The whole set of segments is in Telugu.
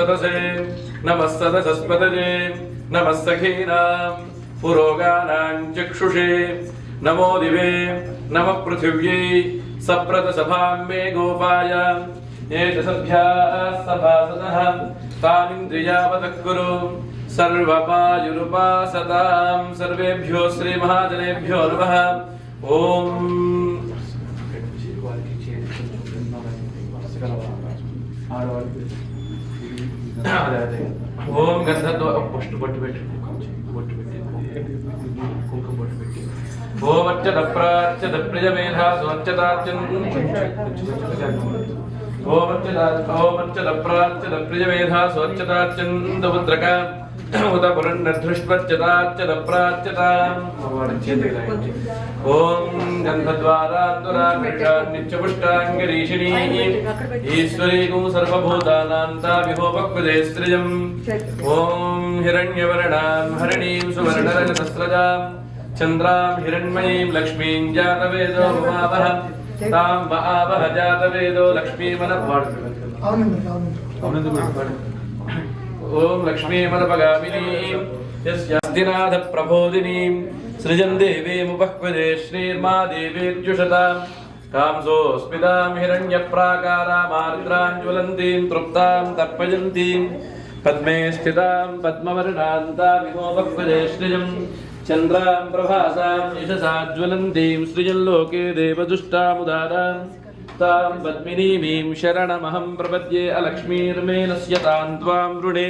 सतसे नमः सदसस्पतये नमः सखीनां पुरोगानां चक्षुषे नमो दिवे नमः पृथिव्यै सप्रतसभां मे गोपाय एतसभ्याः सभासदः तानिन्द्रियावतः कुरु सर्वपायुरुपासतां सर्वेभ्यो श्रीमहाजनेभ्यो नमः। ओम ओम गंधद्व पुष्ट बट्टु पेट्टु కుంకుమ బొట్టు పెట్టి ఓం అర్చత ప్రార్చత ప్రియమేధా స్వచ్ఛతార్చన ఓం అర్చత ప్రార్చత ప్రియమేధా స్వచ్ఛతార్చన పుత్రక ఉద పురన్నధృష్వచ్ఛతార్చత ప్రార్చత ఓం గంధద్వారాంతురాక్షా నిత్యపుష్టాంగరీషిణీ ఈశ్వరీకం సర్వభూతానాం తావిహోపక్వదే స్త్రియం ఓం హిరణ్యవర్ణాం హరిణీం సువర్ణరజతస్రజాం చంద్రాం హిరణ్మయీం లక్ష్మీం జాతవేదో మమావహ తాం మహావహ జాతవేదో లక్ష్మీమనపాడు ఓం లక్ష్మీమనపగామినీం యస్యాస్తినాథ ప్రబోధినీం సృజన్ దేవీముపక్వదే శ్రీర్మా దేవీర్జుషతాం కాంసోస్మితాం హిరణ్యప్రాకారామార్ద్రాం జ్వలంతీం తృప్తాం తర్పయంతీం పద్మే స్థితాం పద్మవర్ణాం తామిహోపక్వదే శ్రియం చంద్రాం ప్రభాసాం యశసా జ్వలంతీం సృజన్ లోకే దేవదుష్టాముదారాం तां पद्मिनीमीं शरणमहं प्रपद्ये अलक्ष्मीर्मे नश्यतां त्वां वृणे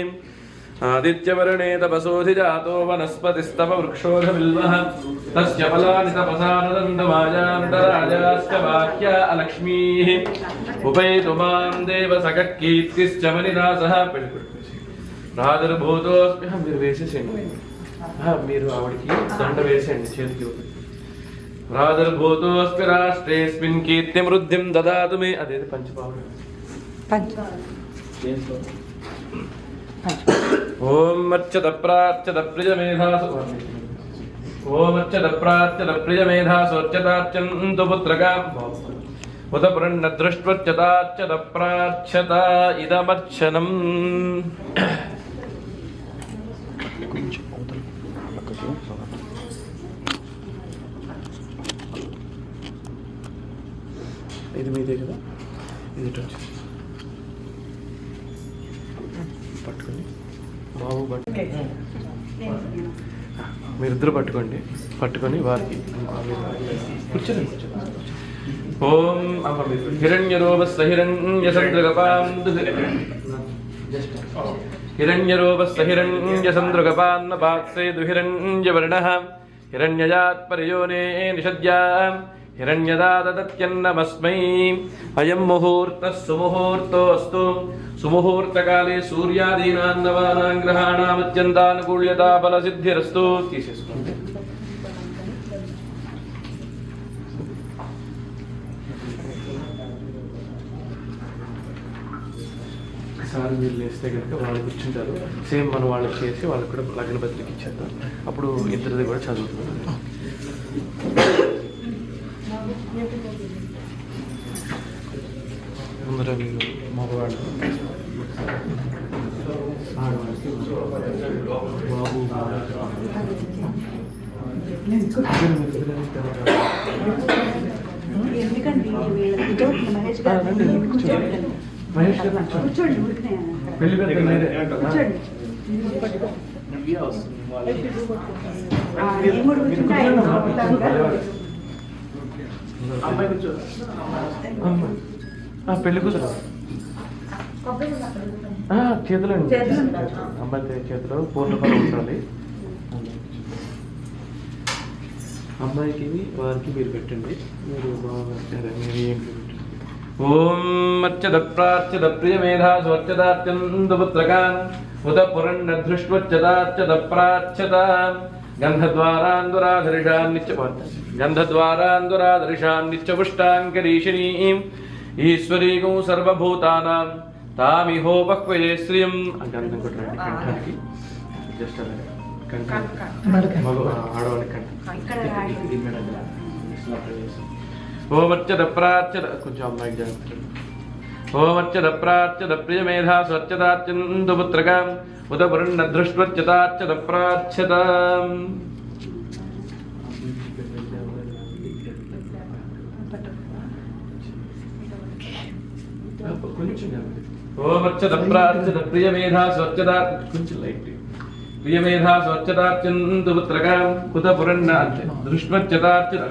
आदित्यवर्णे तपसोऽधिजातो वनस्पतिस्तव वृक्षोऽधबिल्वः तस्य फलानि तपसा नदन्तमायान्तराजाश्च वाक्या अलक्ष्मीः उपैतु मां देवसखकीर्तिश्च मनिदासः प्रादुर्भूतोऽस्म्यहं निर्वेशेषेणि మీరు ఆవిడకి దండ వేసేయండి చేతికి प्रादुर्भूतोऽस्मि राष्ट्रेऽस्मिन् कीर्तिमृद्धिं ददातु मे अदेति पंचपावन ओम अर्चत प्रार्चत प्रियमेधासु ओम अर्चत प्रार्चत प्रियमेधासु अर्चतार्चन्तु पुत्रकां उत पुरन्नदृष्ट्वर्चतार्चत प्रार्चत इदमर्चनम् ఇది మీదే కదా ఇది పట్టుకోండి బాబు మీరిద్దరు పట్టుకొని వారికి కూర్చొని ఓం హిరణ్యరూపస్య హిరణ్యసంద్రుగపాన్నపాత్సే దుహిరణ్యవర్ణః హిరణ్యజాత్ పరియోనే నిషద్యాం हिरण्यदादत्यन्नमस्मै अयं मुहूर्तः सुमुहूर्तोऽस्तु सुमुहूर्तकाले सूर्यादीनां नवानां ग्रहाणामत्यन्तानुकूल्यता फलसिद्धिरस्तु ఒకసారి మీరు లేస్తే కనుక వాళ్ళు కూర్చుంటారు సేమ్ మనం వాళ్ళకి చేసి వాళ్ళకి కూడా లగ్న పత్రిక ఇచ్చేద్దాం అప్పుడు ఇద్దరిది కూడా చదువుతున్నారు ముందర వీళ్ళు మగవాళ్ళు ఆడవాళ్ళకి బాబు పెళ్లి పెళ్లి కూతురు చేతిలో అమ్మాయి చేతిలో పూర్ణఫలం ఉండాలి అమ్మాయికి వారికి మీరు పెట్టండి మీరు బాగా మీరు ఏం ఓం అర్చత ప్రార్చత ప్రియమేధాసు అర్చతార్చంతు పుత్రకాన్ ఉత పురన్నధృష్వచ్ఛతార్చత ప్రార్చత గంధద్వారాందురాధరిషాన్ నిత్యపుష్టాంకరీషిణీం ఈశ్వరీకం సర్వభూతానాం తామిహోపక్వయే శ్రియం గంధం కొట్టండి కంఠానికి జస్ట్ ఆడవాళ్ళకి కంఠం ఓం అర్చత ప్రార్చత కొంచెం అమ్మాయికి జాగ్రత్త ఓమర్చద ప్రార్చద ప్రియమేధా స్వర్చదార్చందు పుత్రకాం ఉత పురుణదృష్ట్వచ్యతార్చద ప్రార్చత. ఓమర్చద ప్రార్చద ప్రియమేధా స్వర్చదా కొంచెం లైట్ ప్రియమేధా స్వర్చదార్చందు పుత్రకాం ఉత పురుణ దృష్ట్వచ్యతార్చద.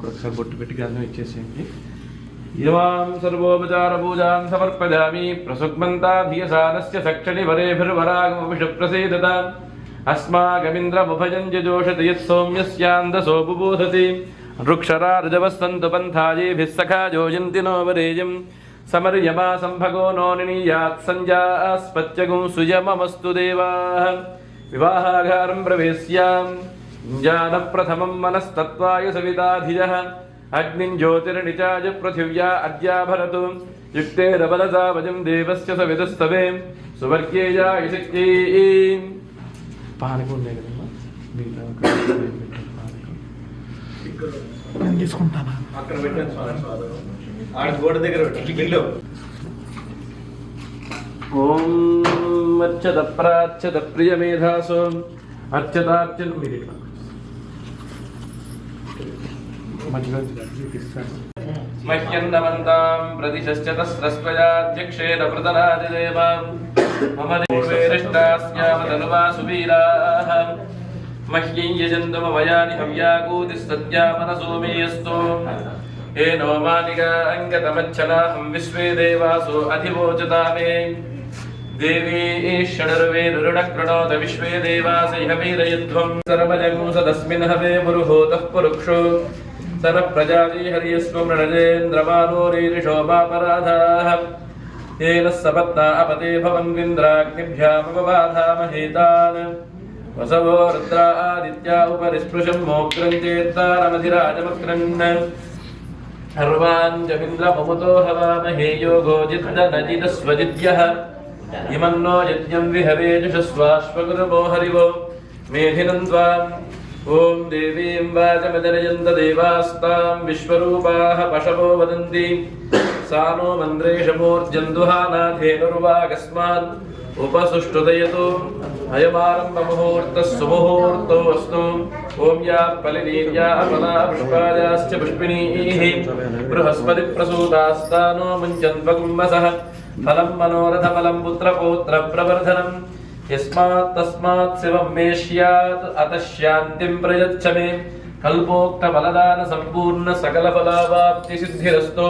ఒకసారి బొట్టు పెట్టి గంధం ఇచ్చేసేయండి. ఇమాం సర్వోపచార పూజాం సమర్పయామి ప్రసుగ్మంతా ధియసానస్య సక్షణి వరేభిర్వరాగమవిషు ప్రసేదత అస్మాకమింద్రముభయం జజోషతి యత్ సౌమ్యస్యాందసో బుబోధతి వృక్షరా రుజవస్సంతు పంథాయేభిः సఖా జోజంతి నో వరేయం సమర్యమా సంభగో నో నినీయాత్ సంజాస్పత్యగుం సుయమమస్తు దేవాః. వివాహాగారం ప్రవేశ్యాం జాన ప్రథమం మనస్తత్వాయ సవితాధిజః అగ్నిం జ్యోతిర్నిచాయ పృథివ్యా అద్యాభరతు యుక్తే రబలతా వజం దేవస్య సవితస్తవే సువర్గేయా ఇశక్తి. పానకం ఉన్నాయి కదమ్మా నేను తీసుకుంటాను. అక్కడ పెట్టాను గోడ దగ్గర పెట్టు. ఓం అర్చద ప్రార్చద ప్రియమేధాసో అర్చదార్చన. మహ్యందమంతాం ప్రతిశ్చతస్రస్వయాధ్యక్షేణ ప్రతనాదిదేవాం మమ దేవేరిష్టాస్యామతనువాసువీరాః మహ్యం యజంతమవయాని హవ్యాకూతిస్తత్యామనసో మేయస్తో ఏనో మానిగా అంగతమచ్చలాహం విశ్వే దేవాసో అధివోచతామే. దేవీ షడర్వేరుణక్రణోత విశ్వే దేవాసైహ వీరయధ్వం సర్వజగం సదస్మిన్ హవే పురుహోతః పురుక్షో సర ప్రజాతి హరియస్వ మృణజేంద్రమానోరీరిషో మాపరాధాః తేన సపత్నా అపతే భవన్వింద్రాగ్నిభ్యామపబాధామహేతాన్ వసవో రుద్రా ఆదిత్యా ఉపరి స్పృశం మోగ్రం చేత్తారమధిరాజమక్రన్ సర్వాంజమింద్రమముతో హవామహే యోగో జిద్దనజిదస్వజిద్యః ఇమన్నో యజ్ఞం విహవేజుషస్వాశ్వగురుమో హరివో మేధినం త్వాం. ఓం దేవీం వాచమజనయంత దేవాస్తాం విశ్వరూపాః పశవో వదంతి సానో మంద్రేషమూర్జందుహానాథేనుర్వాగస్మాన్ ఉపసుష్టుదయతు అయమారంభ ముహూర్తః సుముహూర్తో అస్తు. ఓం యా ఫలినీర్యా ఫలా పుష్పాయాశ్చ పుష్పిణీః బృహస్పతి ప్రసూతాస్తానో ముంచన్వగుంభసః ఫలం మనోరథఫలం పుత్రపౌత్ర ప్రవర్ధనం యస్మాత్ తస్మాత్ శివం మే స్యాత్ అతః శాంతిం ప్రయచ్చ మే కల్పోక్త ఫలదాన సంపూర్ణ సకల ఫలావాప్తి సిద్ధిరస్తు.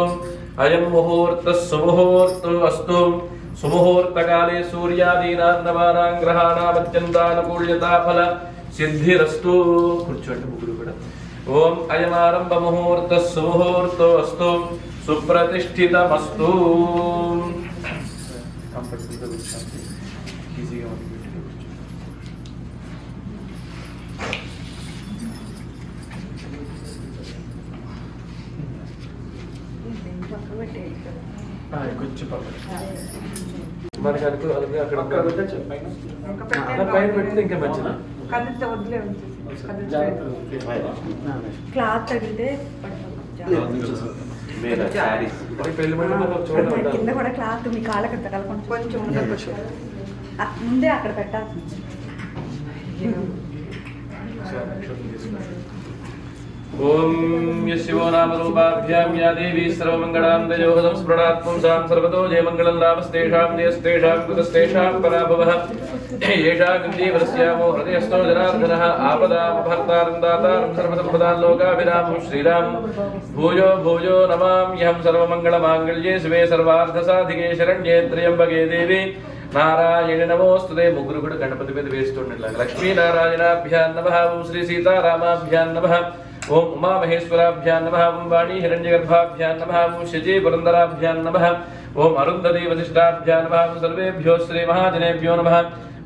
అయం ముహూర్తః సుముహూర్తో అస్తు. సుముహూర్తకాలే సూర్యాదీనాం నవానాం గ్రహాణాం అత్యంతానుకూల్యతా ఫల సిద్ధిరస్తు. కూర్చోండి ముగ్గురు కూడా. ఓం అయమారంభ ముహూర్తః సుముహూర్తో అస్తు సుప్రతిష్ఠితమస్తు. కంఫర్టబుల్గా కూర్చోండి, ఈజీగా ఉంది. కొంచెం మనకి అనుకూలంగా అక్కడ పైన పెట్టింది ఇంకా మంచిది. క్లాత్ తగిలితే పెళ్లి మండపంలో చూడండి కింద కూడా క్లాత్ మీ కాళ్ళకి తగలకుండా కొంచెం ముందే అక్కడ పెట్టాలి. ఓం యశివో నామ రూపాభ్యాం యా దేవీ సర్వమంగళాం దయోహదం స్మృణాత్మం సాం సర్వతో జయమంగళం లాభస్తేషాం జయస్తేషాం కృతస్తేషాం పరాభవః ఏషా గంధీవరస్యామో హృదయస్థో జనార్దనః ఆపదామభర్తారం దాతారం సర్వసంపదాం లోకాభిరామం శ్రీరాం భూయో భూయో నమామ్యహం సర్వమంగళమాంగళ్యే శివే సర్వార్థసాధికే శరణ్యే త్ర్యంబకే దేవి నారాయణ నమోస్తుతే. ముగ్గురు కూడా గణపతి మీద వేస్తుండేలాగా. లక్ష్మీనారాయణాభ్యాం నమః. ఓం శ్రీ సీతారామాభ్యాం నమః. ఓం ఉమామహేశ్వరాభ్యాం నమః. ఓం వాణీ హిరణ్యగర్భాభ్యాం నమః. ఓం శచీ పురందరాభ్యాం నమః. ఓం అరుంధతీ వశిష్ఠాభ్యాం నమః. ఓం సర్వేభ్యో శ్రీ మహాజనేభ్యో నమః.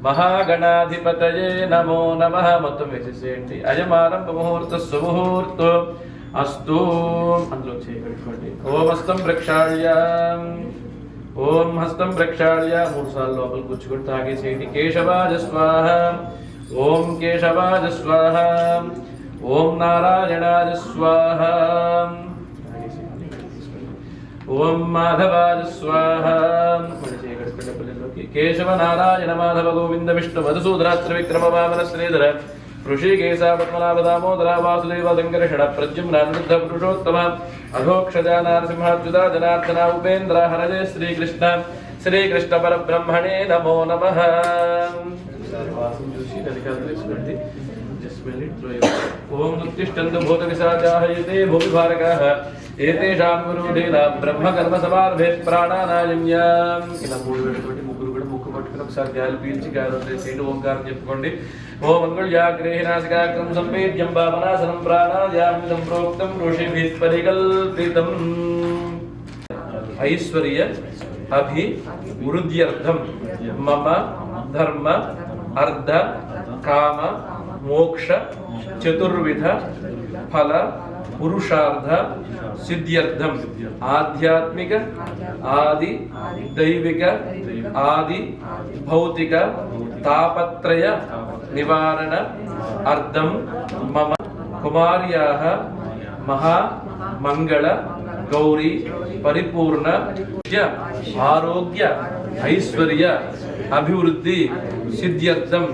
మహాగణాధిపతయే నమో నమః. మొత్తం వేసేసేయండి. అయమారంభ ముహూర్త సుముహూర్తో అస్తు. అందులో చేయబెట్టుకోండి. ఓం హస్తం ప్రక్షాళ్య. ఓం హస్తం ప్రక్షాళ్య. 3 సార్లు లోపల కూర్చుకొని తాగేసేయండి. కేశవాజ స్వాహ. ఓం కేశవాజ స్వాహ. ఓం నారాయణాయ స్వాహ. ఓం మాధవాయ స్వాహా కేశవ నారాయణ మాధవ గోవింద విష్ణు మధుసూదనాత్ర విక్రమ వామన శ్రీధర ఋషికేశ పద్మనాభ దామోదర వాసుదేవ సంకర్షణ ప్రద్యుమ్నానంద పురుషోత్తమ అఘోక్షజ నరసింహాచ్యుత జనార్దన ఉపేంద్ర హరజే శ్రీకృష్ణ శ్రీకృష్ణ పరబ్రహ్మణే నమో నమః. చూసి కలికాలు తీసుకోండి. ఓం ఉత్తిష్టంతు భూతపిశాచాః ఏతే భూమిభారకాః ఏతేషాం విరోధేన బ్రహ్మకర్మ సమారభే ప్రాణానాయమ్యాం. ఇలా మూడు వేలతోటి ముగ్గురు కూడా ముక్కు పట్టుకుని ఒకసారి గాలి పీల్చి గాలి వదిలేసేయండి. ఓంకారం చెప్పుకోండి. ఓం మంగళ్యాగ్రేహి నాసికాగ్రం సంవేద్యం భావనాసనం ప్రాణాయామిదం ప్రోక్తం ఋషిభిః పరికల్పితం. ఐశ్వర్య అభివృద్ధ్యర్థం మమ ధర్మ అర్థ కామ మోక్ష చతుర్విధ ఫల పురుషార్థ సిద్ధ్యర్థం ఆధ్యాత్మిక ఆది దైవిక ఆది భౌతిక తాపత్రయ నివారణ అర్థం మమ కుమార్యాః మహా మంగళ గౌరీ పరిపూర్ణ ఆరోగ్య ఐశ్వర్య అభివృద్ధి సిద్ధ్యర్థం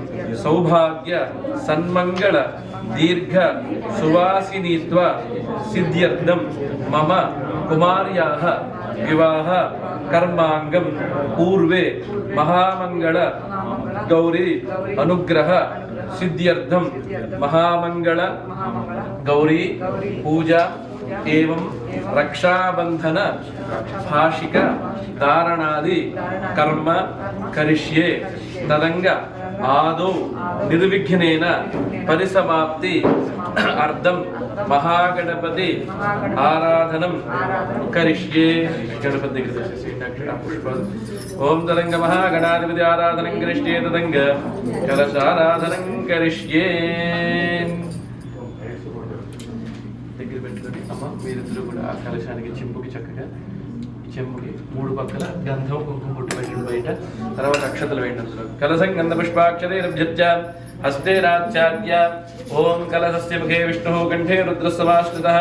సౌభాగ్య సన్మంగళ దీర్ఘ సువాసినీత్వ సిద్ధ్యర్థం మమ కుమార్యాః వివాహ కర్మాంగం పూర్వే మహామంగళ గౌరీ అనుగ్రహ సిద్ధ్యర్థం మహామంగళ గౌరీ పూజా ఏవం రక్షాబంధన భాషిక ధారణాది కర్మ కరిష్యే తదంగ ఆదౌ నిర్విఘ్నేన పరిసమాప్తి అర్థం మహాగణపతి ఆరాధనం కరిష్యే. గణపతి ఓం తదంగ మహాగణాధిపతి ఆరాధనం కరిష్యే తదంగ కలశారాధనం కరిష్యే. దగ్గర పెట్టుకొని అమ్మ మీరిద్దరూ కూడా ఆ కలశానికి చెంపుకి చక్కగా చెంపుకి మూడు పక్కల గంధం కుంకుమ పుట్టు పెట్టండి బయట. తర్వాత అక్షతలు వేయండి అందులో. కలసం గంధ పుష్పాక్షరైర్భ్యచ్చ హస్తే రాచ్యాద్య. ఓం కలశస్య ముఖే విష్ణుః కంఠే రుద్రస్సమాశ్రితః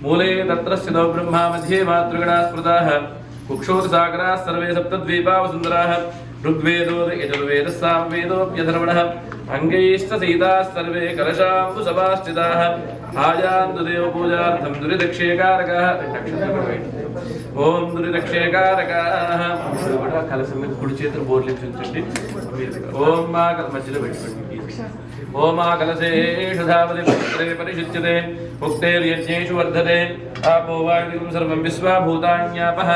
మూలే తత్ర స్థితో బ్రహ్మా మధ్యే మాతృగణా స్మృతాః కుక్షోర్ సాగరాः సర్వే సప్తద్వీపా వసుందరాः ఋగ్వేదో యజుర్వేదः సామవేదోऽప్యధర్వణः అంగైశ్చ సీతాः సర్వే కలశాంబు సమాశ్రితాः ఆయాంతు దేవ పూజార్థం దురిదక్షేకారకాः. ఓం దురిదక్షేకారకాः. కూడా కలశం మీద కుడి చేతులు బోర్లించి ఉంచండి. ఓం మా మధ్యలో పెట్టుకోండి. ఓమా కలశేషు ధావతి పవిత్రే పరిశుచ్యతే ఉక్తేర్యజ్ఞేషు వర్ధతే ఆపో వాయుదికం సర్వం విశ్వా భూతాన్యాపః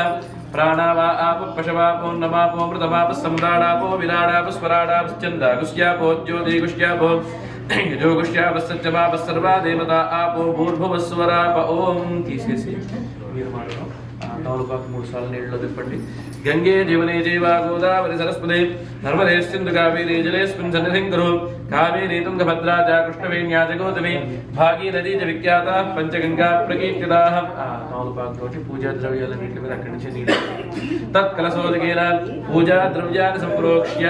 ప్రాణావా ఆప పశవాపో నమాపో మృతమాప సమ్రాడాపో విరాడాప స్వరాడాపశ్చందాగుష్యాపో జ్యోతిగుష్యాపో యజోగుష్యాపశ్చమాప సర్వా దేవతా ఆపో భూర్భువస్వరాప. ఓం తీసేసి మీరు మాట్లాడడం తమలపాకు 3 సార్లు నీళ్ళలో తిప్పండి. గంగే జీవనే జీవా గోదావరి సరస్వతి నర్మదే సింధు కావేరీ జలేస్మిన్ సన్నిధిం కురు. కావేరీ తుంగభద్రా చ కృష్ణవేణ్యా చ గోదావరి భాగీరథీ చ విఖ్యాతా పంచగంగా ప్రకీర్తితాః. తమలపాకుతోటి పూజా ద్రవ్యాలన్నింటి మీద అక్కడి నుంచి నీళ్ళు తత్కలశోదకేన పూజా ద్రవ్యాన్ని సంప్రోక్ష్య.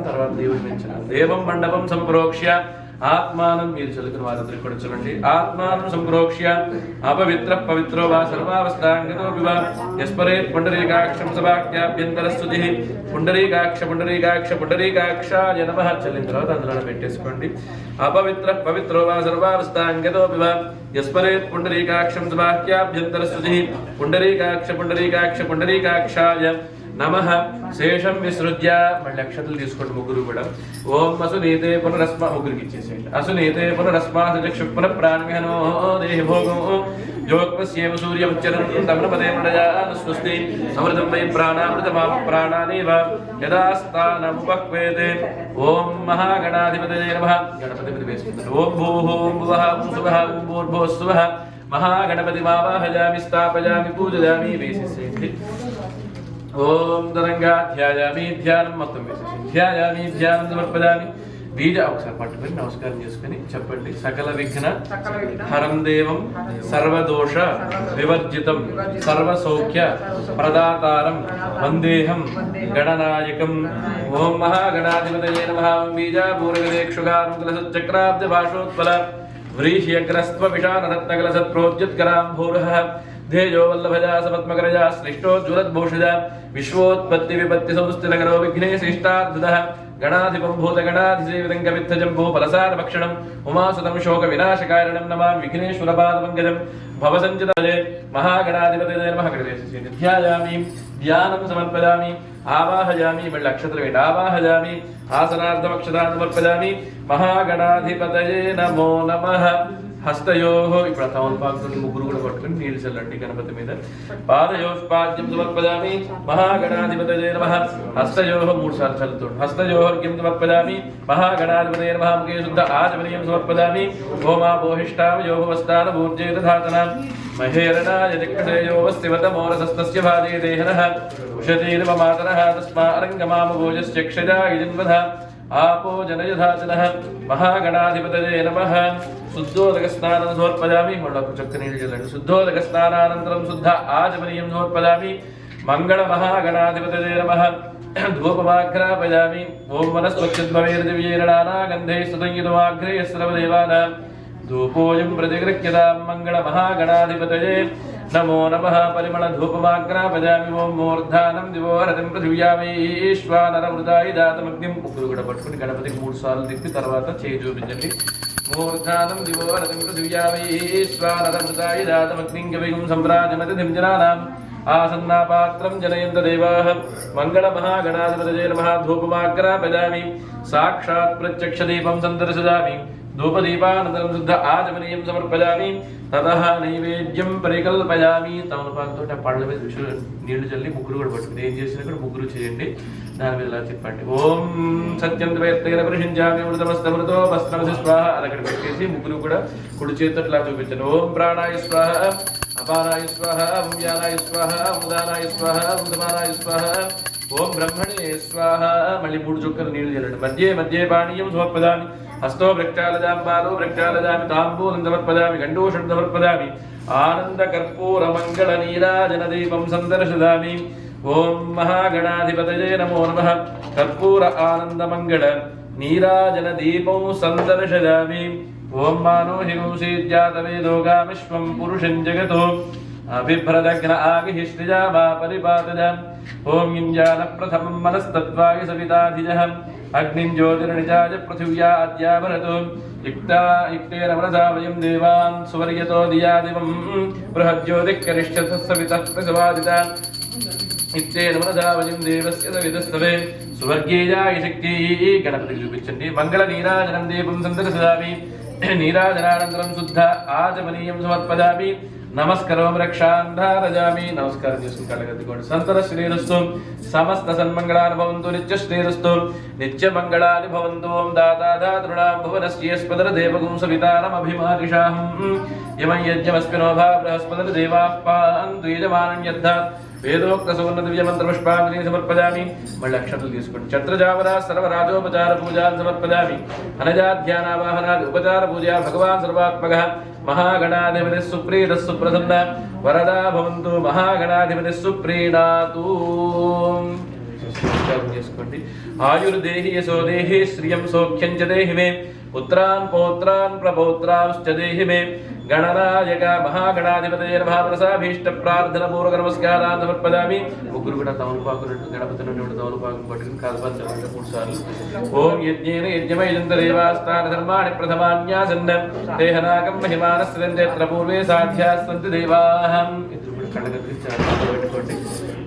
తర్వాత దేవుడి పెంచాలి. దేవం మండపం సంప్రోక్ష్య ఆత్మానం మీరు చదువుకున్న వారందరికీ కూడా చూడండి. ఆత్మానం సంప్రోక్ష్య అపవిత్ర పవిత్రో వా సర్వావస్థాంగతో వివా యస్పరేత్ పుండరీకాక్షం సభాఖ్యాభ్యంతరస్తుతి. పుండరీకాక్ష పుండరీకాక్ష పుండరీకాక్షాయ నమః చల్లిన తర్వాత అందులో పెట్టేసుకోండి. అపవిత్ర పవిత్రో వా సర్వావస్థాంగతో వివా యస్పరేత్ పుండరీకాక్షం సభాఖ్యాభ్యంతరస్తుతి. పుండరీకాక్ష పుండరీకాక్ష పుండరీకాక్షాయ నమః. శేషం విసృజ్య మళ్ళీ అక్షతలు తీసుకోండి ముగ్గురు కూడా. ఓం అసునీతే పునరస్మా ముగ్గురికి ఇచ్చేసేయండి. అసునీతే పునరస్మాస చక్షు పునః ప్రాణమిహనో దేహి భోగం యోగస్యేమ సూర్యముచ్చరం తమనపదే ప్రజాన స్వస్తి అమృతం వై ప్రాణామృతమాప ప్రాణానేవ యదాస్తానముపక్వేతే. ఓం మహాగణాధిపతయే నమః. గణపతిపతి వేసుకుంటారు. ఓం భూః ఓం భువః ఓం శుభః ఓం భూర్భువస్సువః మహాగణపతి మావాహయామి స్థాపయామి పూజయామి వేసేసేయండి. ఓం తరంగా ధ్యాయామి ధ్యానం మొత్తం వేసేసి ధ్యాయామి ధ్యానం సమర్పయామి. బీజ ఒకసారి పట్టుకొని నమస్కారం చేసుకుని చెప్పండి. సకల విఘ్న హరం దేవం సర్వదోష వివర్జితం సర్వసౌఖ్య ప్రదాతారం వందేహం గణనాయకం. ఓం మహాగణాధిపతయే నమః. బీజాపూరగదేక్షుగారం కలసచక్రాబ్జ భాషోత్పల వ్రీహ్యగ్రస్త్వ విషానరత్నకలసత్ప్రోజ్యత్కరాంభూరః ध्येयो वल्लभजा सपत्मकरजा श्रेष्ठोज्ज्वलद्भूषजा विश्वोत्पत्ति विपत्ति संस्थितकरो विघ्नेशिष्टार्थदः गणाधिपं भूतगणाधिसेवितं कवित्थजम्बो फलसारभक्षणम् उमासुतं शोकविनाशकारणं नमामि विघ्नेश्वरपादपङ्कजं भवसञ्चितये महागणाधिपतये नमः ध्यायामि ध्यानं समर्पयामि आवाहयामि नक्षत्रवेट आवाहयामि आसनार्थमक्षतां समर्पयामि महागणाधिपतये नमो नमः हस्तयोः ఇప్పుడు తమలపాకుని ముగ్గురు కూడా పట్టుకొని నీళ్లు చల్లండి గణపతి మీద పాదయోః పాద్యం సమర్పయామి మహాగణాధిపతయే నమః హస్తయోః మూడు సార్లు చల్లుతోండి హస్తయోః అర్ఘ్యం సమర్పయామి మహాగణాధిపతయే నమః ముఖే శుద్ధ ఆచమనీయం సమర్పయామి ఓమాపోహిష్టామ యోగవస్థాన భూర్జే దధాతన మహేరణాయ దిక్కసేయో వస్తివతమోరసస్తస్య భాజే దేహనః ఉషతీర్వ మాతరః తస్మా అరంగమామ భోజస్య క్షజాయ జన్మధ आपो जनयधाचनः महागणाधिपतये नमः शुद्धोदकस्नानं समर्पयामि शुद्धोदकस्नानानन्तरं शुद्ध आचमनीयं समर्पयामि मङ्गलमहागणाधिपतये नमः धूपमाघ्रापयामि ॐ वनस्पत्यद्भवेर्दिव्यैर्नानागन्धैः स्तुतङ्गितमाघ्रे सर्वदेवानां धूपोऽयं प्रतिगृह्यतां मङ्गलमहागणाधिपतये नमो नमः परिमళధూపమాగ్రాపయామి ఓం మూర్ధానం దివోరతిం పృథివ్యామీశ్వానరమృతాయి దాతమగ్నిం ముగ్గురు కూడా పట్టుకుని గణపతికి 3 సార్లు తిప్పి తర్వాత చేయి చూపించండి మూర్ధానం దివోరతిం పృథివ్యామీశ్వానరమృతాయి దాతమగ్నిం కవిగుం సంప్రాజనతి ధింజనానాం ఆసన్నాపాత్రం జనయంత దేవాః మంగళమహాగణాధిపతయే నమః ధూపమాగ్రాపయామి సాక్షాత్ ప్రత్యక్షదీపం సందర్శయామి धूपदीपानन्तरं शुद्ध आचमनीयं समर्पयामि ततः नैवेद्यं परिकल्पयामि తమలపాకుతో పళ్ళ మీద నీళ్లు చల్లి ముగ్గురు కూడా పట్టుకుని ఏం చేసినా కూడా ముగ్గురు చేయండి దాని మీద ఇలా చెప్పండి ఓం సత్యం ద్వైతైన పరిషించామి అమృతమస్తమృతో వస్త్రమసి స్వాహ అని అక్కడ పెట్టేసి ముగ్గురు కూడా కుడి చేతితో ఇట్లా చూపించండి ఓం ప్రాణాయ స్వాహ అపానాయ స్వాహ ఓం వ్యానాయ స్వాహ ఉదానాయ స్వాహ ఉదమానాయ స్వాహ ఓం బ్రహ్మణే స్వాహ మళ్ళీ 3 చుక్కలు నీళ్లు చల్లండి మధ్యే మధ్యే పానీయం సమర్పయామి हस्तो वृक्षालजां पादो वृक्षालजामि ताम्बूलं समर्पयामि गण्डूषं समर्पयामि आनन्दकर्पूरमङ्गलनीराजनदीपं सन्दर्शयामि ॐ महागणाधिपतये नमो नमः कर्पूर आनन्दमङ्गल नीराजनदीपं सन्दर्शयामि ॐ मानोहिंसीज्जातवेदोगामिश्वं पुरुषं जगतो अभिभ्रदग्न आगिहिष्टिजा मा परिपातजाम् ॐ इञ्जानप्रथमं मनस्तत्त्वाय सविताधिजः अग्निं ज्योतिर्निजाय पृथिव्या अद्याभरतु युक्तेन मनसा वयं देवान् सुवर्यतो दियादिवं बृहज्योतिः करिष्यतः सवितः प्रसवादिता युक्तेन मनसा वयं देवस्य सवितस्तवे सुवर्गीयाय शक्तिः गणपतिకి చూపించండి మంగళ నీరాజనం దీపం సందర్శయామి నీరాజనానంతరం శుద్ధ ఆచమనీయం సమర్పయామి నమస్కారం రక్షాంధారజామి నమస్కారం చేసుకుని కళ్ళగద్దుకోండి సంతర శ్రీరస్తు సమస్త సన్మంగళాని భవంతు నిత్య శ్రీరస్తు నిత్య మంగళాని భవంతు ఓం దాతాదాతృణాం భువనస్యేస్పదర దేవగుం సవితారం అభిమాదిషాహం యమం యజ్ఞమస్మినో భా బృహస్పదర దేవాః పాంతు యజమానం యద్ధాత్ వేదోక్త సువర్ణ దివ్య మంత్ర పుష్పాంజలి సమర్పయామి మళ్ళీ అక్షతలు తీసుకోండి ఛత్రజావర సర్వరాజోపచార పూజాన్ సమర్పయామి అనజాధ్యానావాహనాది ఉపచార పూజా భగవాన్ సర్వాత్మకః महागणाधिपतिः सुप्रीतः सुप्रसन्न वरदा भवन्तु महागणाधिपतिः सुप्रीणातु చేసుకోండి ఆయుర్దేహి యశోదేహి శ్రియం సౌఖ్యం చ దేహి మే పుత్రాన్ పౌత్రాన్ ప్రపౌత్రాంశ్చ దేహి మే గణనాయక మహాగణాధిపతయే నమః ప్రసాభీష్ట ప్రార్థన పూర్వక నమస్కారాన్ సమర్పయామి ముగ్గురు కూడా తమలపాకు గణపతి నుండి తమలపాకు పట్టుకుని కలపండి 3 సార్లు ఓం యజ్ఞేన యజ్ఞమయంత దేవాస్థాన ధర్మాణి ప్రథమాన్యాసన్న దేహనాగం మహిమానస్యంత్ర పూర్వే సాధ్యాస్తంతి దేవాహం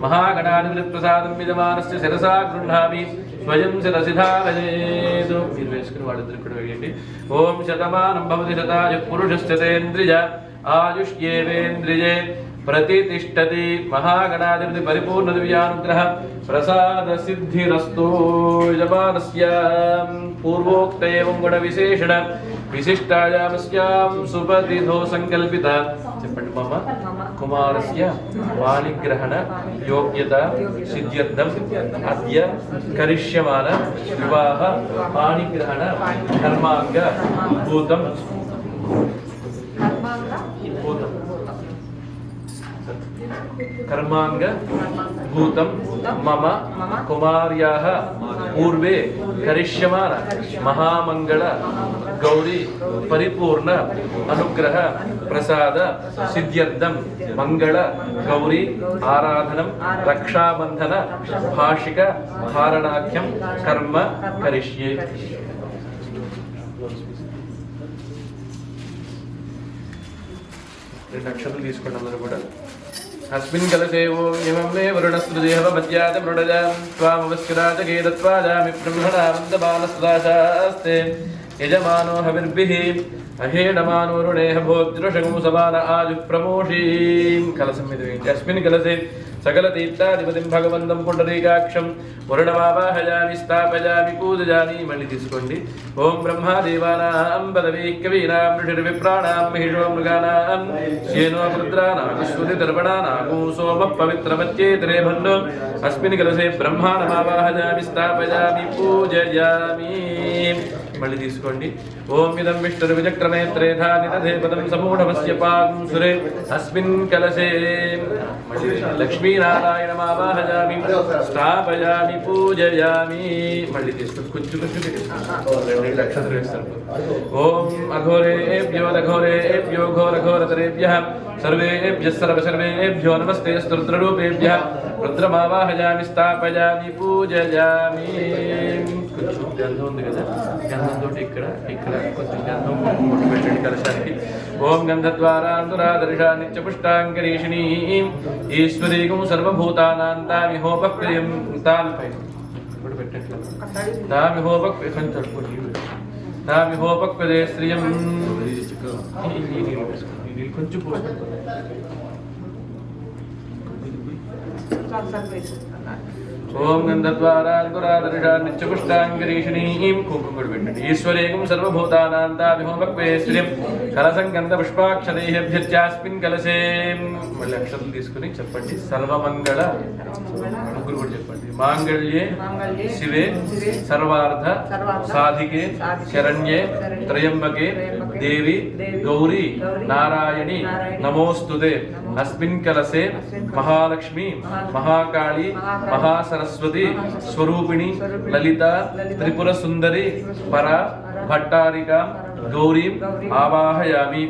महागणाधिपति प्रसादं विद्यमानस्य शिरसा गृह्णामि स्वयं शिरसि धारयेतु మీరు వేసుకుని వాళ్ళిద్దరు కూడా వేయండి ఓం శతమానం భవతి శతాయు పురుషశ్చతేంద్రియ ఆయుష్యేవేంద్రియే प्रतिष्ठति महागणाधिपति परिपूर्ण दिव्यानुग्रह प्रसाद सिद्धिरस्तु यजमानस्य पूर्वोक्त एवं गुण विशेषण विशिष्टायामस्यां सुपतिथो संकल्पिता చెప్పండి మమ కుమారస్య వాణిగ్రహణ యోగ్యత సిద్ధ్యర్థం అద్య కరిష్యమాన వివాహ వాణిగ్రహణ కర్మాంగ భూతం कर्मांग भूतम मम कुमार्याः पूर्वे करिष्यमान महामंगल गौरी परिपूर्ण अनुग्रह प्रसाद सिद्ध्यर्थम मंगल गौरी आराधनम रक्षाबंधन भाषिक धारणाख्यम कर्म करिष्ये। नक्षत्र తీసుకున్న అందరూ కూడా अस्मिन् कलशे ओम इमं मे वरुणस्पतिदेव मध्याद मृडजां त्वामवस्कराजगे दत्त्वा जामि ब्रह्मणा वन्दमानस्ताशास्ते यजमानो हविर्भिः अहेडमानो वरुणेह भोज्रशगुं समान आयुः प्रमोषीं कलशं मिदवेति। अस्मिन् कलशे सकलतीर्थाधिपतिं भगवन्तं पुण्डरीकाक्षं वरुणमावाहयामि स्थापयामि पूजयामि। मళ్ళీ తీసుకోండి। ఓం బ్రహ్మాదేవానాం పదవీ కవీనాం ఋషిర్విప్రాణాం మహిషో మృగానాం శ్యేనో రుద్రానాం శ్రుతిదర్పణానాం సోమః పవిత్రమచ్చేతరే భన్నో అస్మిన్ కలశే బ్రహ్మాణమావాహయామి స్థాపయామి పూజయామి। మళ్ళీ తీసుకోండి। ఓం ఇదం విష్ణుర్విచక్రమే త్రేధానిదధే పదం సమూఢమస్య పాదం సురే అస్మిన్ కలశే మళ్ళీ లక్ష్మీనారాయణమావాహయామి స్థాపయామి పూజయామి। మళ్ళీ తీసుకోండి। కొంచెం రెండు నక్షత్రం వేస్తారు। ఓం అఘోరేభ్యో దఘోరేభ్యో ఘోరఘోరతరేభ్యః సర్వేభ్యః సర్వేభ్యో నమస్తే స్తోత్రరూపేభ్యః రుద్రమావాహయామి స్థాపయామి పూజయామి। కొంచెం గంధం ఉంది కదా, గంధంతో ఇక్కడ కొంచెం గంధం పెట్టండి కలశానికి। ఓం గంధద్వారాంతురాదర్శా నిత్యపుష్టాంగరీషిణీ ఈశ్వరీగం సర్వభూతానాం తామిహోపక్రియం తామిపై ఇప్పుడు పెట్టట్లేదు తామిహోపక్వదే శ్రియం కొంచెం ఓం గంధద్వారాంతురాదర్శా నిత్యపుష్టాంగరీషిణీం కుంకుమ పెట్టండి। ఈశ్వరేకం సర్వభూతానాం తామిహోపక్వే శ్రియం కలశం గంధ పుష్పాక్షరైభ్యస్మిన్ కలశే మళ్ళీ అక్షరం తీసుకుని చెప్పండి। సర్వమంగళ ముగ్గురు కూడా చెప్పండి। మాంగళ్యే శివే సర్వార్థ సాధికే శరణ్యే త్రయంబకే దేవి గౌరీ నారాయణి నమోస్తుతే। అస్మిన్ కలశే మహాలక్ష్మి మహాకాళి మహాసరస్వతి స్వరూపిణి లలిత త్రిపుర సుందరి పర భట్టారిక గౌరీం ఆవాహయామి।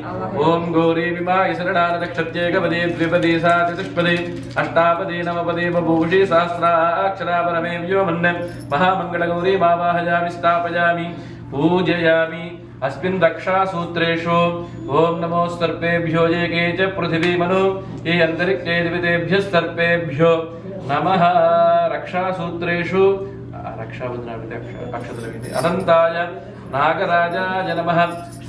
ఓం గౌరీ విమాయ శరణానక్షత్యేకపదే ద్విపదే సాచతుష్పదే అష్టాపదే నవపదే బభూషి సహస్రాక్షరాపరమే వ్యోమన్నం మహామంగళ గౌరీమావాహయామి స్థాపయామి పూజయామి। अस्मिन् रक्षासूत्रेषु ओम नमो सर्पेभ्यो ये के च पृथिवी मनु ये अंतरिक्षे दिवितेभ्यः सर्पेभ्यो नमः। रक्षासूत्रेषु रक्षाबंधनावृत्ति अक्षत्रविधि अनंताय नागराजाय नमः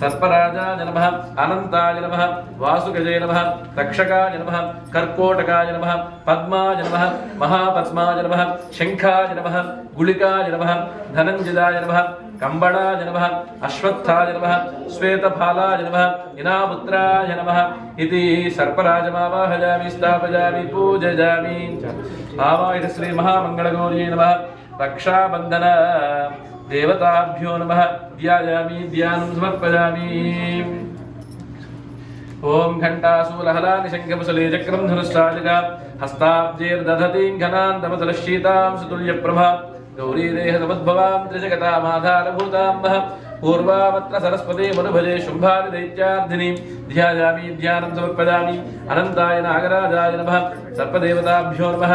सर्पराजाय नमः अनंताय नमः वासुगजे नमः तक्षकाय नमः कर्कोटकाय नमः पद्माय नमः महापद्माय नमः शंखाय नमः गुलिकाय नमः धनंजयाय नमः कंबड़ाय नमः अश्वत्थाय नमः श्वेतफालाय नमः इनापुत्राय नमः इति सर्पराजमावाहयामि स्थापयामि पूजयामि। आवाहित श्री महामंगलगौर्यै नमः। रक्षाबंधन देवताभ्यो नमः ध्यायामि ध्यानं समर्पयामि। ओम घंटासूलहलानि शंखमुसले चक्रं धनुष्टालिका हस्ताब्जैर्दधतीं घनान्तमतलशीतां सुतुल्यप्रभा गौरी देहसमुद्भवां त्रिजगतामाधारभूतां पूर्वावत्र सरस्वती मनुभजे शुंभादि दैत्यार्धिनीं ध्यायामि ध्यानं समर्पयामि। अनंताय नागराजाय नमः सर्पदेवताभ्यो नमः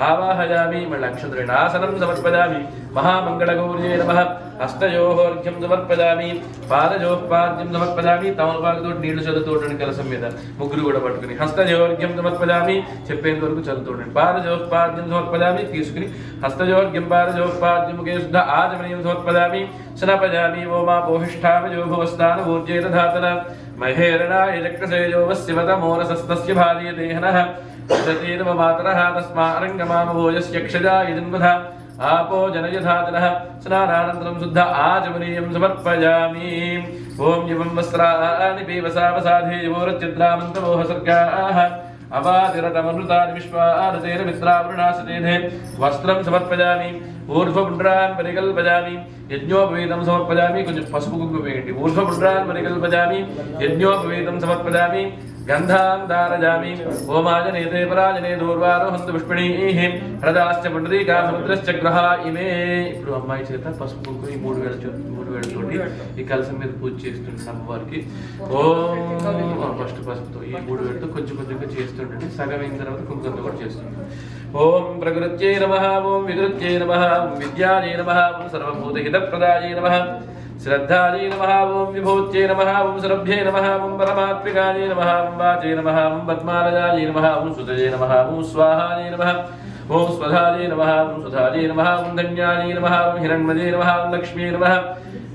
आवाहयामि। मल्लक्षत्रिणासनं समर्पयामि। महामंगलगौर्यै नमः। हस्तयोः अर्घ्यं समर्पयामि। पादयोः पाद्यं समर्पयामि। తమలపాకుతో నీళ్లు చల్లుతోండి కలశం మీద ముగ్గురు కూడా పట్టుకుని హస్తయోర్ఘ్యం సమర్పయామి చెప్పేంత వరకు చల్లుతోండి। పాదయోపాద్యం సమర్పయామి తీసుకుని హస్తయోర్ఘ్యం పాదయోపాద్యం ముఖే శుద్ధ ఆచమనీయం సమర్పయామి। స్నపయామి ఓమాపోహిష్ఠామయో భవస్థాన ఊర్జేత ధాతన మహేరణాయ చక్రసేయో వస్యవతమోరసస్తస్య భార్యదేహనః ఉదతేనవ మాతరః తస్మారంగమామభోజస్య క్షజాయ జన్మధ आपो जनयधातनः स्नानानन्तरं शुद्ध आचमनीयं समर्पयामि। ओम इमं वस्त्राणि पीवसावसाधेयोरचिद्रामन्तमोह सर्गाः अवातिरतमनृतानि विश्वारतेन मित्रावृणासतेधे वस्त्रं समर्पयामि। ऊर्ध्वपुण्ड्रान् परिकल्पयामि यज्ञोपवीतं समर्पयामि। कुछ पसुपु कुंकुम वेयंడి। ऊर्ध्वपुण्ड्रान् परिकल्पयामि यज्ञोपवीतं समर्पयामि। गंधां दारयामि ओमाजनेते पराजने दूर्वारोहन्तु पुष्पिणीः रथाश्च पुण्डरीका समुद्रश्च ग्रहा इमे ఇప్పుడు అమ్మాయి చేత పసుపు కుంకుమ ఈ మూడు వేళతోటి ఈ కలశం మీద పూజ చేస్తుండే అమ్మవారికి ఓం ఫస్ట్ పసుపుతో ఈ మూడు వేళతో కొంచెం కొంచెంగా చేస్తుండండి సగం అయిన తర్వాత కుంకుమతో కూడా చేస్తుండే ఓం ప్రకృత్యై నమః ఓం వికృత్యై నమః ఓం విద్యాయై నమః ఓం సర్వభూతహితప్రదాయై నమః श्रद्धायै नमः ओं विभूत्यै नमः ओं सरभ्यै नमः ओं परमात्मिकायै नमः ओं वाचै नमः ओं पद्मालयायै नमः ओं सुतये नमः ओं स्वाहायै नमः ओं स्वधायै नमः ओं सुधायै नमः ओं धन्यायै नमः ओं हिरण्मये नमः ओं लक्ष्म्यै नमः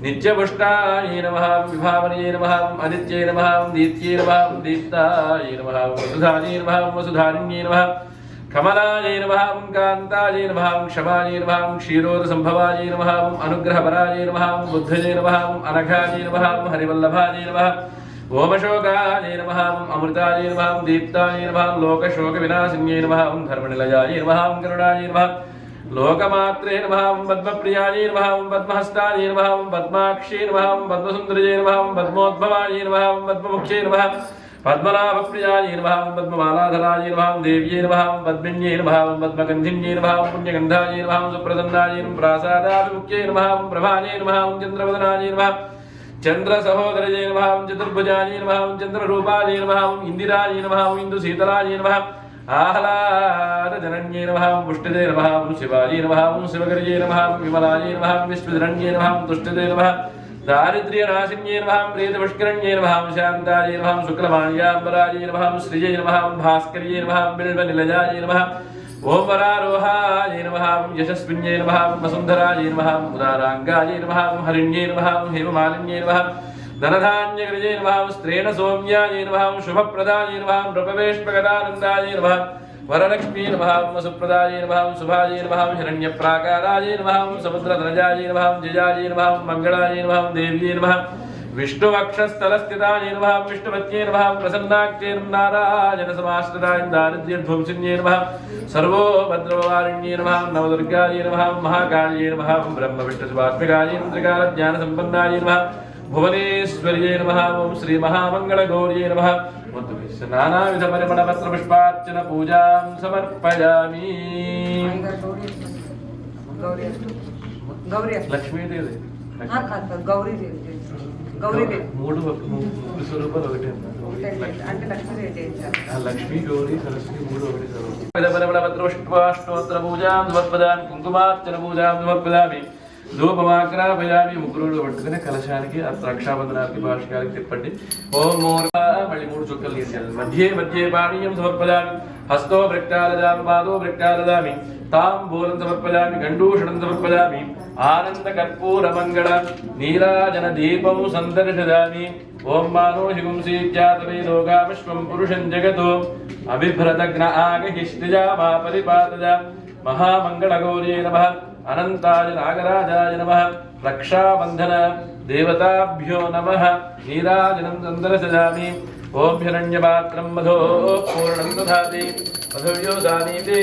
नित्यपुष्टायै नमः ओं विभावन्यै नमः ओं आदित्यै नमः ओं दीप्त्यै नमः ओं दीप्तायै नमः ओं वसुधायै नमः ओं वसुधारिण्यै नमः कमलायै नमः ओं कान्तायै नमः ओं क्षमायै नमः ओं क्षीरोदसम्भवायै नमः ओं अनुग्रहपरायै नमः ओं बुद्धये नमः ओं अनघायै नमः ओं हरिवल्लभायै नमः ओम अशोकायै नमः ओं अमृतायै नमः ओं दीप्तायै नमः ओं लोकशोकविनाशिन्यै नमः ओं धर्मनिलयायै नमः ओं करुणायै नमः लोकमात्रे नमः ओं पद्मप्रियायै नमः ओं पद्महस्तायै नमः ओं पद्माक्षी नमः ओं पद्मसुन्दर्यै नमः ओं पद्मोद्भवायै नमः ओं पद्ममुख्यै नमः पद्मनाभप्रियायै नमः ओं पद्ममालाधरायै नमः ओं देव्यै नमः ओं पद्मिन्यै नमः ओं पद्मगन्धिन्यै नमः ओं पुण्यगन्धायै नमः ओं सुप्रसन्नायै नमः प्रासादाभिमुख्यै नमः ओं प्रभायै नमः ओं चन्द्रवदनायै नमः चन्द्रसहोदरयै नमः ओं चतुर्भुजायै नमः ओं चन्द्ररूपायै नमः ओं इन्दिरायै नमः ओं इन्दुशीतलायै नमः आह्लादजनन्यै नमः ओं पुष्टिदे नमः ओं शिवायै नमः ओं शिवकर्यै नमः ओं विमलायै नमः ओं विश्वधरण्यै नमः ओं तुष्टिदे नमः दारिद्र्यनाशिन्यै नमः प्रेतपुष्करण्यै नमः शान्तायै नमः शुक्लमाल्याम्बरायै नमः श्रियै नमः भास्कर्यै नमः बिल्वनिलयायै नमः ओं वरारोहायै नमः यशस्विन्यै नमः वसुन्धरायै नमः उदाराङ्गायै नमः हरिण्यै नमः हेममालिन्यै नमः धनधान्यकृजे नमः स्त्रेण सौम्यायै नमः शुभप्रदायै नमः नृपवेष्पगदानन्दायै नमः वरलक्ष्मी नमः वसुप्रदायै नमः शुभायै नमः हिरण्यप्राकारायै नमः समुद्रधनजायै नमः जयायै नमः मङ्गलायै नमः देव्यै नमः विष्णुवक्षस्थलस्थितायै नमः विष्णुपत्न्यै नमः प्रसन्नाख्यै नारायणसमाश्रितायै दारिद्र्यध्वंसिन्यै नमः सर्वोपद्रववारिण्यै नमः नवदुर्गायै नमः महाकाल्यै नमः ब्रह्मविष्णुशिवात्मिकायै ज्ञानसम्पन्नायै नमः भुवनेश्वर्यै नमः ओं श्रीमहामङ्गलगौर्यै नमः नानाविध परिमलपत्र पुष्पार्चन पूजां समर्पयामि लक्ष्मीदेवी మూడు స్వరూపాలు ఒకటే లక్ష్మీ గౌరీ సరస్వతి మూడు ఒకటి పుష్పాష్టోత్తర పూజాం సమర్పదామి కుంకుమార్చన పూజాం సమర్పదామి ధూపమాగ్రాపయామి ముగ్గురు పట్టుకునే కలశానికి రక్షాబంధనానికి భాషకానికి తిప్పండి ఓం మళ్ళీ మూడు చుక్కలు తీసేయాలి మధ్యే మధ్యే పానీయం సమర్పయామి హస్తో ప్రక్షాళయామి పాదో ప్రక్షాళయామి తాంబూలం సమర్పయామి గండూషణం సమర్పయామి ఆనంద కర్పూర మంగళ నీరాజన దీపం సందర్శయామి ఓం మానోహిగుంసీత్యాతవే లోకావిశ్వం పురుషం జగతో అభిభ్రతగ్న ఆగహిష్టిజామా పరిపాతజా మహామంగళగౌరీ నమః అనంతాయ నాగరాజాయ నమః రక్షాబంధన దేవతాభ్యో నమః నీరాజనం సందర్శయామి ఓం హిరణ్యపాత్రం మధో పూర్ణం దధాతి మధువ్యోదానీతి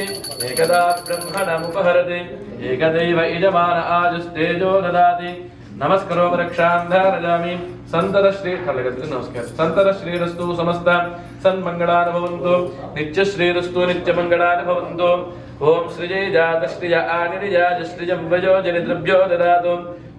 ఏకదా బ్రహ్మణముపహరతి ఏకదైవ యజమాన ఆజుస్తేజో దదాతి నమస్కరోమ రక్షాంధారజామి సంతత శ్రీ కళ్ళగత్తుకు నమస్కారం సంతత శ్రీరస్తు సమస్త సన్మంగళాని భవంతు నిత్య శ్రీరస్తు నిత్యమంగళాని భవంతు ఓం శ్రీజే జాతశ్రియ ఆనిరిజాజశ్రిజం వయోజని ద్రవ్యో దదాతు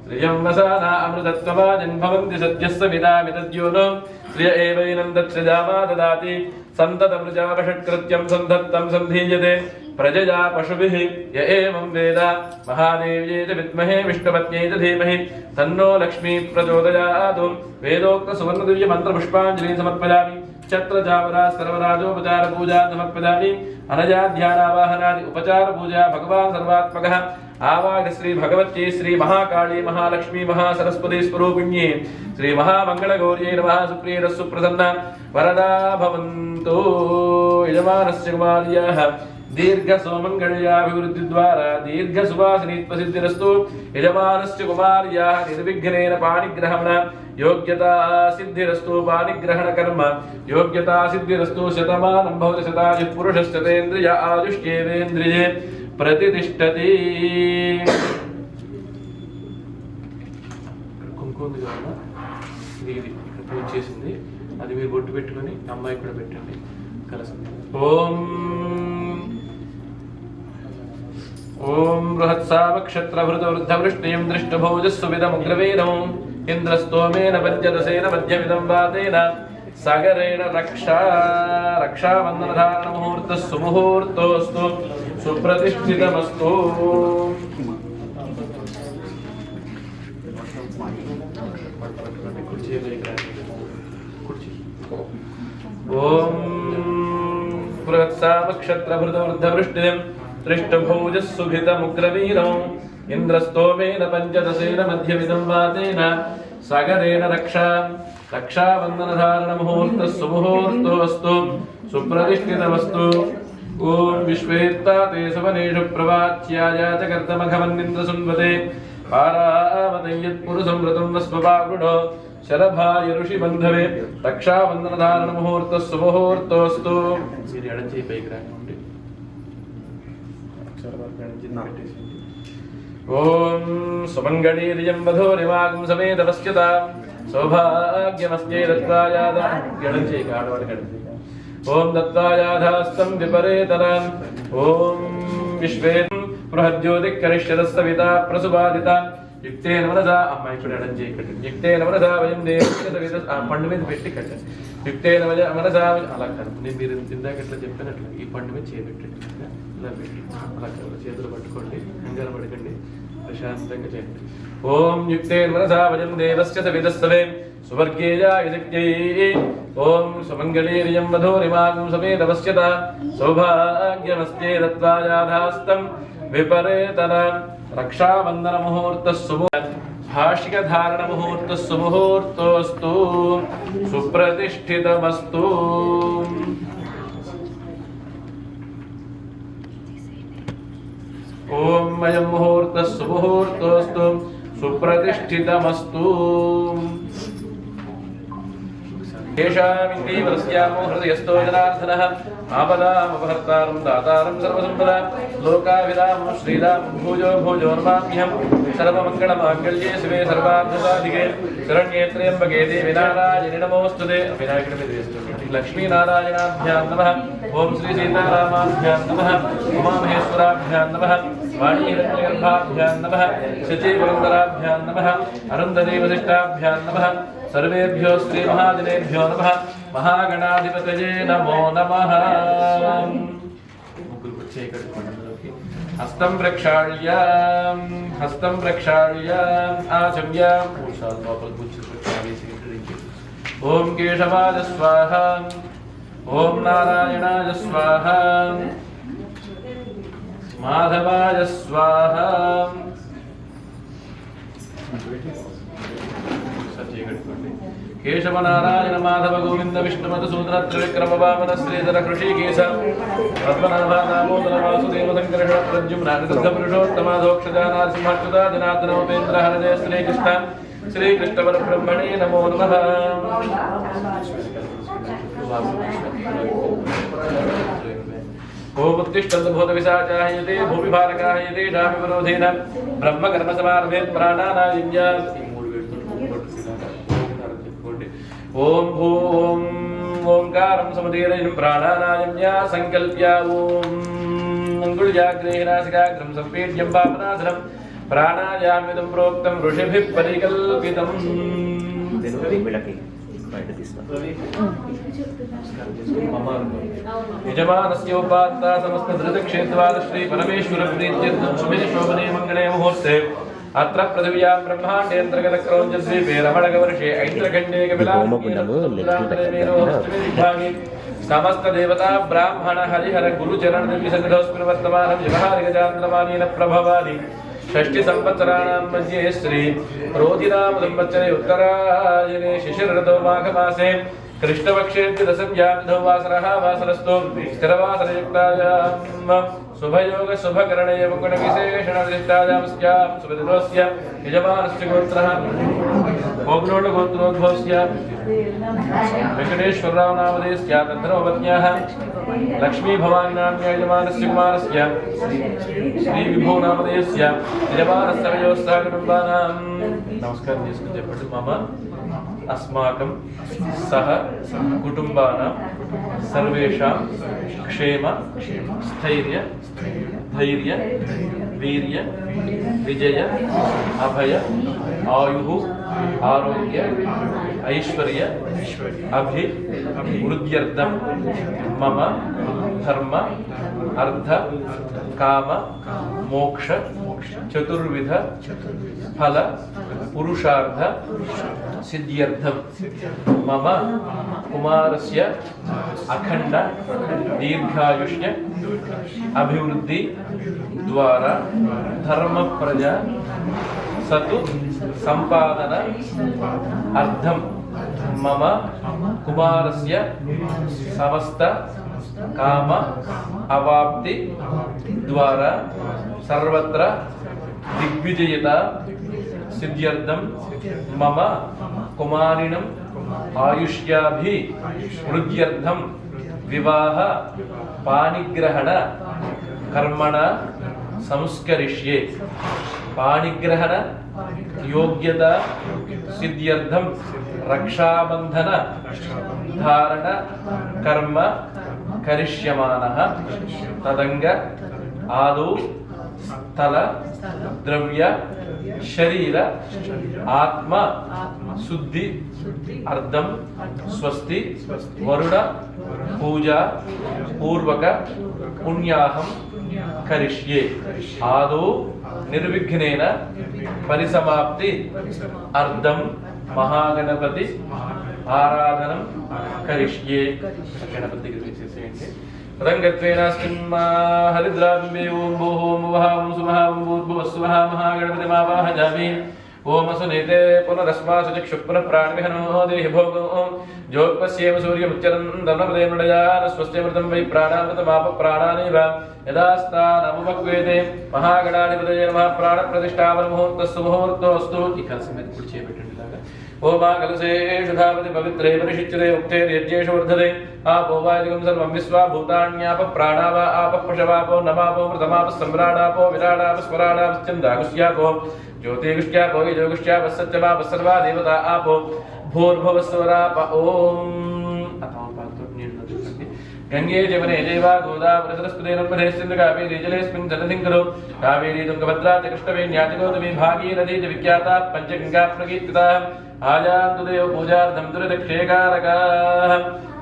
శ్రియం వసానా అమృతత్వవాజన్ భవంతి సద్యస్స విదామి తద్యోనో శ్రియ ఏవైనం దత్సజామా దదాతి సంతతమృజావషట్కృత్యం సంధత్తం సంధీయతే ప్రజయా పశుభిః య ఏవం వేద మహాదేవ్యై చ విద్మహే విష్ణుపత్న్యై చ ధీమహి తన్నో లక్ష్మీ ప్రచోదయాతు వేదోక్త సువర్ణ దివ్య మంత్ర పుష్పాంజలి సమర్పయామి ఛత్ర చామర సర్వరాజోపచార పూజా సమర్పయామి అనజా ధ్యానావాహనాది ఉపచార పూజా భగవాన్ సర్వాత్మకః ఆవాహ శ్రీ భగవత్యై శ్రీ మహాకాళీ మహాలక్ష్మీ మహాసరస్వతి స్వరూపిణ్యై శ్రీ మహామంగళగౌర్యై నమః సుప్రీరస్సు ప్రసన్న వరదా భవంతు యజమానస్య కుమార్యాః దీర్ఘ సోమంగళ్యాభివృద్ధి ద్వారా దీర్ఘ సువాసినీత్వసిద్ధిరస్తు యజమానస్య కుమార్యాః నిర్విఘ్నేన పాణిగ్రహణ యోగ్యతా సిద్ధిరస్తు పాణిగ్రహణ కర్మ యోగ్యతా సిద్ధిరస్తు శతమానం భవతి శతాయుః పురుషశ్చతేంద్రియ ఆయుష్యేవేంద్రియే ప్రతిష్టతి కుంకుమ ఇది ఇక్కడ పూజ చేసింది అది మీరు బొట్టు పెట్టుకొని అమ్మాయి కూడా పెట్టండి కలసం. ఓం ఓం బృహత్సావక్షత్రభృతవృద్ధవృష్టిం దృష్టభోజస్సువిదముగ్రవేదం ఇంద్రస్తోమేన పంచదశేన మధ్యమిదం వాతేన సాగరేణ రక్షాబంధనధారణ ముహూర్తస్సు ముహూర్తోస్తు సుప్రతిష్ఠితమస్తు. ఓం బృహత్సావక్షత్రభృతవృద్ధవృష్టిం దృష్టభోజస్సుభితముగ్రవీరం ఇంద్రస్తోమేన పంచదశేన మధ్యమిదం వాతేన సాగరేణ రక్షాబంధనధారణ ముహూర్తస్సు ముహూర్తోస్తు సుప్రతిష్ఠితమస్తు. ఓం విశ్వేత్తా తే సువనేషు ప్రవాచ్యాయ చ కర్తమఘవన్నింద్రసున్వతే పారావతయ్యత్పురుషం వ్రతం వస్వపావృఢో శరభాయ ఋషి బంధవే రక్షాబంధనధారణ ముహూర్తస్సు ముహూర్తోస్తు. మీరు ఎడంచేయి పైకి రాకండి. ఓం సుమంగళీర్యం వధూరివాగం సమేతపశ్యత సౌభాగ్యమస్యై దత్తాయాద ఎడంచేయి ఆడవాడి ఎడంచేయి. ఓం దత్తాయాధాస్తం విపరేతరం. ఓం విశ్వే బృహజ్యోతికరిష్యతస్తవిత ప్రసుబాదిత యుక్తేన మనసా అమ్మాయి కూడా ఎడం చేయకండి. యుక్తేన మనసా వయం దేవత పండు మీద పెట్టి కట్టండి. యుక్తేన మనసా అలా కాదు, నేను మీరు ఇందాక ఇట్లా చెప్పినట్లు ఈ పండు మీద చేపెట్టండి. ఇలా పెట్టి అలా చేతులు పట్టుకోండి, కంగారు పడకండి, ప్రశాంతంగా చేయండి. ఓం యుక్తేన మనసా వయం దేవస్య సవితస్తవే సువర్గేయాయజ్ఞై. ఓం సుమంగళీర్యం వధూరిమాగం సమేతపశ్యత సౌభాగ్యమస్యై దత్తాయాధాస్తం విపరేతరం రక్షాబంధన ముహూర్తస్సు భాషికధారణ ముహూర్తస్సు ముహూర్తోస్తు సుప్రతిష్ఠితమస్తు. ఓం అయం ముహూర్తస్సు ముహూర్తోస్తు సుప్రతిష్ఠితమస్తు. కేశామిందీవరస్యామో హృదయస్థో జనార్దనః ఆపదామపహర్తారం దాతారం సర్వసంపదా లోకాభిరామో శ్రీరామో భూజో భూజో నమామ్యహం సర్వమంగళమాంగళ్యే శివే సర్వార్థసాధికే శరణ్యే త్ర్యంబకే దేవి నారాయణి నమోస్తుతే. వినాయకుడి మీద వేస్తుంది. లక్ష్మీనారాయణాభ్యాం నమః. ఓం శ్రీ సీతారామాభ్యాం నమః. ఉమామహేశ్వరాభ్యాం నమః. వాణీహిరణ్యగర్భాభ్యాం నమః. శచీపురందరాభ్యాం నమః. అరుంధతీవశిష్టాభ్యాం నమః. సర్వేభ్యో శ్రీ మహాదినేభ్యో నమః. మహాగణాధిపతయే నమో నమః. హస్తం ప్రక్షాళ్య ఆచమ్య లోపల కూర్చుని. ఓం కేశవాయ స్వాహ. ఓం నారాయణాయ స్వాహ. మాధవాయ స్వాహ. కేశవ నారాయణ మాధవ గోవింద విష్ణు మధుసూదన త్రివిక్రమ వామన శ్రీధర కృషికేశ పద్మనాభ దామోదర వాసుదేవ సంకర్షణ ప్రద్యుమ్న పురుషోత్తమాధోక్షజానాసింహాచ్యుత జనార్దన ఉపేంద్ర హరజయ శ్రీకృష్ణ శ్రీకృష్ణ పరబ్రహ్మణే నమో నమః. ఓముత్తిష్టంతు భూతవిశాచాయతే భూమిభారకాయతే శామి విరోధేన బ్రహ్మకర్మ సమారభేత్ ప్రాణానాయుజ్య. ఓం భూం ఓంకారం సముదీరయం ప్రాణానాయమ్య సంకల్ప్య. ఓం అంగుళ్యాగ్రేనాసికాగ్రం సంపీడ్యం పాపనాశనం ప్రాణాయామిదం ప్రోక్తం ఋషిభిః పరికల్పితం. యజమానస్యోపాత్త సమస్త ధృతక్షేత్వాద శ్రీ పరమేశ్వర ప్రీత్యర్థం శుభే శోభనే మంగళే ముహూర్తే అత్ర పృథివ్యాం బ్రహ్మాండేంద్రగత క్రౌంజద్వీపే రమణగవర్షే ఐంద్రఖండే కపిలాంగే సమస్త దేవతా బ్రాహ్మణ హరిహర గురుచరణ దివ్యసన్నిధోస్మిన్ వర్తమానం జవహారిగజాంద్రమానేన ప్రభవాని షష్ఠి సంవత్సరాణాం మధ్యే శ్రీ క్రోధినామ సంవత్సరే ఉత్తరాయణే శిశిరతో మాఘమాసే కృష్ణపక్షేభ్య దశమ్యామిధో వాసరః వాసరస్తో స్థిరవాసరయుక్తాయాం శుభయోగ శుభకరణే ముకుట విశేషణ దృష్టాయాం స్యాం శుభదినోస్య యజమానస్య గోత్రః ఓగ్నోడ గోత్రోద్భవస్య వెంకటేశ్వరరావు నామధేయస్య తద్ధర్మపత్న్యాః లక్ష్మీ భవాని నామ్య యజమానస్య కుమారస్య శ్రీ విభో నామధేయస్య యజమానస్య వయోస్స కుటుంబానాం. నమస్కారం చేసుకుని చెప్పండి. మామ अस्माकं सह कुटुम्बानां सर्वेषां क्षेम स्थैर्य धैर्य वीर्य विजय अभय आयुः आरोग्य ऐश्वर्य अभिवृद्ध्यर्थं मम धर्म अर्थ काम मोक्ष चतुर्विध फल पुरुषार्थ सिद्ध्यर्थं मम कुमारस्य अखंड दीर्घायुष्य अभिवृद्धि द्वारा धर्म प्रजा सतु संपादन अर्थं मम कुमारस्य समस्त काम अवाप्ति द्वारा सर्वत्र दिग्विजयता सिद्ध्यर्थं मम कुमारिणं आयुष्याभिवृद्ध्यर्थं विवाह पाणिग्रहण कर्मणा संस्करिष्ये पाणिग्रहण योग्यता सिद्ध्यर्थं रक्षाबंधन धारण कर्म करिष्यमानः तदंग आदौ स्थल द्रव्य शरीर आत्म शुद्धि अर्धम स्वस्ति वरुण पूजा पूर्वक पुण्याहं करिष्ये आदौ निर्विघ्नेन परिसमाप्ति अर्धम महागणपति आराधनं करिष्ये गणपति रंगत्वेनास्मिन् हरिद्राम्बे ओम भूः ओम वः ओम सुमः ओम भूर्भुवस्सुवः महागणपतिमावाहयामि ओम सुनीते पुनरस्मासु चक्षुः पुनः प्राणविहनो देहि भोगो जोगपस्येव सूर्यमुच्चरन्दनमृदेमृडयान स्वस्त्यमृतं वै प्राणामृतमाप प्राणानेव यदास्तानमुपक्वेते महागणाधिपतये नमः प्राणप्रतिष्ठापनमुहूर्तस्सु मुहूर्तोऽस्तु ఈ కలిసి మీద కుడి చేయబెట్టండి ఇలాగా ओमाकलसेषु धावति पवित्रे परिशिच्यते उक्ते यज्ञेषु वर्धते आपो वायुगं सर्वं विश्वा भूतान्याप प्राणाव आपः पशवापो नमापो मृतमापः सम्राणापो विराडापः स्मराणापश्चन्दागुष्यापो ज्योतिगुष्यापो यजोगुष्यापः सत्यमापः सर्वा देवता आपो भूर्भुवस्वराप ओम गंगे जमने जैवा गोदावरी सरस्वती नर्मदे सिंधु कावेरी जलेस्मिन् सन्निधिं कुरु कावेरी तुंगभद्रा च कृष्णवेणी गौतमी भागीरथी च विख्याता पंचगंगा प्रकीर्तिता आयान्तु देव पूजार्थं दुर्दक्षेकारकाः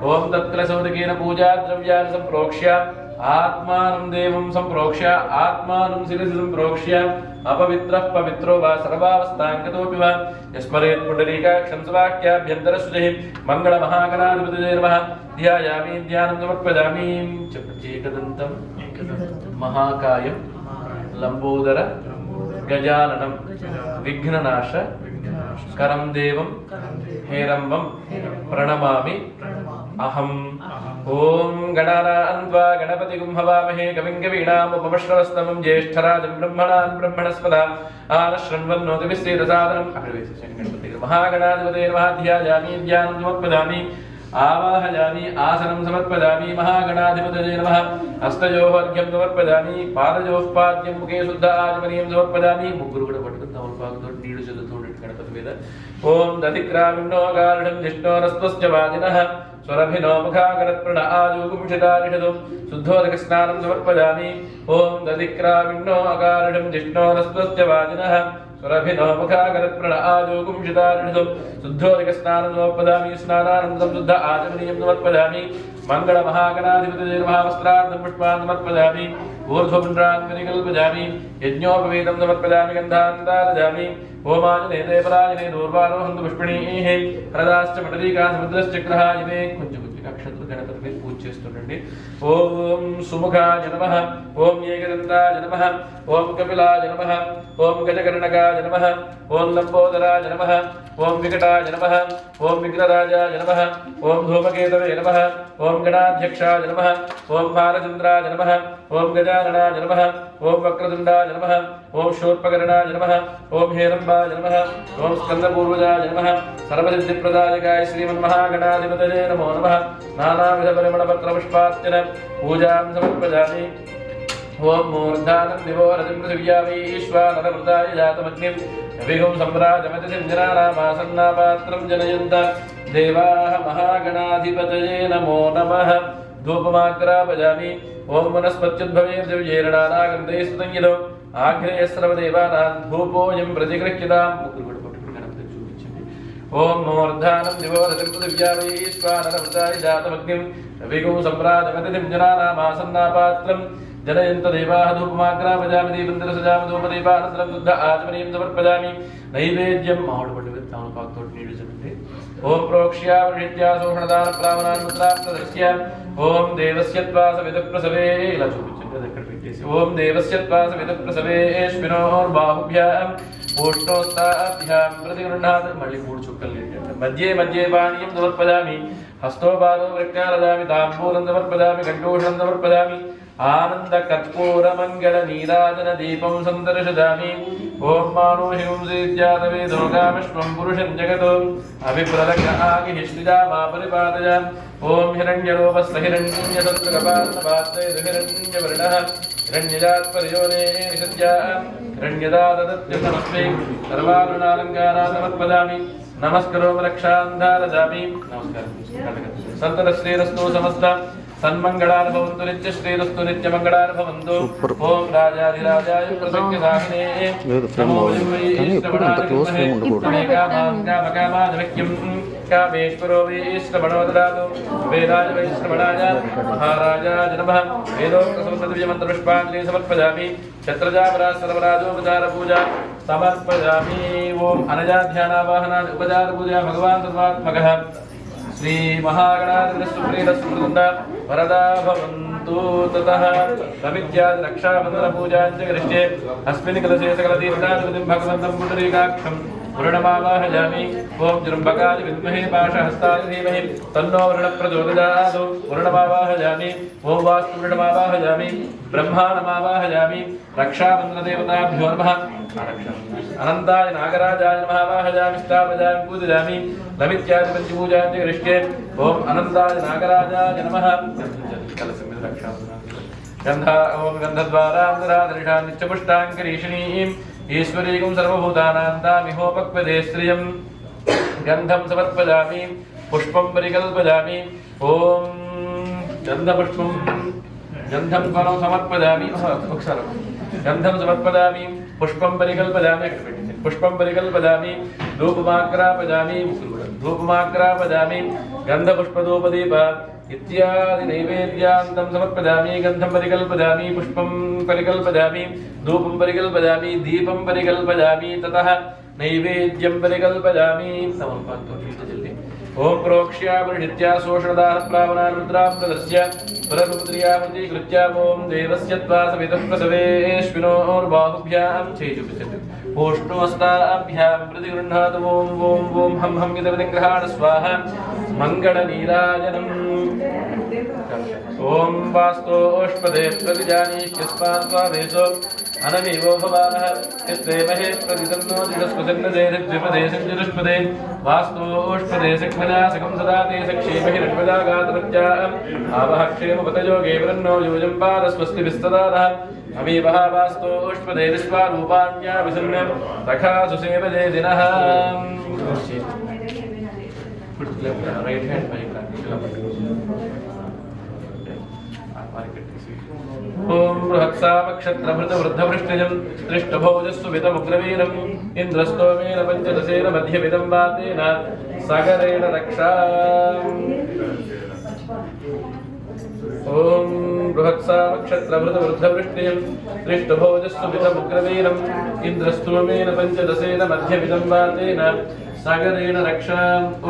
ओम तत्कलशोदकेन पूजा द्रव्यान् सम्प्रोक्ष्य आत्मानं देवं सम्प्रोक्ष्य आत्मानं शिरसि सम्प्रोक्ष्य अपवित्रः पवित्रो वा सर्वावस्थाङ्गतोऽपि वा यस्मरेत् पुण्डरीकाक्षं स्वाक्याभ्यन्तरशुचिः मङ्गलमहागणाधिपतये नमः ध्यायामि ध्यानं समर्पयामि एकदन्तं महाकायं लंबोदर गजाननं विघ्ननाश करं देवं हेरम्बं प्रणमामि अहम् ओम गणानान्वा गणपतिगुं हवामहे कविं कवीनामुपमश्रवस्तमं ज्येष्ठराजं ब्रह्मणान् ब्रह्मणस्पदा आनश्रण्वन्नोतिभिस्सेदसादनम् महागणाधिपतये नमः ध्यायामि ध्यानं समर्पयामि आवाहयामि आसनं समर्पयामि महागणाधिपतये नमः हस्तयोः अर्घ्यं समर्पयामि पादयोः पाद्यं मुखे शुद्ध आचमनीयं समर्पयामि मुग्गुरु కూడా పట్టుకుని తమలపాకుతో నీళ్లు చల్లుతూ గణపతి మీద ओम दधिक्रामिन्नो गारुडं जिष्णोरस्त्वस्य वाजिनः स्वरभिनो मुखाकरत्प्रण आजूगुंशितारिषदु शुद्धोदकस्नानं समर्पयामि ओम दधिक्रामिन्नो गारुडं जिष्णोरस्त्वस्य वाजिनः स्वरभिनो मुखाकरत्प्रण आजूगुंशितारिषदु शुद्धोदकस्नानं समर्पयामि स्नानानन्तरं शुद्ध आचमनीयं समर्पयामि मंगल महागणाधिपतये नमः वस्त्रार्थं पुष्पान् समर्पयामि ऊर्ध्वपुण्ड्रान् विनिकल्पयामि यज्ञोपवीतं समर्पयामि गन्धान् दारयामि ओमाजने पराजने दूर्वारोहन्तु पुष्पिणीः हरदाश्च मटलीकान् समुद्रश्चक्रः इमे కొంచెం అక్షంతలు గణపతి మీద పూజ చేస్తుండండి ఓం సుముఖాయ నమః ఓం ఏకదంతాయ నమః ఓం కపిలాయ నమః ఓం గజకర్ణకాయ నమః ఓం లంబోదరాయ నమః ఓం వికటాయ నమః ఓం విఘ్నరాజాయ నమః ఓం ధూమకేతవే నమః ఓం గణాధ్యక్షాయ నమః ఓం బాలచంద్రాయ నమః ఓం గజాననాయ నమః ఓం వక్రతుండాయ నమః ఓం శూర్పకర్ణాయ నమః ఓం హేరంబాయ నమః ఓం స్కందపూర్వజాయ నమః సర్వసిద్ధిప్రదాయకాయ శ్రీమన్మహాగణాధిపతయే నమో నమః नानाविध परिमल पत्र पुष्पार्चन पूजां समर्पयामि ओम मूर्धानं दिवो रतिं पृथिव्या वैश्वानरमृताय जातमग्निं विगुं सम्राजमति सिंहनानामासन्नापात्रं जनयन्त देवाः महागणाधिपतये नमो नमः धूपमाग्रापयामि ओम वनस्पत्युद्भवेर्दिव्यैरणानागन्धैः स्तुतञ्जितो आग्नेयस्रवदेवानां धूपोऽयं प्रतिगृह्यताम् ओम मूर्धानं दिवो रतिं पृथिव्या वैश्वानरमृताय जातमग्निं विगुं सम्राजमति सिंहनानामासन्नापात्रं जनयन्त देवाः धूपमाग्रापयामि दीपन्दरसजामि धूपदीपानन्तरं शुद्ध आचमनीयं समर्पयामि नैवेद्यं ओम प्रोक्ष्यावृत्या शोषणदान प्रावणान्मुद्राप्तदर्श्य ओम देवस्य त्वास विदुप्रसवे ఇలా చూపించండి అది అక్కడ పెట్టేసి ఓం దేవస్య త్వాస విదుప్రసవే ఏష్వినోర్బాహుభ్యాం ఓష్ణోస్తాభ్యాం ప్రతిగృహ్ణాత్ మళ్ళీ 3 చుక్కలు పెట్టండి మధ్యే మధ్యే పానీయం సమర్పయామి హస్తోపాదో వృక్కారదామి తాంబూలం సమర్పయామి కంఠోషణం సమర్పయామి ఆనంద కర్పూర మంగళ నీరాజన దీపం సందర్శయామి ఓం మానోహింసేత్యాదవే దోగామశ్వం పురుషం జగతో అభిప్రలక ఆగిహిష్ఠిజా మా పరిపాదయ ఓం హిరణ్యరూపస్థ హిరణ్యసత్రకపాత్రే హిరణ్యవర్ణః హిరణ్యజాత్పర్యోనే నిషద్యా హిరణ్యదాదత్యసమస్మే సర్వాభరణాలంకారా సమర్పయామి నమస్కరోమి రక్షాంధారజామి నమస్కారం సంతత శ్రీరస్తు సమస్త సన్మంగళాని భవంతు నిత్య శ్రీరస్తు నిత్య మంగళాని భవంతు ఓం రాజాధిరాజాయ ప్రసంగసాహినే నమో వైశ్రవణాయ కామేశ్వరో వైశ్రవణో దదాతు వేదాయ వైశ్రవణాయ మహారాజాయ నమః వేదోక్తసంతదివ్యమంత్రపుష్పాంజలి సమర్పయామి ఛత్రజాపరాసర్వరాజోపచార పూజా సమర్పయామి ఓం అనజాధ్యానావాహనాది ఉపచార పూజా భగవాన్ తత్వాత్మకః श्री महागणाधिपतिसुप्रीतसुवृन्द वरदा भवन्तु ततः समित्यादि रक्षाबन्धन पूजाञ्च करिष्ये अस्मिन् कलशे सकलतीर्थाधिपतिं भगवन्तं पुण्डरीकाक्षं पूर्णमावाहयामि ओं जृम्भकाय विद्महे पाशहस्ताय धीमहि तन्नो वरुणप्रचोदयात् वरुणमावाहयामि ओं वास्तुवरुणमावाहयामि ब्रह्माणमावाहयामि रक्षाबन्धनदेवताभ्यो नमः अनन्ताय नागराजाय नमः आवाहयामि स्थापयामि पूजयामि लमित्यादि पञ्चपूजाञ्च करिष्ये ओम अनन्ताय नागराजाय नमः ओम गन्धद्वारान्तरादृशां नित्यपुष्टाङ्करीषिणीं ईश्वरीं सर्वभूतानां तामिहोपक्वदे श्रियं गन्धं समर्पयामि पुष्पं परिकल्पयामि ओम गन्धपुष्पं गन्धं फलं समर्पयामि गन्धं समर्पयामि पुष्पं परिकल्पयामि पुष्पं परिकल्पयामि धूपमाग्रापयामि गन्धपुष्पधूपदीप इत्यादि नैवेद्यान्तं समर्पयामि गन्धं परिकल्पयामि पुष्पं परिकल्पयामि धूपं परिकल्पयामि दीपं परिकल्पयामि ततः नैवेद्यं परिकल्पयामि ओम प्रोक्ष्यावृत्या शोषणदान प्रावणानुद्राप्तदस्य पररुद्रियामतीकृत्य ओम देवस्य त्वास विदुप्रसवेश्विनोर्बाहुभ्यां चेजुपिचति ओष्णोस्ताभ्यां प्रतिगृह्णातु ओम ओम ओम हम हम यदविग्रहाण स्वाहा मङ्गलनीराजनम् ओम वास्तोष्पदे प्रतिजानीष्यस्मान् स्वावेशो अनमीवो भवानः यत्ते महे प्रतिसन्नो जिगस्पसन्नदे द्विपदे सञ्जुष्पदे वास्तोष्पदे सकं सदा ते सक्षेमहि रक्ष्मदागातरत्याम् आवह क्षेमपतयोगे वृन्नो योजं पादस्वस्ति विस्तदानः अमीवः वास्तोष्पदे विश्वारूपाण्या विसन्नं तथा सुसेवजे दिनः राइट हैंड ओम बृहत्सामक्षत्रभृतवृद्धवृष्टिजं दृष्टभोजस्सुवितमुग्रवीरम् इन्द्रस्तोमेन पञ्चदशेन मध्यमिदं वातेन सागरेण रक्षा ओम बृहत्सामक्षत्रभृतवृद्धवृष्टिजं दृष्टभोजस्सुवितमुग्रवीरम् इन्द्रस्तोमेन पञ्चदशेन मध्यमिदं वातेन सागरेण रक्षा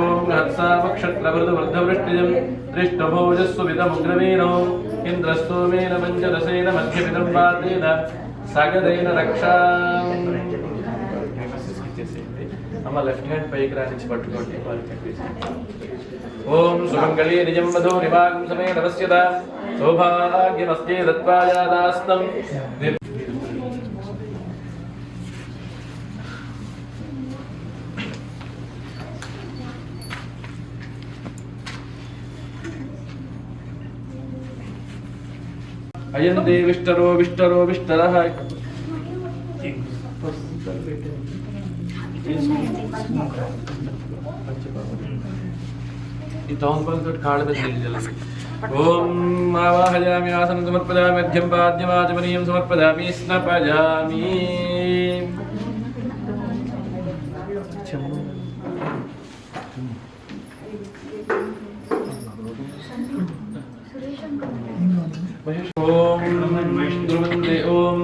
ओम बृहत्सामक्षत्रभृतवृद्धवृष्टिजं दृष्टभोजस्सुवितमुग्रवीरम् इंद्रस्तोमेन पंचदशेन मध्यमिदं वातेन सागरेण रक्षा अम्मा लेफ्ट हैंड पैक रानिंచి పట్టుకోండి ओम सुमंगली निजं मधु निवागं समे नमस्यत सौभाग्यमस्ते दत्वायादास्तं అయం దేవిష్టరో విష్టరో విష్టరః ఈ తోంపాలతో కాళ్ళ మీద తెలియజేయాలి. ఓం ఆవాహయామి ఆసనం సమర్పయామి మధ్యం పాద్యమాచమనీయం సమర్పయామి స్నపయామి. ఓం ధ్రువందే ఓం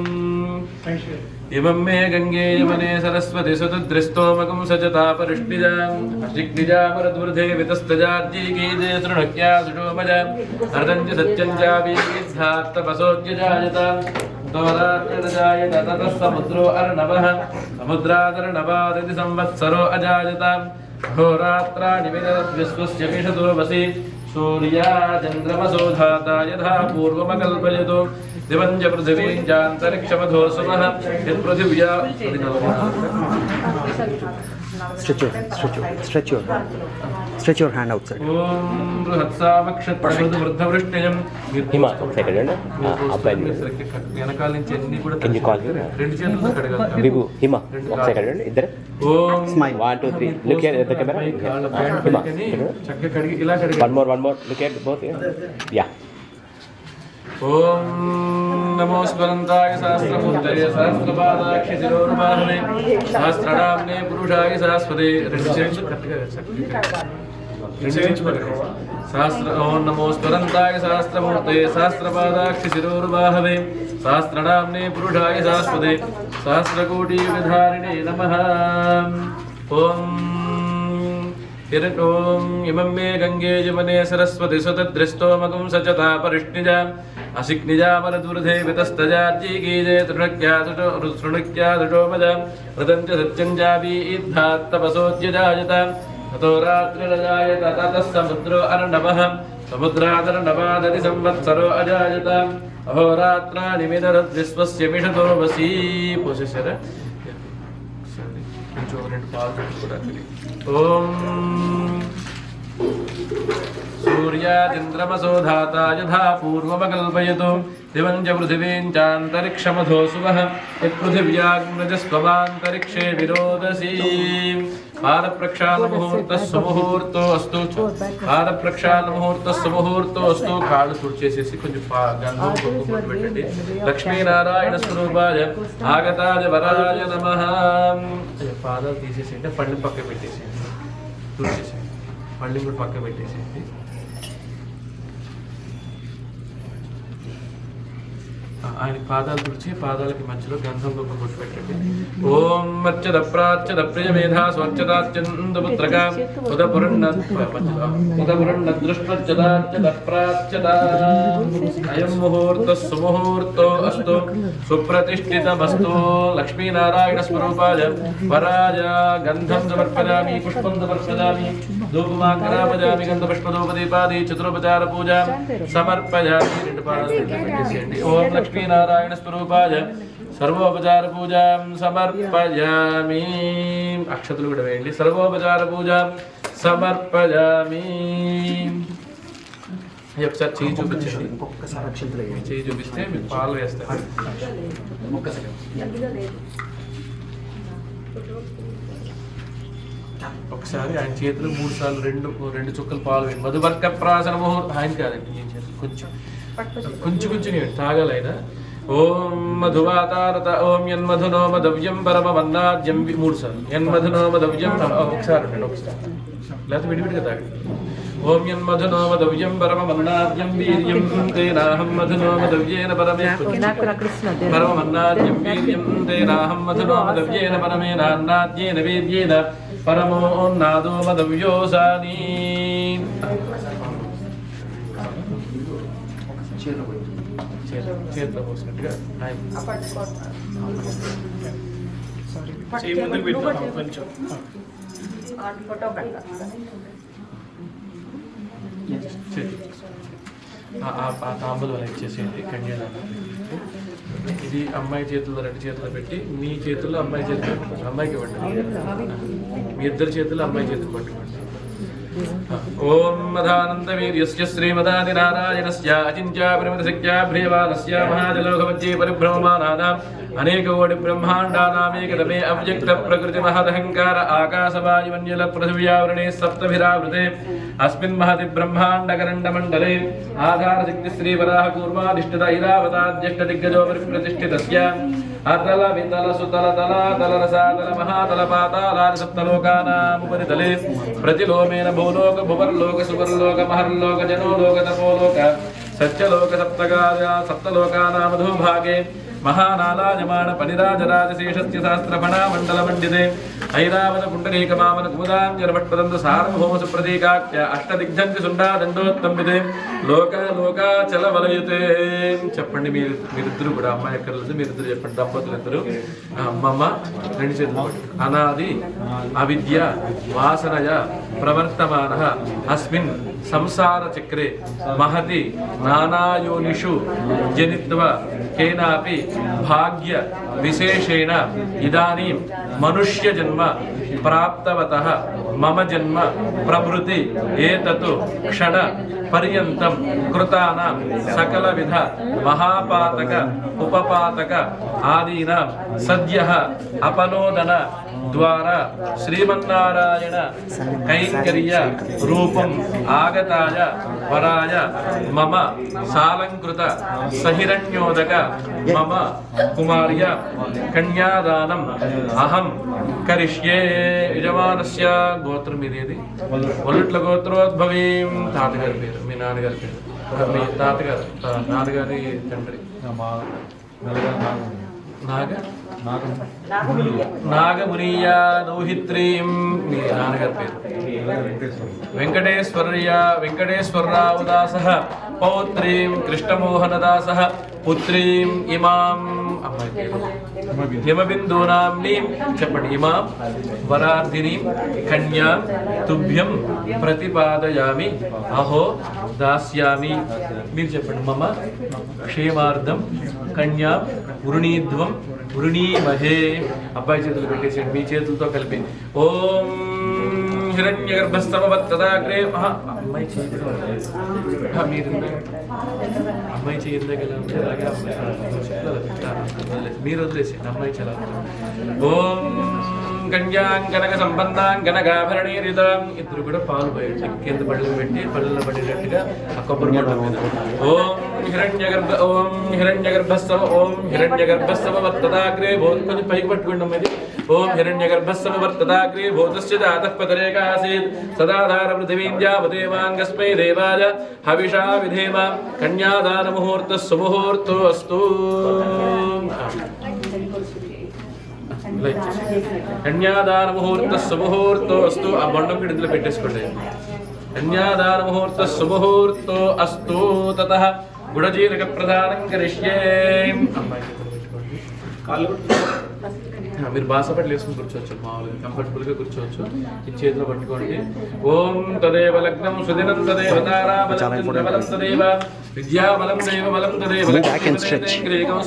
ఇమం మే గంగే యమనే సరస్వతి సుతద్రిస్తోమకం సచతా పరిష్టిజాం అశిగ్నిజామరద్వృధే వితస్తజార్జీగీదే శృణక్యాసుషోమజాం అర్ధం చ సత్యం చావీర్ధాత్తపసోద్యజాయతాం దోరాత్యజాయత తతః సముద్రో అర్ణవః సముద్రాదర్ణవాదితి సంవత్సరో అజాయతాం అహోరాత్రాణి విదద్విశ్వస్య పిషతో వసి సూర్యాచంద్రమసోధాతా యథా పూర్వమకల్పయతు దివంజ పృథివీంచాంతరిక్షమధోసుమః యత్పృథివ్యా Stretch your hand outside. ఓం బృహత్సామక్షత్రవృద్ధవృష్టియం హిమ సెకండ్ అండి అబ్బాయి వెనకాల నుంచి అన్ని కూడా కెన్ యూ కాల్ రెండు చేతులతో కడగలుగుతాం. బిగు హిమ ఒక సెకండ్ అండి ఇద్దరు ఓం 1 2 3 లుక్ ఎట్ ద కెమెరా కాళ్ళ హిమ పెట్టుకొని చక్కగా కడిగి ఇలా కడిగి one more look at both యా ఓం నమో స్వరంతాయ సహస్రమూర్తయే సహస్రపాదాక్షి శిరోరుబాహునే సహస్రనామ్నే పురుషాయ సరస్వతే. రెండు చేతులు కరెక్ట్గా సహస్ర ఓం నమో స్వరంతాయ సహస్రమూర్తయే సహస్రపాదాక్షి శిరోరుబాహవే సహస్రనామ్నే పురుషాయ సరస్వతే సహస్రకోటియుగధారిణే నమః. ఓం ఓం ఇమం మే గంగే యమునే సరస్వతి సుతద్రిస్తోమకం సచతా పరిష్ణిజాం అసిక్నిజామరద్వృధే వితస్తజార్జీగీజే తృణక్యాదుషోమజాం వృతం చ సత్యం చావీర్ధాత్తపసోద్యజాయతాం తతో రాత్రిరజాయత తతః సముద్రో అర్ణవః సముద్రాదర్ణవాదతి సంవత్సరో అజాయతాం అహోరాత్రాణి విదద్విశ్వస్య మిషతో వసీ. పోసేసారా? కొంచెం రెండు పాలు పెట్టుకోవడానికి. ఓం సూర్యాచంద్రమసోధాతా యథా పూర్వమకల్పయతు దివంజ పృథివీంచాంతరిక్షమధోసువః యత్పృథివ్యాగ్నజస్త్వమాంతరిక్షే విరోదసీ. పాదప్రక్షాళముహూర్తః సుముహూర్తో అస్తు. పాదప్రక్షాళముహూర్తః సుముహూర్తో అస్తు. కాళ్ళు తుడిచేసేసి కొంచెం గంధం కుంకుమ పెట్టండి. లక్ష్మీనారాయణ స్వరూపాయ ఆగతాయ వరాయ నమః. పాదాలు తీసేసేయండి, పళ్ళు పక్క పెట్టేసేయండి, తుడిచేసేయండి, పళ్ళు కూడా పక్క పెట్టేసేయండి. ఆయన పాదాలు తుడిచి పాదాలకి మధ్యలో గంధం ఒక బొట్టు పెట్టండి. ఓం మర్చద ప్రాచ్యద ప్రియ మేధా స్వర్చదాత్యందుపుత్రక ఉదపురన్న దృష్టచ్చదాచ్యద ప్రాచ్యద. అయం ముహూర్త సుముహూర్తో అస్తు సుప్రతిష్ఠితమస్తు. లక్ష్మీనారాయణ స్వరూపాయ వరాయ గంధం సమర్పయామి, పుష్పం సమర్పయామి, ధూపమాగ్రాపయామి, గంధపుష్పధూపదీపాది చతురోపచార పూజ సమర్పయామి. రెండు పాదాలు పెట్టేసేయండి. ఓం లక్ష్మీనారాయణ స్వరూపాయ సర్వోపచార పూజాం సమర్పయామి. అక్షతలు కూడా వేయండి. సర్వోపచార పూజాం సమర్పయామి. ఒకసారి చేయి చూపించండి. చేయి చూపిస్తే మీకు పాలు వేస్తారు. ఒకసారి ఆయన చేతులు 3 సార్లు రెండు చుక్కలు పాలు వేయండి. మధువర్క ప్రాసన ముహూర్తం. ఆయన కాదండి, నేను చేతులు కొంచెం కొంచెం తాగాలి ఆయన. ఓం మధువాతారత ఓం యన్మధునో మధవ్యం పరమమన్నాద్యం 3 సార్లు. యన్మధునో మధవ్యం ఒకసారి లేకపోతే విడివిడిగా తాగండి. ఓం యన్మధునో మధవ్యం పరమమన్నాద్యం వీర్యం తేనాహం మధునో మధవ్యేన పరమమన్నాద్యం వీర్యం తేనాహం మధునో మధవ్యేన పరమేనాన్నాద్యేన వీర్యేన పరమోన్నాదో మధవ్యోసాని. చేతిలో పోసినట్టుగా కొంచెం తాంబూలం ఇచ్చేసేయండి. కన్యాదానం ఇది అమ్మాయి చేతుల్లో 2 చేతులు పెట్టి మీ చేతుల్లో అమ్మాయి చేతులు అమ్మాయికి ఇవ్వండి. మీ 2 చేతుల్లో అమ్మాయి చేతులు పట్టుకోండి. ఓం మదానందవీర్యస్య శ్రీమదాదినారాయణస్య అచింత్యాపరిమితశక్త్యాభ్రియవానస్య మహాజలోకమధ్యే పరిభ్రమమానానాం అనేకకోటి బ్రహ్మాండానామేకతమే అవ్యక్త ప్రకృతి మహదహంకార ఆకాశవాయుమన్యల పృథివ్యావరణే సప్తభిరావృతే అస్మిన్ మహతి బ్రహ్మాండకరండమండలే ఆధారశక్తి శ్రీవరాహ కూర్మాధిష్ఠిత ఐరావతాద్యష్ట దిగ్గజోపరి ప్రతిష్ఠితస్య అతల వితల సుతల తలాతల రసాతల మహాతల పాతాలాది సప్తలోకానాముపరితలే ప్రతిలోమేన భూలోక భువర్లోక సువర్లోక మహర్లోక జనోలోక తపోలోక సత్యలోక సప్తలోకానామధోభాగే మహానాలాయమాన పరిరాజరాజశేషస్య సహస్రఫణామండలమండితే ఐరావత పుండరీకమామన కుముదాంజనపట్పదంతు సార్వభౌమసు ప్రతీకాఖ్య అష్టదిగ్ధంతి సుండాదండోత్తంబితే లోకాచల వలయతే. చెప్పండి మీరిద్దరు కూడా, అమ్మాయి ఎక్కర్లేదు, మీరిద్దరు చెప్పండి, దంపతులు ఇద్దరు. అమ్మమ్మ రెండు చేతులు అనాది అవిద్య వాసనయ ప్రవర్తమాన అస్మిన్ సంసార చక్రే మహతి నానాయోనిషు జనిత్వ కేనాపి భాగ్య విశేషేణ ఇదానీం మనుష్య జన్మ ప్రాప్తవతః మమ జన్మ ప్రభృతి ఏతత్ క్షణ పర్యంతం కృతానాం సకల విధ మహాపాతక ఉపపాతక ఆదీనాం సద్యః అపనోదన ద్వారా శ్రీమన్నారాయణ కైంకర్య రూపం ఆగతాయ వరాయ మమ సాలంకృత సహిరణ్యోదక మమ కుమార్య కన్యాదానం అహం కరిష్యే. యజమానస్య గోత్రం ఇదేది? ఒల్లుట్ల గోత్రోద్భవీం. తాతగారి పేరు, మీ నాన్నగారి పేరు, మీ తాతగారు నాన్నగారి తండ్రి నాగమునీయ దౌహిత్రీం. మీ నాన్నగారి పేరు వెంకటేశ్వరరావు దాస పౌత్రీం కృష్ణమోహనదాస పుత్రీం ఇమాం. అమ్మాయి పేరు హిమబిందూనాంనీం. చెప్పండి. ఇమాం వరార్ధిని కన్యా తుభ్యం ప్రతిపాదయామి అహో దాస్యామి. మీరు చెప్పండి. మమ క్షేమార్థం కన్యా వృణీధ్వం వృణీమహే. అబ్బాయి చేతులు పెట్టేసేయండి, మీ చేతులతో కలిపి. ఓం హిరణ్యగర్భస్తమవత్తదాగ్రే. అమ్మాయి చేతులు మీరు అమ్మాయి చేతులకి అలాగే మీరు వదిలేసేయండి, అమ్మాయి చాలా. ఓం కన్యాంకనక సంబంధాంకనగాభరణీరితాం. ఇద్దరు కూడా పాలు పోయండి, కింద పళ్ళు పెట్టి పళ్ళలో పడేటట్టుగా ఆ కొబ్బరి పళ్ళ మీద. ఓం హిరణ్యగర్భస్తమ వర్తదాగ్రే. కొంచెం పైకి పట్టుకోండి అమ్మది. ఓం హిరణ్యగర్భస్తమ వర్తదాగ్రే భూతస్య జాతః పతరేకాసీత్ సదాధార పృథివీం జావదేవాంగస్మై దేవాయ హవిషా విధేమ. కన్యాదాన ముహూర్త సుముహూర్తో అస్తు. కన్యాదాన ముహూర్త సుముహూర్తో అస్తు. ఆ బొండం ఇందులో పెట్టేసుకోండి. కన్యాదాన ముహూర్త సుముహూర్తో అస్తు. తతః గుడజీరక ప్రదానం కరిష్యే. మీరు బాసపట్లు వేసుకుని కూర్చోవచ్చు, మామూలుగా కంఫర్టబుల్ గా కూర్చోవచ్చు. ఈ చేతిలో పట్టుకోండి. ఓం తదేవ లగ్నం సుదినం తదేవ తారాబలం తదేవ విద్యాబలం దేవ బలం తదేవ లగ్నం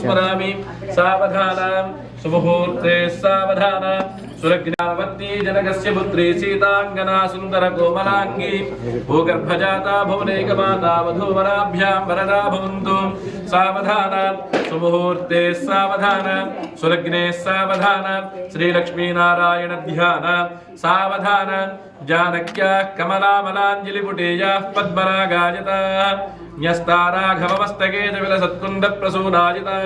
స్మరామి. సావధానం సుముహూర్తే సావధాన. సురగ్నావతి జనకస్య పుత్రీ సీతాంగనా సుందర కోమలాంగి. భూగర్భజాతా భువనేకమాతా వధూవరాభ్యాం వరదా భవంతు. సావధాన సుముహూర్తే సావధాన. సురగ్నే సావధాన. శ్రీలక్ష్మీనారాయణ ధ్యాన. సావధాన. జానక్యా కమలామలాంజలిపుటేయా పద్మరాగాయతా. న్యస్తారాఘవమస్తకే చ విలసత్కుంద ప్రసూనాజితా.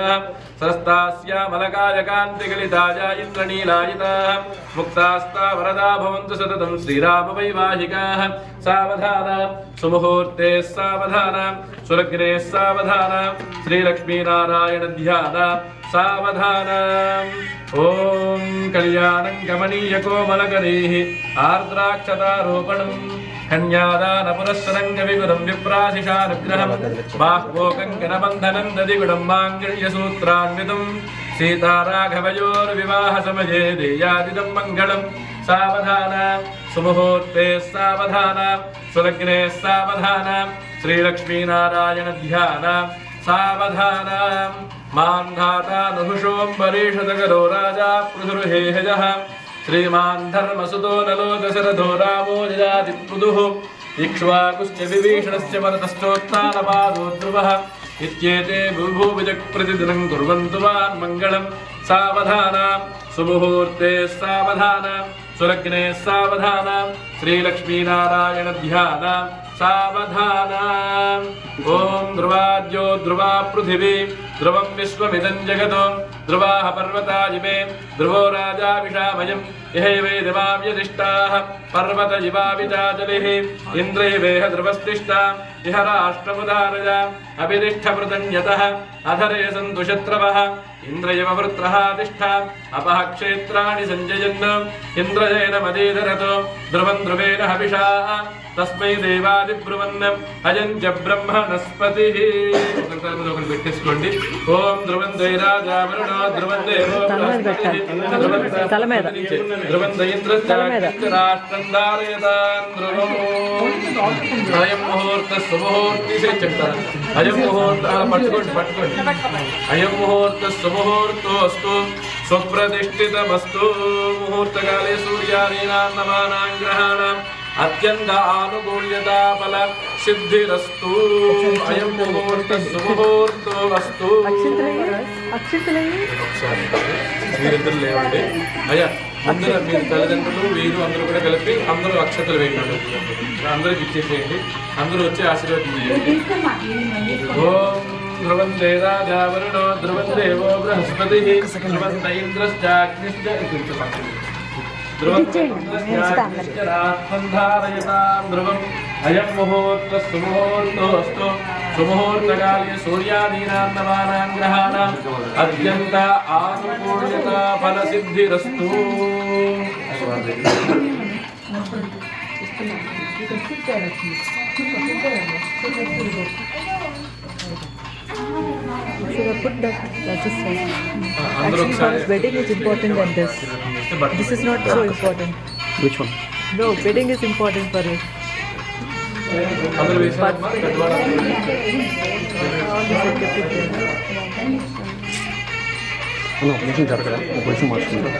సరస్తాస్యామలకాయ కాంతిగలితాయ ఇంద్రనీలాజితా. ముక్తాస్తా వరదా భవంతు సతతం శ్రీరామ వైవాహికాః. సావధాన సుముహూర్తే సావధాన. సులగ్నే సావధాన. శ్రీలక్ష్మీనారాయణ ధ్యాన. సావధాన. ఓం కళ్యాణం గమనీయ కోమలకరైః ఆర్ద్రాక్షతారోపణం. కన్యాదాన పురస్సరం కవిగురం విప్రాశిషానుగ్రహం. బాహ్వోకంకణబంధనం దదిగుడం మాంగళ్యసూత్రాన్వితం. సీతారాఘవయోర్వివాహ సమయే దేయాదిదం మంగళం. సావధాన సుముహూర్తే సావధాన. సులగ్నే సావధాన. శ్రీలక్ష్మీనారాయణ ధ్యాన. సావధాన. మాంధాతా నుహుషోంబరీషదగరో రాజా పృథుర్హేహజః. श्रीमान् धर्मसुतो नलो दशरथो रामो जजाति पुदुः इक्ष्वाकुश्च विभीषणश्च मरुतश्चोत्तानपादो ध्रुवः इत्येते भूभुविजक्प्रतिदिनं कुर्वन्तु मान् मङ्गलं सावधानां सुमुहूर्ते सावधानां सुलग्ने सावधानां श्रीलक्ष्मीनारायणध्यानां सावधानाम् ॐ ध्रुवाद्यो ध्रुवा पृथिवी ध्रुवं विश्वमिदं जगतो ध्रुवाः पर्वता इमे ध्रुवो राजा विषामयम् इहैवेदमाव्यदिष्टाः पर्वत इवाविचाचलिः इन्द्रैवेह ध्रुवस्तिष्ठाम् इह राष्ट्रमुदारजा अभितिष्ठमृतन्यतः अधरे सन्तु शत्रवः इन्द्रयव वृत्रः तिष्ठाम् अपः क्षेत्राणि सञ्जयन् इन्द्रजेन मदीधरतो ध्रुवं ध्रुवेण हविषा तस्मै देवादिब्रुवन् अयं च ब्रह्मणस्पतिः పెట్టేసుకోండి ఓం ధ్రువం దైరాజా వరుణో ధ్రువం దేవో ధ్రువం దైంద్రాష్ట్రం ధారయతాన్ ధ్రువం అయం ముహూర్త సుముహూర్తి చెప్తారు అయం ముహూర్త పట్టుకోండి అయం ముహూర్త సుముహూర్తోస్తు స్వప్రతిష్ఠితమస్తు ముహూర్తకాలే సూర్యాదీనాం నవానాం గ్రహాణాం అత్యంత ఆనుకూల్యతా ఫల సిద్ధిరస్తు అయం ముహూర్త సుముహూర్తో వస్తు ఒకసారి మీరిద్దరు లేవండి అయ్యా అందరూ మీరు తల్లిదండ్రులు వీరు అందరూ కూడా కలిపి అందరూ అక్షతలు వేయండి అందరికి ఇచ్చేసేయండి అందరూ వచ్చి ఆశీర్వదించండి ఓం ధ్రువం దేరాజా వరుణో ధ్రువం దేవో బృహస్పతి ధ్రువం దైంద్రశ్చాగ్నిశ్చ ధ్రువం ధ్రువం అయం ముహూర్త సుముహూర్తోస్తు సుముహూర్తకాలే సూర్యాదీనాం నవానాం గ్రహాణాం అత్యంత ఆనుకూల్యత ఫల సిద్ధిరస్తు Should I put that register? అందరూ ఒకసారి Wedding is important than this. This is not so important. Which one? No, wedding is important for us. అందరూ వేసారమ్మా పెద్దవాళ్ళు ఒక నిమిషం జరగదా ఒక నిమిషం మార్చుకుంటా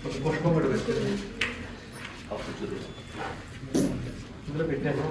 పుష్పం కూడా పెట్టండి ఇందులో పెట్టాను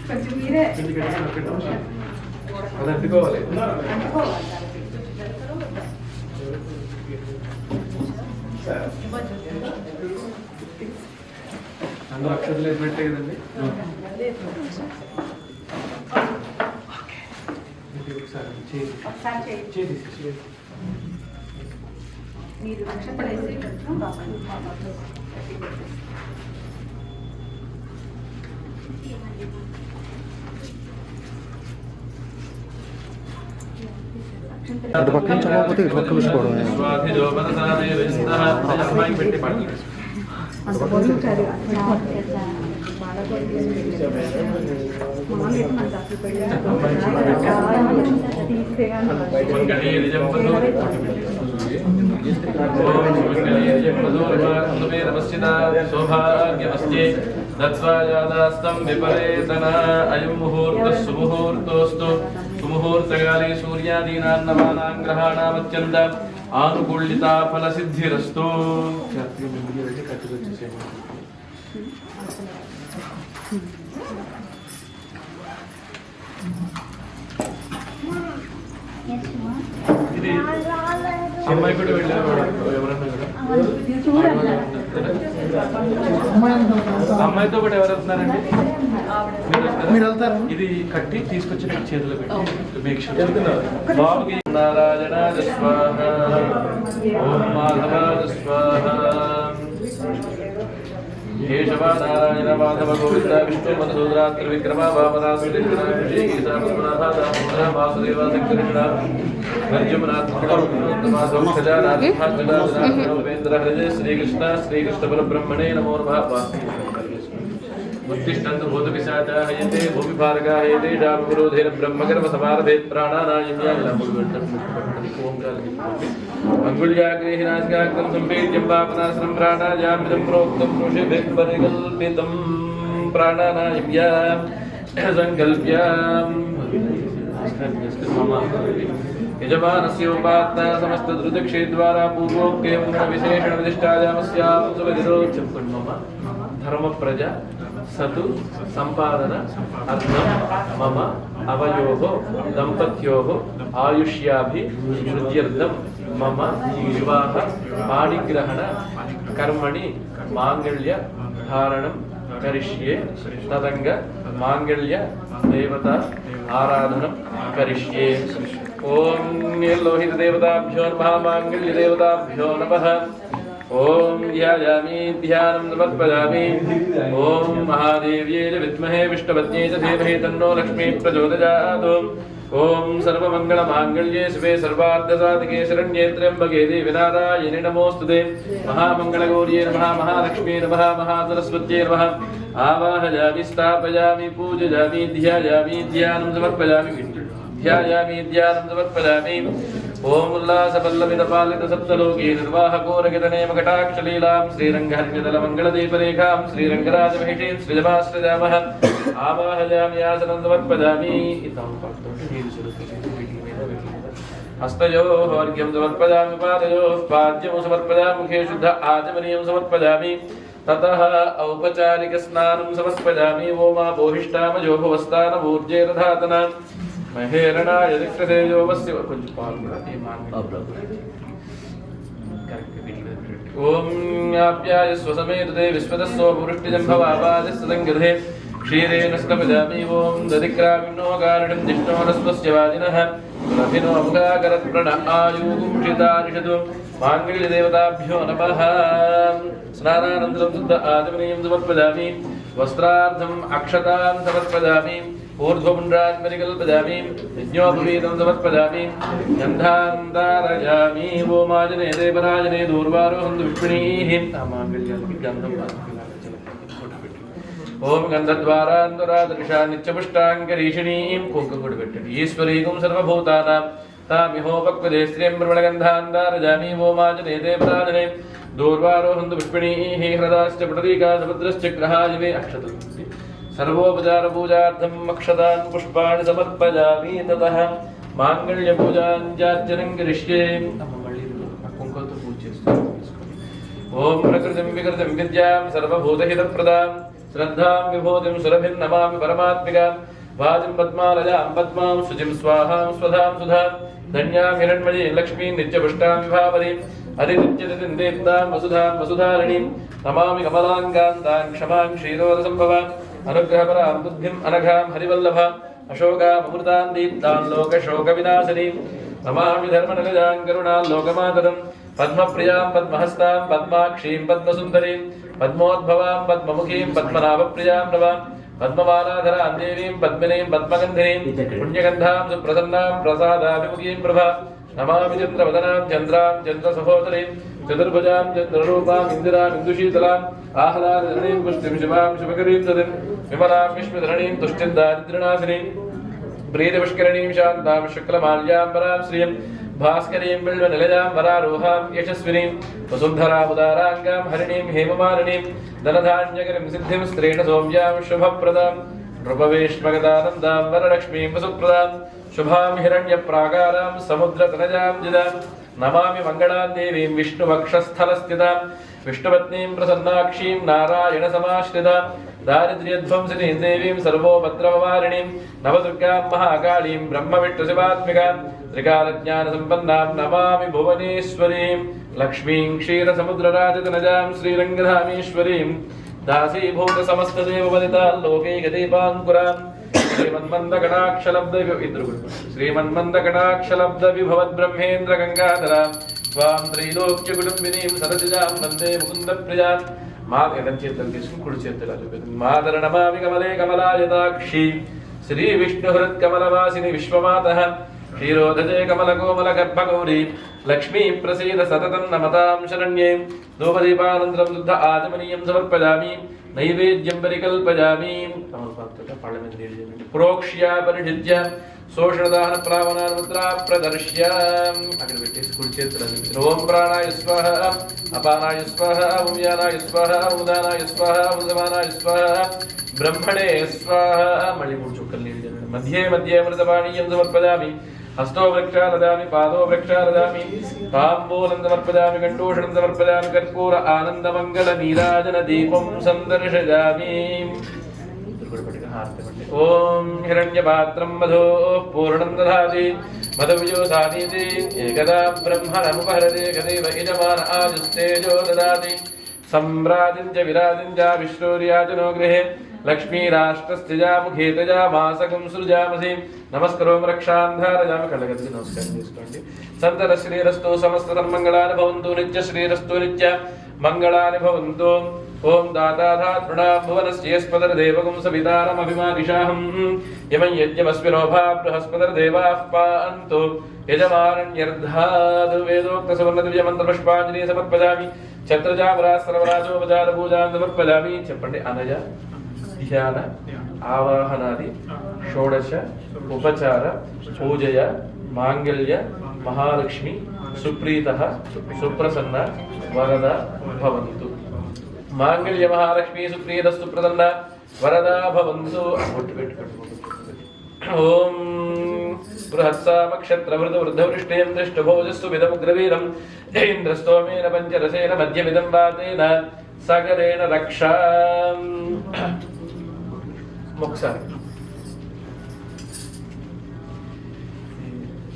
కొంచెం మీరే అది అంటుకోవాలి అందరూ అక్షతలు వేసినట్టే కదండి ఒకసారి చేయండి మీరు నక్షత్రం వేసి అటు పక్క నుంచి అవ్వకపోతే ఇటు పక్క చూసుకోవడం పెట్టి పట్టు సౌభాగ్యమస్తి दत्वायादास्तं विपरेतन अयं मुहूर्तः सुमुहूर्तोऽस्तु सुमुहूर्तकाले सूर्यादीनां नवानां ग्रहाणामत्यन्त आनुकूल्यता फलसिद्धिरस्तु ఇది అమ్మాయి కూడా వెళ్ళారు ఎవరన్నా కూడా అమ్మాయితో కూడా ఎవరు వెళ్తున్నారండి మీరు వెళ్తారు ఇది కట్టి తీసుకొచ్చి చేతిలో పెట్టి మేక్ షూర్ బాబుకి నారాయణ స్వాహ ఓం మాధవ స్వాహ కేశవ నారాయణ మాధవ గోవింద విష్ణు మధుసూదన త్రివిక్రమ వామన సురేంద్ర విజయగీత పద్మనాభ దామోదర వాసుదేవ శంకృష్ణ శ్రీకృష్ణ శ్రీకృష్ణ పరబ్రహ్మణే నమో నమః उत्तिष्ठन्तु भूतपिशाचाः हयन्ते भूमिभारकाः हयन्ते जामविरोधेन ब्रह्मकर्म समारभेत् अङ्गुल्याग्रेहिनाशिकाग्रं सम्पेद्यं पापनाशनं प्राणायामिदं प्रोक्तं ऋषिभिः परिकल्पितं प्राणानायम्यां सङ्कल्प्याम् यजमानस्योपात्ता समस्तद्रुतक्षेद्वारा पूर्वोक्तेव विशेषणविशिष्टायामस्यां सुविधिरोच्यं मम धर्मप्रजा सतु संपादन अर्थम मम अवयोः दंपत्योः आयुष्याभिवृद्ध्यर्थं मम विवाह पाणिग्रहण कर्मणि मांगल्य धारणं करिष्ये तदंग मांगल्य देवता आराधनं करिष्ये ओम लोहित देवताभ्यो नमः मांगल्य देवताभ्यो नमः ओम ध्यायामि ध्यानं समर्पयामि ओम महादेव्यै च विद्महे विष्णुपत्न्यै च धीमहि तन्नो लक्ष्मी प्रचोदयात् ओम सर्वमङ्गलमाङ्गल्ये शिवे सर्वार्थसाधिके शरण्ये त्र्यम्बके देवी नारायणि नमोऽस्तुते महामङ्गलगौर्ये नमः महालक्ष्मी नमः महासरस्वत्यै नमः आवाहयामि स्थापयामि पूजयामि ध्यायामि ध्यानं समर्पयामि ध्यायामि ध्यानं समर्पयामि ओम उल्लासपल्लविदपालित सप्तलोकी निर्वाहकोरगितनेमकटाक्षलीलां श्रीरङ्गहर्म्यदलमङ्गलदीपरेखां श्रीरङ्गराजमहिषीं श्रीजमाश्रयामः आवाहयामि आसनं समर्पयामि हस्तयोः अर्घ्यं समर्पयामि पादयोः पाद्यं समर्पयामि मुखे शुद्ध आचमनीयं समर्पयामि ततः औपचारिकस्नानं समर्पयामि ओमापोहिष्टामयो भवस्तानमूर्जेरधातना महेरणाय दिक्ततेजो वस्य कुछ पाल ये मान ओम आप्याय स्वसमेतते विश्वदस्सो पुरुष्टिजं भवावादिस्सदङ्गधे क्षीरेण स्तपजामि ओम दधिक्रामिनो कारणं जिष्णोरस्वस्य वाजिनः रथिनो अमुखाकरत्प्रण आयुगुंक्षितारिषतु माङ्गल्यदेवताभ्यो नमः स्नानानन्तरं शुद्ध आचमनीयं समर्पयामि वस्त्रार्थम् अक्षतां समर्पयामि ऊर्ध्वपुण्ड्रान् परिकल्पयामि यज्ञोपवीतं समर्पयामि गन्धान् धारयामि ओमाजने देवराजने दूर्वारोहन्तु विष्णीः गन्धं ओम गन्धद्वारान्तरादृशा नित्यपुष्टाङ्गरीषिणीं कुङ्कुमकुडुपेट्टि ईश्वरीकुं सर्वभूतानां तामिहोपक्वदे स्त्रियं प्रवणगन्धान् धारयामि ओमाजने देवराजने दूर्वारोहन्तु विष्णीः हृदाश्च पुटरीका समुद्रश्च ग्रहाजिवे अक्षतु सर्वोपचार पूजार्थं अक्षतान् पुष्पाणि समर्पयामि ततः मांगल्य पूजाञ्चार्चनं करिष्ये ओम प्रकृतिं विकृतिं विद्यां सर्वभूतहितप्रदां श्रद्धां विभूतिं सुरभिं नमामि परमात्मिकां वाजिं पद्मालयां पद्मां शुचिं स्वाहां स्वधां सुधां धन्यां हिरण्मयीं लक्ष्मीं नित्यपुष्टां विभावरीं अधिनित्यतिथिं देवतां वसुधां वसुधारिणीं नमामि कमलाङ्गान्तां क्षमां क्षीरोदसम्भवां अनुग्रहपरां बुद्धिं अनघां हरिवल्लभां अशोकामृतां दीप्तां लोकशोकविनाशिनीं नमामि धर्मनिलयां करुणां लोकमातरं पद्मप्रियां पद्महस्तां पद्माक्षीं पद्मसुन्दरीं पद्मोद्भवां पद्ममुखीं पद्मनाभप्रियां नवां पद्ममालाधरां देवीं पद्मिनीं पद्मगन्धिनीं पुण्यगन्धां सुप्रसन्नां प्रसादाभिमुखीं प्रभा नमामि चन्द्रवदनां चन्द्रां चन्द्रसहोदरीं चतुर्भुजां चन्द्ररूपां इन्दिरां इन्दुशीतलाम् आह्लादधरणीं पुष्टिं शिवां शुभकरीं सतीं विमलां विश्वधरणीं तुष्टिं दारिद्र्यनाशिनीं प्रीतिपुष्करणीं शान्तां शुक्लमाल्याम्बरां श्रियं भास्करीं बिल्वनिलजां वरारोहां यशस्विनीं वसुन्धरामुदाराङ्गां हरिणीं हेममालिनीं धनधान्यकरीं सिद्धिं स्त्रीण सौम्यां शुभप्रदां नृपवेश्मगदानन्दां वरलक्ष्मीं वसुप्रदां शुभां हिरण्यप्राकारां समुद्रतनजां जिदां नमामि मङ्गलां देवीं विष्णुवक्षस्थलस्थितां विष्णुपत्नीं प्रसन्नाक्षीं नारायणसमाश्रितां दारिद्र्यध्वंसिनीं देवीं सर्वोपद्रववारिणीं नवदुर्गां महाकालीं ब्रह्मविष्णुशिवात्मिकां त्रिकालज्ञानसम्पन्नां नमामि भुवनेश्वरीं लक्ष्मीं क्षीरसमुद्रराजतनजां श्रीरङ्गधामेश्वरीं दासीभूतसमस्तदेववनितां लोकैकदीपाङ्कुरां श्रीमन्मन्दकटाक्षलब्धविभवद्ब्रह्मेन्द्रगङ्गाधरां स्वां त्रैलोक्यकुटुम्बिनीं सरसिजां वन्दे मुकुन्दप्रियां मादरणमामि कमले कमलायताक्षी श्रीविष्णुहृत्कमलवासिनि विश्वमातः क्षीरोधजे कमलकोमलगर्भगौरी लक्ष्मी प्रसीद सततं नमतां शरण्ये धूपदीपानन्तरं शुद्ध आचमनीयं समर्पयामि नैवेद्यं परिकल्पयामि प्रोक्ष्या परिषिज्य शोषणदान प्रावणान् मुद्रा प्रदर्श्य ओम प्राणाय स्वाहा अपानाय स्वाहा उम्यानाय स्वाहा उदानाय स्वाहा उदमानाय स्वाहा ब्रह्मणे स्वाहा मध्ये मध्ये अमृतपानीयं समर्पयामि हस्तो वृक्षा ददामि पादो वृक्षा ददामि ताम्बूलं समर्पयामि कण्ठूषणं समर्पयामि कर्पूर आनन्दमङ्गल नीराजन दीपं सन्दर्शयामि ओम हिरण्यपात्रं मधोः पूर्णं दधाति मधुविजोधानीति एकदा ब्रह्मणमुपहरति एकदैव यजमान आजुस्तेजो ददाति सम्राजिं च विराजिं च विश्रूर्याजनो गृहे लक्ष्मीराष्ट्रस्थिजा मुखे तजा मासकं सृजामसि नमस्करोमि रक्षान्धारयामि कलगति नमस्कारं చేసుకోండి సంతర శ్రీరస్తు సమస్త సన్మంగళాని భవంతు నిత్య శ్రీరస్తు నిత్య మంగళాని భవంతు ఓం దాతాధాతృణా భువనస్యేస్పదర్దేవగం సవితారమభిమానిషాహం యమం యజ్ఞమస్మినోభా బృహస్పతిర్దేవాః పాन्तు యజమానన్యర్ధాదు వేదోక్త సువర్ణదివ్యమంత్రపుష్పాంజలి సమర్పయామి ఛత్రజామరాసరవరాజోపచారపూజాం సమర్పయామి చెప్పండి అనయ ధ్యాన ఆవాహనాది షోడశ ఉపచార పూజయ మాంగళ్య మహాలక్ష్మి సుప్రీతః సుప్రసన్న వరద భవంతు మాంగళ్య మహాలక్ష్మి సుప్రీత సుప్రసన్న వరద భవంతు ఓం బృహత్సామక్షత్రవృతవృద్ధవృష్టేం దృష్టభోజస్సు విదముగ్రవీరం ఇంద్రస్తోమేన పంచరసేన మధ్యమిదం వాతేన సగరేణ రక్షా ఒకసారి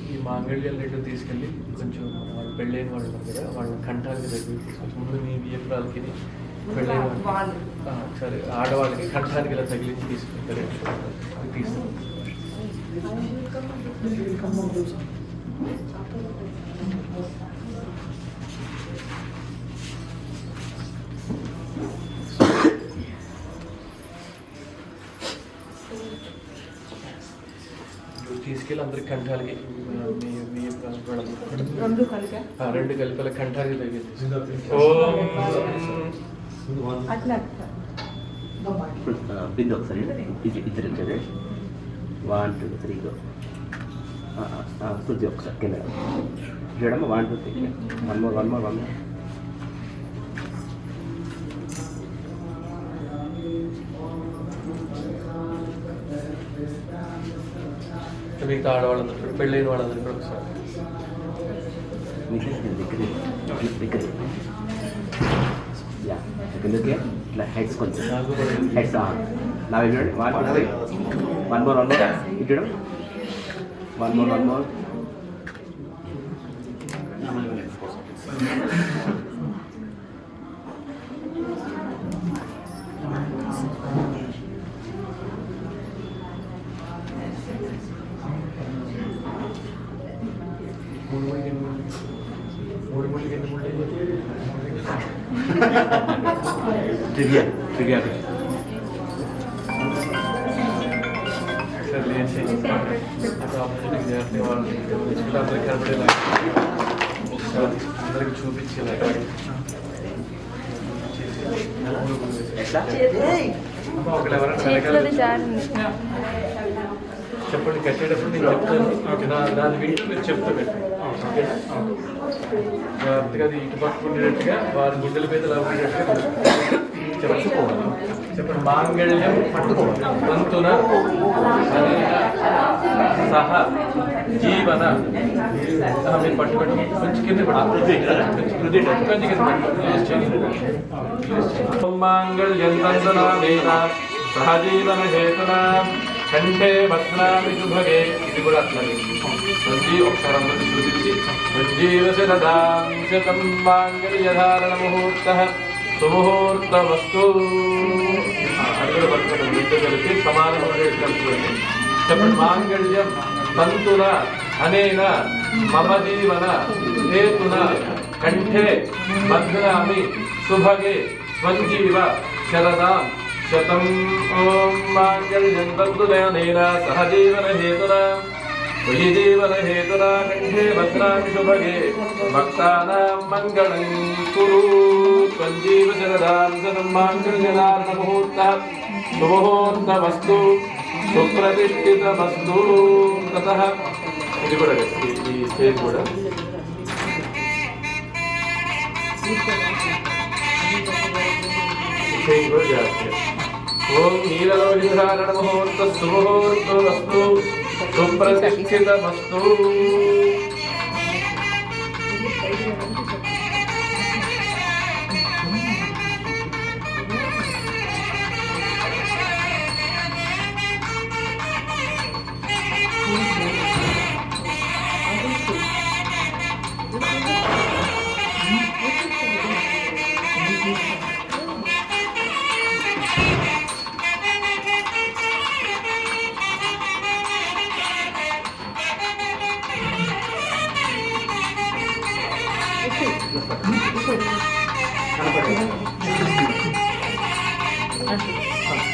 ఈ మాంగళ్యాలు రెండు తీసుకెళ్ళి కొంచెం వాళ్ళు పెళ్ళైన వాళ్ళు ఉన్నారు కదా వాళ్ళ కంఠాలకి దగ్గర తీసుకొచ్చి ముందు మీ బియ్యపురాలకి పెళ్ళైన వాళ్ళు సరే ఆడవాళ్ళకి కంఠానికి ఇలా తగిలించి తీసుకుంటారు తీసుకుంటారు తీసుకెళ్ళి అందరికి కంఠాలకి రెండు కలిపి కంఠాలకి తగిలింది బిందు ఒకసారి ఇద్దరు వచ్చారు 1 2 3 గో శృతి ఒకసారి కింద చూడమ్మా 1 2 3 వన్ మోర్ మిగతా ఆడవాళ్ళందరూ కూడా పెళ్ళైన వాళ్ళందరూ కూడా ఒకసారి ఇట్లా హెడ్స్ కొంచెం హెడ్స్ నావే చూడండి 1 మోర్ ఇటు చూడం 1 మోర్ ట్రివియా అందరికి కనపడేలా అందరికి చూపించేలా ఒకళ్ళు ఎవరైనా చెప్పండి కట్టేటప్పుడు నేను చెప్తాను దాని వింటూ మీరు చెప్తూ పెట్టండి ఓకేనా జాగ్రత్తగా అది ఇటు పట్టుకునేటట్టుగా వారి గుండెల మీద ఉండేటట్టుగా చెప్పుకోవాలి చెప్పండి మాంగళ్యం తంతున సహ జీవన మీరు పట్టుబట్టి కొంచెం కింద కొంచెం కింద మాంగళ్యం తంతునా సహజీవన హేతునా కంఠే భద్రామి శుభగే ఇది కూడా అట్లనే ఒకసారి అందరినీ చూపించి సంజీవశరదాం శతం మాంగళ్యధారణ ముహూర్తః సుముహూర్తమస్తు అది కూడా పట్టుకోండి వీటితో కలిపి సమానం కలుపుకోండి చెప్పండి మాంగళ్యం తంతున అనేన మమ జీవన హేతున కంఠే భద్రామి శుభగే స్వంజీవ శరదాం శతం ఓం మాంగళ్యం తంతునేన సహజీవన హేతునా జీవన హేతునా కంఠే భద్రామి శుభగే భక్తానాం మంగళం కురు సంజీవ శరదాం శతం మాంగళ్యధారణ ముహూర్తః సుముహూర్తమస్తు సుప్రతిష్ఠితమస్తు తతః ఇది కూడా ఈ స్టేజ్ కూడా స్టేజ్ కూడా జాగ్రత్త ఓం నీలలోహిధారణ ముహూర్త సుముహూర్తమస్తు సుప్రతిష్ఠితమస్తు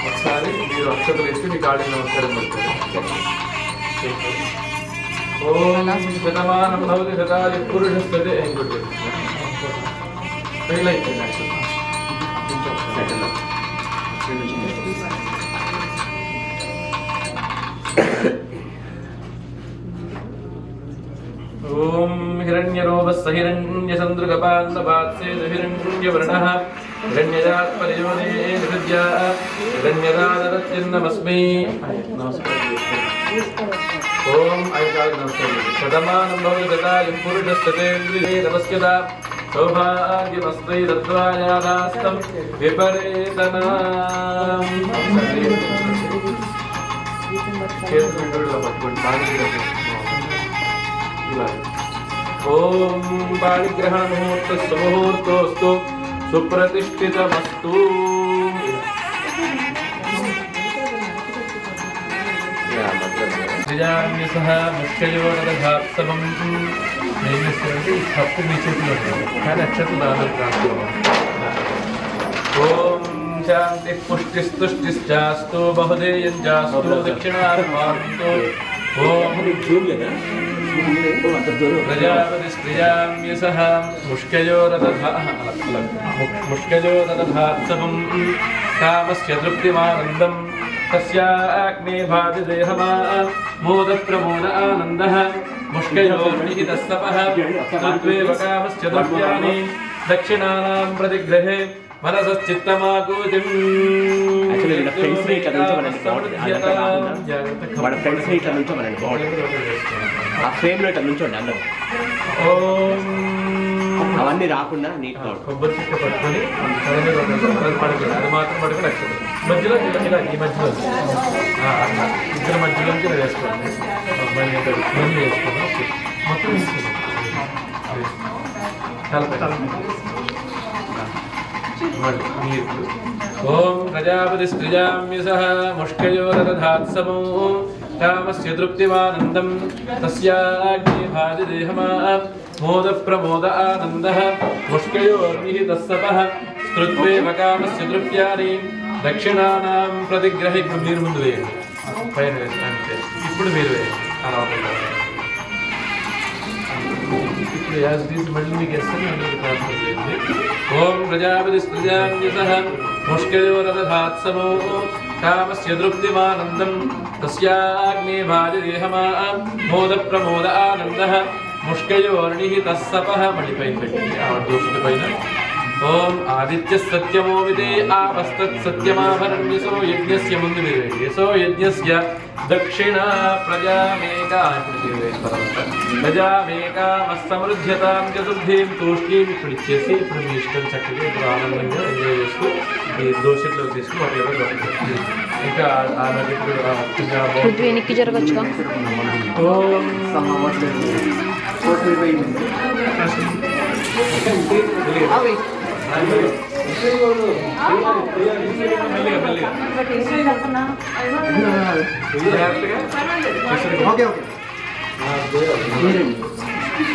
ఒకసారి మీరు అక్షతలు వేసి మీ కాళ్ళకి నమస్కారం పెడతారు ఓం శతమానం భవతి శతాది పురుషస్తతే ఇంకోటి ఫెయిల్ అయిపోయింది ఓం హిరణ్యరోపస్స హిరణ్యచంద్రకపాన్నపాత్సే హిరణ్యవర్ణః హిరణ్యజాత్పరియోనే నిరుద్యా హిరణ్యరాజరత్యన్నమస్మై నమస్కారం ఓం ఐకాల నమస్కారం శతమానం భవతి శతాది పురుషస్తతేంద్రియే నమస్కృత సౌభాగ్యమస్మై దద్వాయాదాస్తం విపరేతనాం చేతులు పట్టుకోండి ఓం పాణిగ్రహణ ముహూర్త సుముహూర్తోస్తు సుప్రతిష్ఠితమస్తు నిజాన్యసః ముఖ్యయోరధాత్సవం అంటే ఈ తప్పు మీ చేతిలో కానీ అక్షతలు దాదాపు రాసుకోవాలి ఓం శాంతి పుష్టిస్తుష్టిశ్చాస్తు బహుదేయం చాస్తు దక్షిణార్మాంతో ఓం ప్రజాపతిస్త్రియామ్యసః ముష్కయోరదధాత్సవం కామస్య తృప్తిమానందం తస్యాగ్నే భాతి దేహమా మోదప్రమోద ఆనందః ముష్కయోర్నిహితస్తపః తద్వేవ కామస్య తృప్త్యాని దక్షిణానాం ప్రతిగ్రహే మనసశ్చిత్తమాకూతిం అవన్నీ రాకుండా నీట్ కొబ్బరి చిక్క పట్టుకొని పడుకోండి అది మాత్రం పడుకొని అక్షరం మధ్యలో ఇలా ఈ మధ్యలో ఇద్దరు మధ్యలోంచి ఇలా వేసుకోండి మళ్ళీ వేసుకున్నాం మొత్తం వేసుకున్నాం ఓం ప్రజాపతిస్త్రియామ్యసః ముష్కయోరదధాత్సమో కామస్య తృప్తిమానందం తస్యాగ్నే భాతి దేహమా మోదప్రమోద ఆనందః ముష్కయోర్నిహితస్తపః స్తృత్వేవ కామస్య తృప్త్యాని దక్షిణానాం ప్రతిగ్రహి. ఇప్పుడు మీరు ముందు వేయండి, పైన వేస్తే ఇప్పుడు మీరు వేయండి. అలా ఇప్పుడు యాజ్ దీస్ మళ్ళీ మీకు వేస్తాను అందరికి ట్రాన్స్ఫర్ చేయండి. ఓం ప్రజాపతిస్త్రియామ్యసః ముష్కయోరదధాత్సమో कामस्य तृप्तिमानन्दं तस्याग्ने भाजदेहमा मोदप्रमोद आनन्दः मुष्कयोर्निहितः सपः मणिपैन दोषितपैन ओम आदित्य सत्यमोविदे आवस्तत् सत्यमाभरण्यसो यज्ञस्य मुन्दुविवेशो यज्ञस्य दक्षिणा प्रजामेकामस्तमृध्यतां चतुर्धीं तूष्णीं पिడిచేసి ఇప్పుడు మీ ఇష్టం చక్కగా ఇప్పుడు ఆనందంగా ఎంజాయ్ చేస్తూ ఈ దోషిలో తీసుకుని వాటి ఎవరు ఇంకా ఆ నదికుడు పృథ్వీ వెనక్కి జరగచ్చుగా ఓం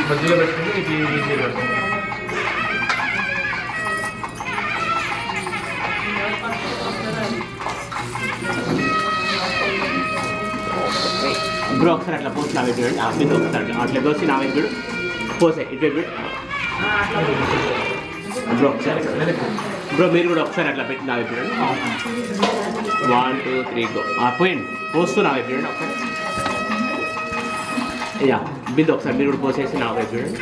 మధ్యలో పెట్టుకుంటే నీకు ఈజీగా బ్రో ఒకసారి అట్లా పోస్ట్ నావే చూడండి ఆ మీద ఒకసారి అట్లా దోసి నావే చూడు పోసే ఇటు చూడు బ్రో ఒకసారి బ్రో మీరు కూడా ఒకసారి అట్లా పెట్టి నావే చూడండి 1 2 3 గో పోయండి పోస్తూ నావే చూడండి ఒకసారి యా బిందు ఒకసారి మీరు కూడా పోసేసి నావే చూడండి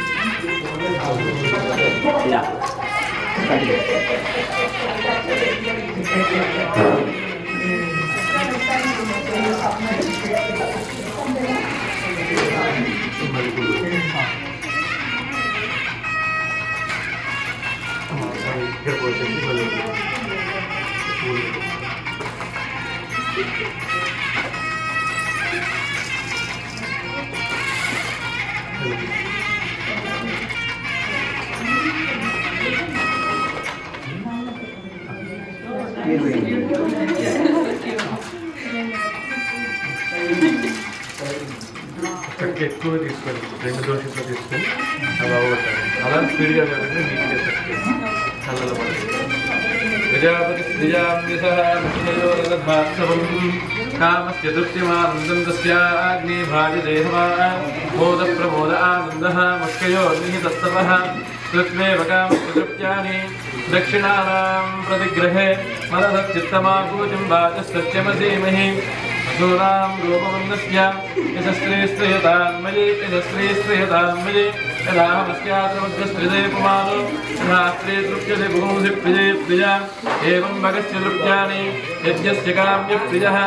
యా ఇక్కడ పోసేసి మళ్ళీ అక్కడికి ఎక్కువ తీసుకోండి 2 దోషంలో తీసుకొని అలా అవగొట్టాలి అలా స్పీడ్గా కాకుండా నీట్గా చల్లలు పడుతుంది ప్రజాపతి శ్రీజాంసహోరథాత్సవం కామస్య తృప్తిమానందం తస్యాగ్నే భాజదేహమా మోద ప్రమోద ఆనందః ముష్కయోర్నిహితస్తవః కృత్వేవ కామస్య తృప్త్యాని దక్షిణానాం ప్రతిగ్రహే మదసచ్చిత్తమాకూతిం వాచస్తత్యమసీమహి అసూనాం రూపమన్నస్య యశస్త్రీస్త్రియతాన్మయే యశస్త్రీస్త్రియతాన్మయే యదాహమస్యాత్రమధ్యస్త్రిదే పుమానో యథాస్త్రీ తృప్యతే భూంసి ప్రిజే ప్రియ ఏవం భగస్య తృప్త్యాని యజ్ఞస్య కామ్య ప్రియః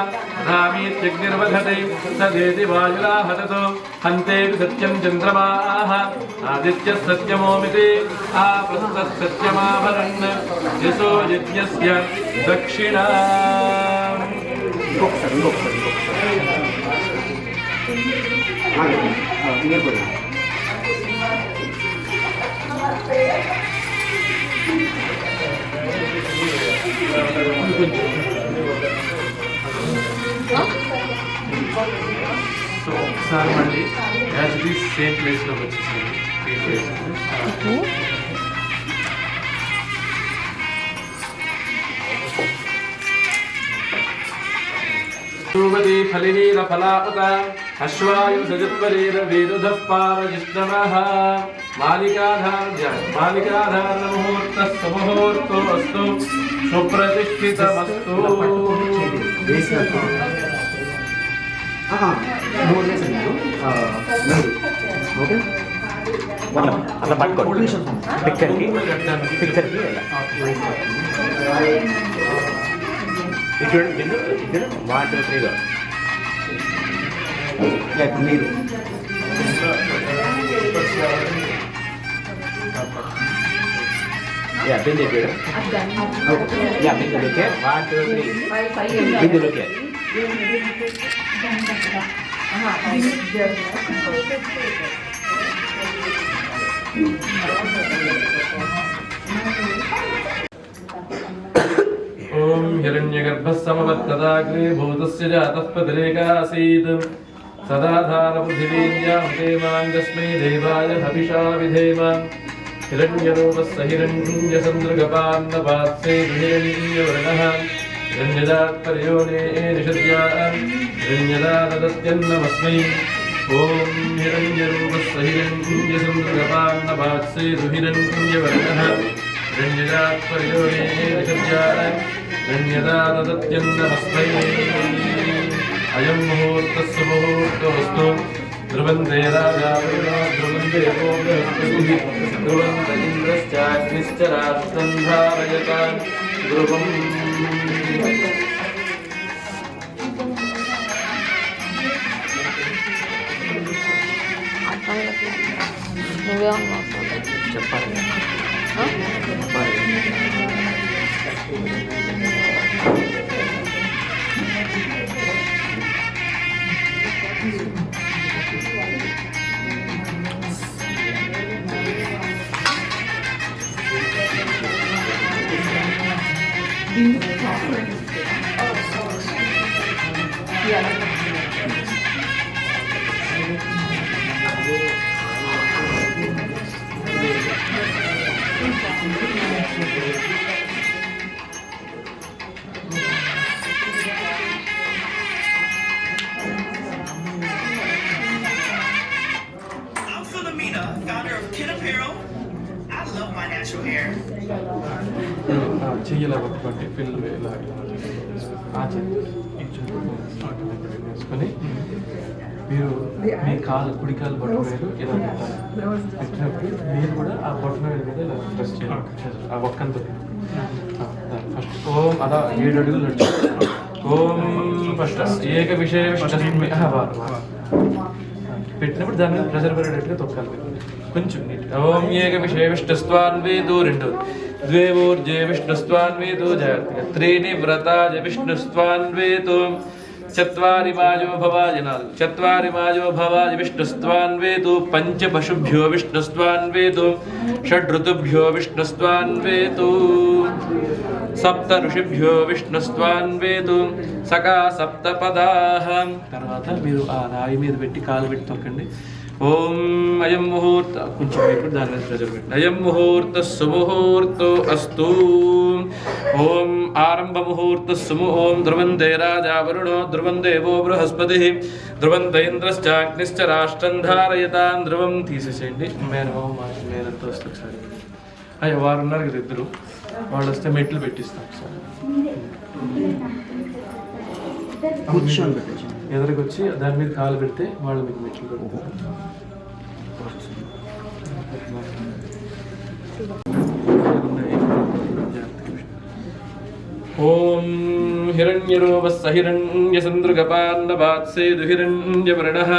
రామీత్యగ్నిర్వధతే సదేతి వాయురాహతతో హంతేపి సత్యం చంద్రమాః ఆదిత్యः సత్యమోమితి ఆపస్తः సత్యమాభరన్ యశో యజ్ఞస్య దక్షిణా సో ఒకసారి మళ్ళీ యాజ్ ఇట్ ఈస్ సేమ్ ప్లేస్లోకి వచ్చేసింది ూపతి ఫలినీర ఫలాపత అశ్వాయుషజత్వరీర వేరుధః పారజిష్ణమః మాలికాధార ముహూర్త సుముహూర్తో అస్తు సుప్రతిష్ఠితమస్తు ఓకే అట్లా పట్టుకోండి పిక్చర్కి ఇటు చూడండి బిందు ఇటు 1 2 3 గో మీరు యా బిందు ఇటు యా బిందు లుకే 1 2 3 బిందు లుకే ఓం హిరణ్యగర్భः సమవర్తదాగ్రే భూతస్య జాతः పతిరేకాసీత్ సదాధార పృథివీర్యాం దేవాంగస్మై దేవాయ హవిషా విధేమ హిరణ్యరూపస్య హిరణ్యసందృగపాన్నపాత్సే హిరణ్యవర్ణः హిరణ్యదాత్పర్యోనే నిషద్యాం హిరణ్యదాదత్యన్నమస్మై ఓం హిరణ్యరూపస్య హిరణ్యసందృగపాన్నపాత్సే హిరణ్యవర్ణः హిరణ్యదాత్పర్యోనే నిషద్యాం हिरण्यदादत्यन्नमस्मै अयं मुहूर्तस्य मुहूर्तोऽस्तु ध्रुवन्ते राजा ध्रुवन्ते ध्रुवन्त इन्द्रश्चाग्निश्च राष्ट्रं धारयतां ध्रुवम् నువ్వే ఉన్నావు చెప్పాలి I'm Philomena, founder of Kid Apparel. I love my natural hair. చెయ్యలా పట్టుకోండి పిల్లలు ఇలా వేసుకొని మీరు మీ కాలు కుడి కాలు బొట్టు వేలు ఇలా పెట్టాలి పెట్టినప్పుడు మీరు కూడా ఆ బొట్టు వేలు మీద ఇలా ప్రెస్ చేయాలి ఆ ఒక్కంతో ఫస్ట్ ఓం అలా 7 అడుగులు నడిచి ఓం ఫస్ట్ ఏక విషయ పెట్టినప్పుడు దాని మీద ప్రెషర్ పడేటట్టుగా తొక్కాలి కొంచెం నీట్ ఓం ఏక విషయ విష్ణుస్వాన్వేదో 2 ద్వేవోర్జే విష్ణుస్వాన్వేదో జాగ్రత్తగా త్రీణి వ్రతాజ విష్ణుస్వాన్వేతో చత్వారి మాజో భవాజ 4 చత్వారి మాజో భవాజ విష్ణుస్వాన్వేతో పంచ పశుభ్యో విష్ణుస్వాన్వేతో షడ్ ఋతుభ్యో విష్ణుస్వాన్వేతో సప్త ఋషిభ్యో విష్ణుస్వాన్వేతో సకా సప్తపదాః తర్వాత మీరు ఆ రాయి మీద పెట్టి కాలు పెట్టి తొక్కండి ఓం అయం ముహూర్త కొంచెం ఇప్పుడు దాని మీద ప్రెజర్ పెట్టండి అయం ముహూర్త సుముహూర్తో అస్తు ఓం ఆరంభ ముహూర్త సుము ఓం ధ్రువందే రాజా వరుణో ధ్రువం దేవో బృహస్పతి ధ్రువంత ఇంద్రశ్చాగ్నిశ్చ రాష్ట్రం ధారయతాం ధ్రువం తీసేసేయండి మేనంతా వస్తే ఒకసారి అయ్యో వారు ఉన్నారు కదా ఇద్దరు వాళ్ళు వస్తే మెట్లు పెట్టిస్తాం ఒకసారి ఎదురుకు వచ్చి దాని మీద కాలు పెడితే వాళ్ళు మీకు మెట్లు పెడతారు ఓం హిరణ్యరూపస్స హిరణ్యసందృగపాన్నవాత్సేదు హిరణ్యవర్ణః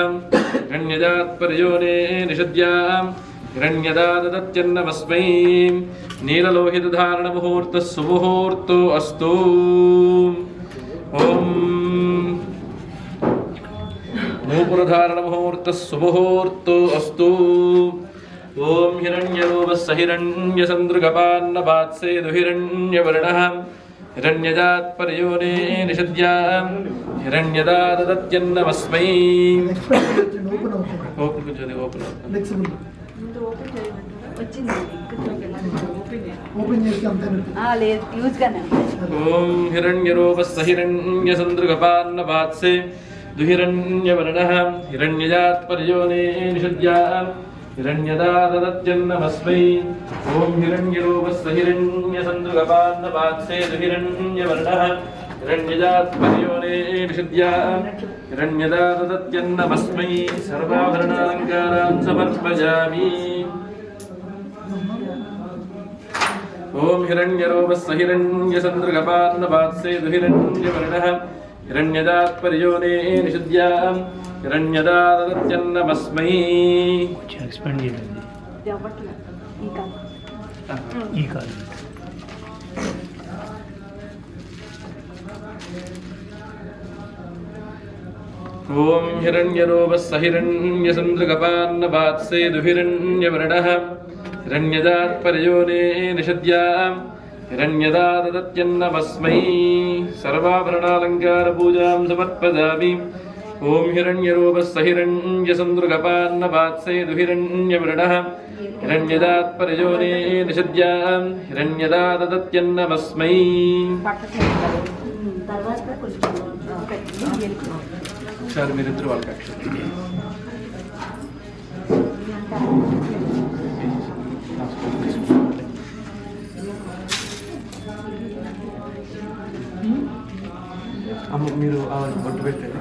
హిరణ్యజాత్పర్యోనే నిషద్యాం హిరణ్యదాదత్యన్నమస్మై నీలలోహితధారణముహూర్తः సుముహూర్తో అస్తు ఓం నూపురధారణముహూర్తः సుముహూర్తో అస్తు ఓం హిరణ్యరూపస్స హిరణ్యసందృగపాన్నవాత్సేదు హిరణ్యవర్ణః హిరణ్యజాత్పర్యోనే నిషద్యాం హిరణ్యదాదత్యన్నమస్మై ఓపెన్ కొంచెం ఓపెన్ లేదు యూజ్ గానే ఓం హిరణ్యరూపస్స హిరణ్యసందృగపాన్నవాత్సే దుహిరణ్యవర్ణః హిరణ్యజాత్పర్యోనే నిషద్యాం హిరణ్యదాదత్యన్నమస్మై ఓం హిరణ్యరూపస్స హిరణ్యసందృగపాన్నవాత్సే దుహిరణ్యవర్ణః హిరణ్యజాత్పర్యోనే నిషద్యాం హిరణ్యదాదత్యన్నమస్మై సర్వాభరణాలంకారాన్ సమర్పయామి ఓం హిరణ్యరూపస్స హిరణ్యసందృగపాన్నవాత్సే దుహిరణ్యవర్ణః హిరణ్యదాత్పర్యోనే నిషద్యాం హిరణ్యదాదత్యన్నమస్మై ఎక్స్పాండ్ చేయండి ఈ కాదు ఓం హిరణ్యరూపస్స హిరణ్యసందృగపాన్నవాత్సే దుహిరణ్యవర్ణః హిరణ్యజాత్పర్యోనే నిషద్యాం హిరణ్యదాదత్యన్నమస్మై సర్వాభరణాలంకారపూజాం సమర్పయామి ఓం హిరణ్యరూపస్స హిరణ్యసందృగపాన్నవాత్సే దుహిరణ్యవర్ణః హిరణ్యజాత్పర్యోనే నిషద్యాం హిరణ్యదాదత్యన్నమస్మై ఒకసారి మీరిద్దరు వాళ్ళకి అమ్మ మీరు బొట్టు పెట్టండి.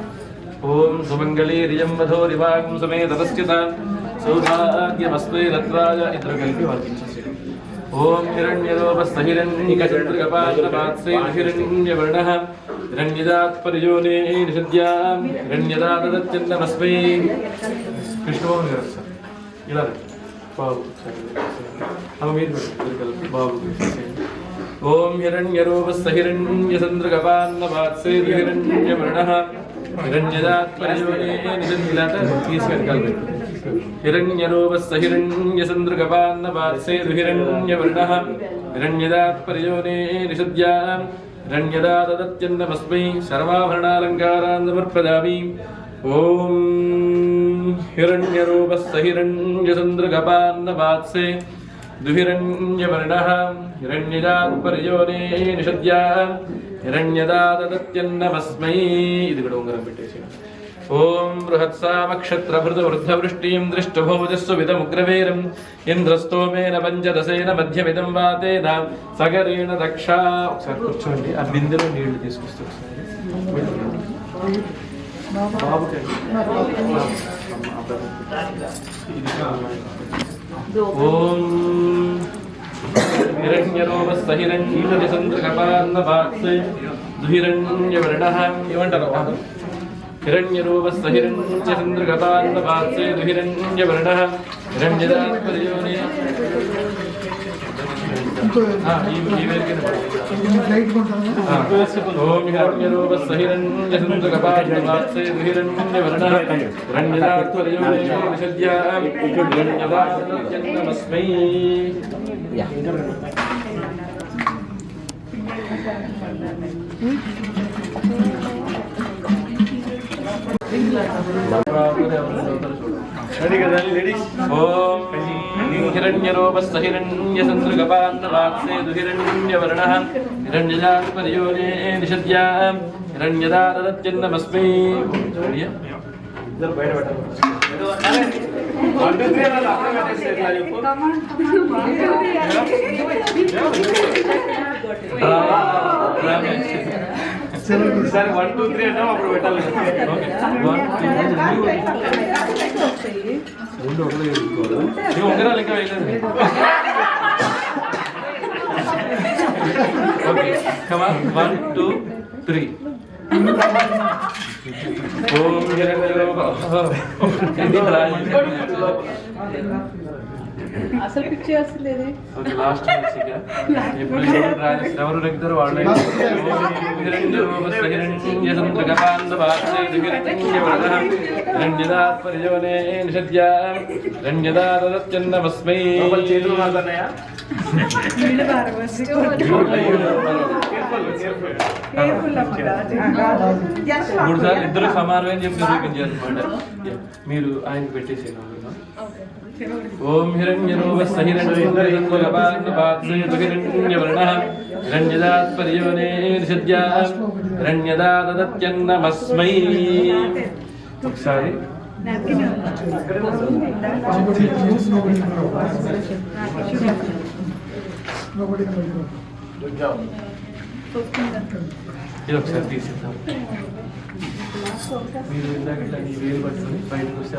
ఓం సుమంగళీరియం వధోరివాగం సుమేధవస్థిత సౌభాగ్యమస్మై రత్రాయ ఇద్దరు కలిపి వాళ్ళకి ఇచ్చేసేయండి. ఓం హిరణ్యలోపస్థహిరణ్యకచంద్రకపాన్నపాత్సైర్హిరణ్యవర్ణః హిరణ్యదాత్పరియోనే నిషద్యాం హిరణ్యదాదదత్యన్నమస్మై. కృష్ణమోహన్ గారు సార్ ఇలా బాబు అమ్మ మీరు ఇద్దరు కలిపి బాబు. ఓం హిరణ్యరూపస్థహిరణ్యచంద్రకపాన్నపాత్సైర్హిరణ్యవర్ణః హిరణ్యదాత్పరియోనే నిషద్యాం తీసుకెళ్ళి హిరణ్యరూపస్థహిరణ్యచంద్రకపాన్నపాత్సైర్హిరణ్యవర్ణః హిరణ్యదాత్పరియోనే నిషద్యాం హిరణ్యదాదదత్యన్నమస్మై. సర్వాభరణాలంకారాన్ సమర్పయామి. ఓం హిరణ్యరూపస్థహిరణ్యచంద్రకపాన్నపాత్సే దుహిరణ్యవర్ణః హిరణ్యదాత్పరియోనే నిషద్యాం హిరణ్యదాదదత్యన్నమస్మై. ఇది కూడా ఉంగరం పెట్టేసి. ఓం బృహత్సామక్షత్రభృతవృద్ధవృష్టిం దృష్టభోజస్సు విదముగ్రవేరం ఇంద్రస్తోమేన పంచదశేన మధ్యమిదం వాతేన సగరేణ దక్షా. ఒకసారి కూర్చోండి. ఆ బిందెలో నీళ్లు తీసుకొస్తే ఒకసారి బాబుకి. ఓం హిరణ్యరూపస్థహిరణ్యచంద్రకపాన్నపాత్సే దుహిరణ్యవర్ణః. ఏమంటారు? హిరణ్యరూపస్థహిరణ్యచంద్రకపాన్నపాత్సే దుహిరణ్యవర్ణః హిరణ్యదాత్పరియోనే. ఓం హిరణ్యరూపస్థహిరణ్యచంద్రకపాన్నపాత్సే దుహిరణ్యవర్ణః హిరణ్యదాత్పరియోనే నిషద్యాం హిరణ్యదాదదత్యన్నమస్మై. ఓం హిరణ్యరూపస్థహిరణ్యచంద్రకపాన్నపాత్సే దుహిరణ్యవర్ణః హిరణ్యదాత్పరియోనే నిషద్యాం హిరణ్యదాదదత్యన్నమస్మై. సార్ 1 2 3 అంటే అప్పుడు పెట్టాలి. ఉంగరాలు ఇంకా వేయలేదు. Okay come on 1 2 3. ఓం అసలు పిచ్చి వస్తలేదు. లాస్ట్ ఎవరు నెగ్గుతారు వాళ్ళే. హిరణ్యదాత్పరియోనే నిషద్యాం హిరణ్యదాదదత్యన్నమస్మై. చేతులు మాట్లాడినాయా? మూడు సార్లు ఇద్దరు సమానమే అని చెప్పి నిరూపించారనమాట. మీరు ఆయనకు పెట్టేసేనా? ఓం హిరణ్యరూపస్థహిరణ్యచంద్రకపాన్నపాత్సే దుహిరణ్యవర్ణః హిరణ్యదాత్పరియోనే నిషద్యాం హిరణ్యదాదదత్యన్నమస్మై. ఒకసారి ఇది ఒకసారి తీసేద్దాం. మీరు ఇందాక ఈ వేలు పట్టుకుని బయటకు వస్తే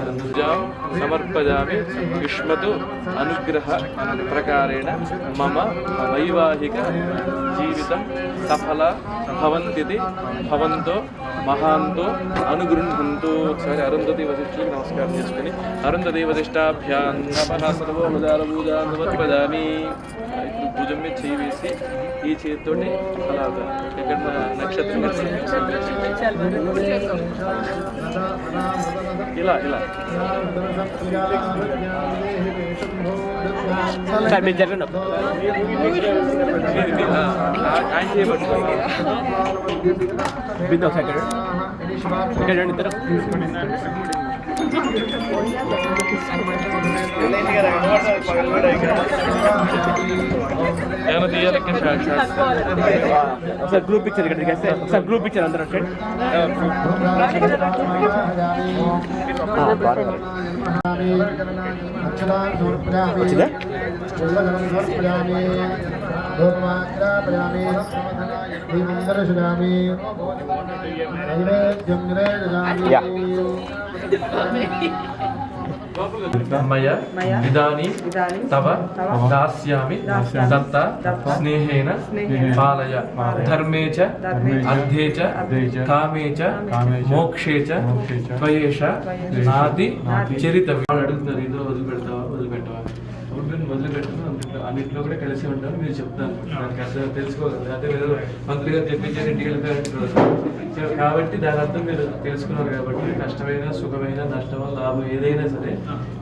సమర్పయామి. యుష్మతు అనుగ్రహ ప్రకారేణ మమ వైవాహిక జీవితం సఫల భవంతిది భవంతో మహాంతో అనుగృహంతు. ఒకసారి అరుంధతి వశిష్ఠులకు నమస్కారం చేసుకుని అరుంధతి వశిష్టాభ్యాం నమః సర్వోపదారభూజాన్ సమర్పయామి. ఇప్పుడు భుజం మీద చేయి వేసి ఈ చేతితోటి అలాగా ఎక్కడ నక్షత్రం ఇలా ఇలా సార్ మీరు జరగండి. ఆయన చేయబట్టు బిందు ఒకసారి ఇక్కడ రండి ఇద్దరు. ఏమైనా తీయాలి ఒకసారి గ్రూప్ పిక్చర్ ఇక్కడ ఒకసారి గ్రూప్ పిక్చర్ అందరూ వచ్చిందా? समर्पयामि धूपमाग्रापयामि दीपं दर्शयामि नैवेद्यं निवेदयामि मया इदानीं तव दास्यामि दत्त स्नेहेन पालय धर्मे च अर्धे च कामे च मोक्षे च त्वयेष नादि చరితవ్యం అడుగుతున్నారు ఇదో వదిలిపెట్టవా అన్నింటిలో కూడా కలిసి ఉంటాను మీరు చెప్తాను నాకు అసలు తెలుసుకోవాలి అదే మీరు మంత్రి గారు చెప్పించారు ఇంటికి వెళ్ళిపోయారు కాబట్టి దాని అర్థం మీరు తెలుసుకున్నారు కాబట్టి కష్టమైన సుఖమైన నష్టమో లాభం ఏదైనా సరే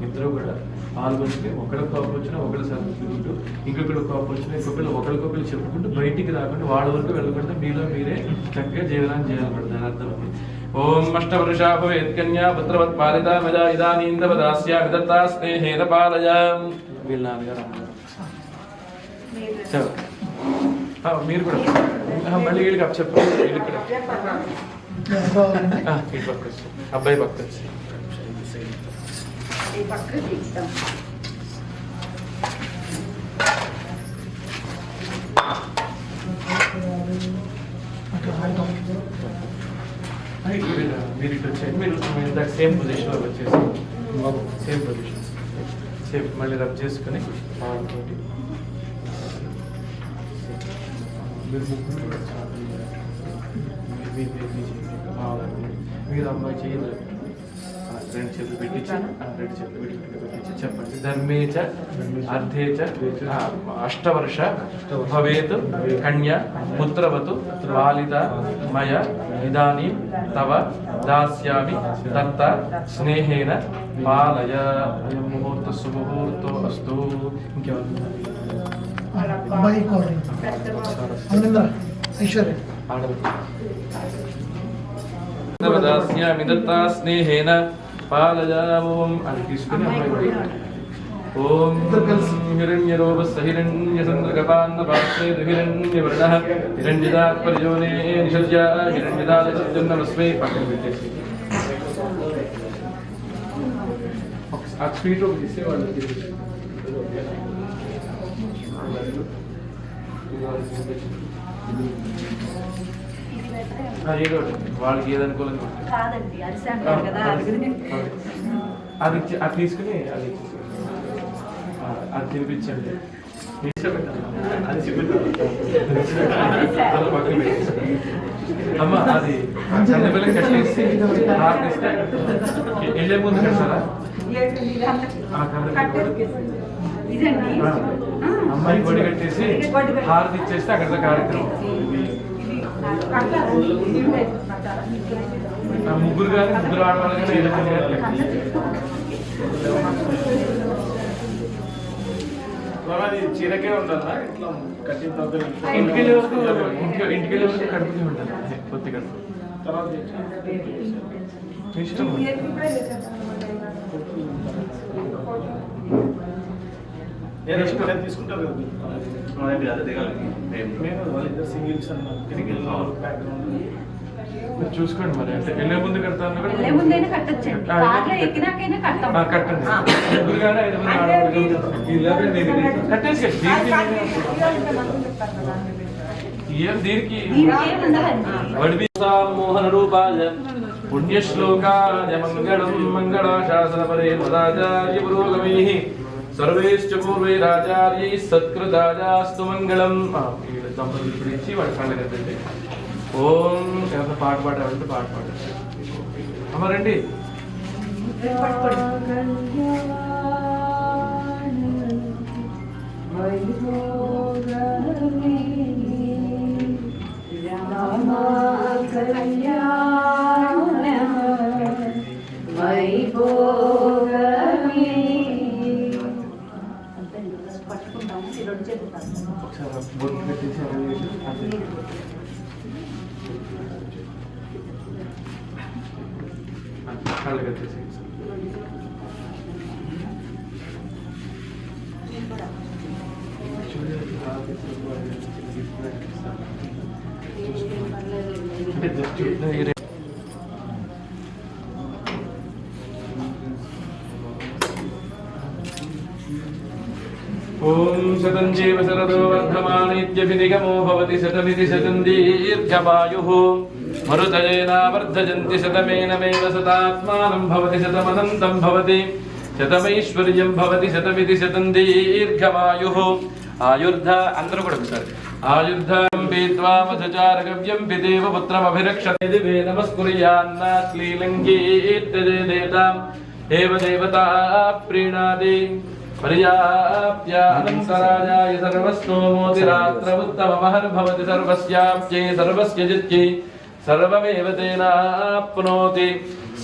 ఇద్దరు కూడా పాల్గొని ఒకళ్ళకి కోపం వచ్చినా ఒకళ్ళు సర్దుకుంటూ ఇంకొకళ్ళు కోపం వచ్చినా ఇంకొకళ్ళు ఒకరికొకరు చెప్పుకుంటూ బయటికి రాకుండా వాళ్ళ వరకు వెళ్ళకుండా మీలో మీరే చక్కగా జీవనాన్ని చేయాలన్నమాట దాని అర్థం ఓం అష్టవర్షా భవేత్ కన్యా పుత్రవత్ పాలితా మజా ఇదానీం తవ దాస్యామి దత్తా స్నేహేన పాలయ వీళ్ళ నాన్నగారు అమ్మగారు మీరు కూడా మళ్ళీ వీళ్ళకి అప్ చెప్పండి వీళ్ళకి కూడా ఇటు పక్క వచ్చి అబ్బాయి పక్క వచ్చి మీరు ఇటు వచ్చేయండి మీరు దాకా సేమ్ పొజిషన్లో వచ్చేసి సేమ్ పొజిషన్ సేమ్ మళ్ళీ రబ్ చేసుకుని తోటి మీరు అమ్మాయి చేయదు రెండు చేతులు పెట్టించి రెండు చేతులు పెట్టించి చెప్పండి ధర్మే చ అర్థే చ అష్టవర్ష భవేత్ కన్యా పుత్రవతు పాలిత మయ ఇదానీం తవ దాస్యామి దత్త స్నేహేన పాలయ అయం ముహూర్త సుముహూర్తో అస్తు దాస్యామి దత్త స్నేహేన పాలయ ఓం అని తీసుకుని అమ్మాయి ఓం హిరణ్యరోపస్థ హిరణ్యచంద్రగపాన్నపాత్రే హిరణ్యవర్ణః హిరణ్యదాత్పర్యోనే నిషజ్య హిరణ్యదాలచంద్రమస్మై పక్కన పెట్టేసి ఆ స్వీట్ ఒక తీసేవాళ్ళు ఏదో వాళ్ళకి ఏది అనుకూలంగా కాదండి అది శాంపుల్ కదా అది అది తీసుకుని అది అది తినిపించండి అమ్మ అది చంద్రపిల్లకి కట్టేసి హార్నిస్తే వెళ్ళే ముందు కట్టారా అమ్మాయి గొడి కట్టేసి హారతి ఇచ్చేస్తే అక్కడ కార్యక్రమం ముగ్గురు కానీ ముగ్గురు ఆడవాళ్ళు కానీ చీరకే ఉండాలా ఇట్లా కట్టిన ఇంటికి వెళ్ళే వరకు కడుపునే ఉంటారు కొద్ది కడుపు తర్వాత ఇష్టం నేను తీసుకుంటారు కదా వాళ్ళిద్దరు సింగిల్స్ అన్నారు బ్యాక్గ్రౌండ్ చూసుకోండి మరి అంటే వెళ్ళే ముందు కడతాను వెళ్ళే ముందైనా కట్టొచ్చండి కార్లో ఎక్కినాకైనా కడతాం కట్టండి ముగ్గురు కానీ 5 మంది ఆడవాళ్ళు కట్టేసి దీనికి మోహన రూపాయ పుణ్యశ్లోకాయ మంగళం మంగళాశాసనపరే మదాచార్య పురోగమై సర్వేశ్చ పూర్వైరాచార్యై సత్కృతాయాస్తు మంగళం దంపతులు ఇప్పుడు ఇచ్చి వాడి పండుగ కదండి ఓం ఎవరైనా పాట పాడాలంటే పాట పాడారు అమ్మ రండి ఒకసారి బొట్టు పెట్టేసి కళ్ళు కట్టేసి అంటే జస్ట్ ఓం శతం జీవ శరదో వర్ధమానేత్యభినిగమో భవతి శతమితి శతం దీర్ఘమాయుః మరుతయేనావర్ధజంతి శతమేనమేవ శతాత్మానం భవతి శతమనంతం భవతి శతమైశ్వర్యం భవతి శతమితి శతం దీర్ఘమాయుః ఆయుర్ధ అందరూ కూడా ఒకసారి ఆయుర్ధం పీత్వా మధుచారగవ్యం పిదేవ పుత్రమభిరక్షతే దివే నమస్కుర్యాన్నా శ్రీలంగీత్యజేదేతాం ఏవ దేవతా ప్రీణాది పర్యాప్యానంతరాయాయ సర్వస్నోమోతిరాత్రముత్తమమహర్భవతి సర్వస్యాప్యై సర్వస్య జిత్యై సర్వమేవ తేనాప్నోతి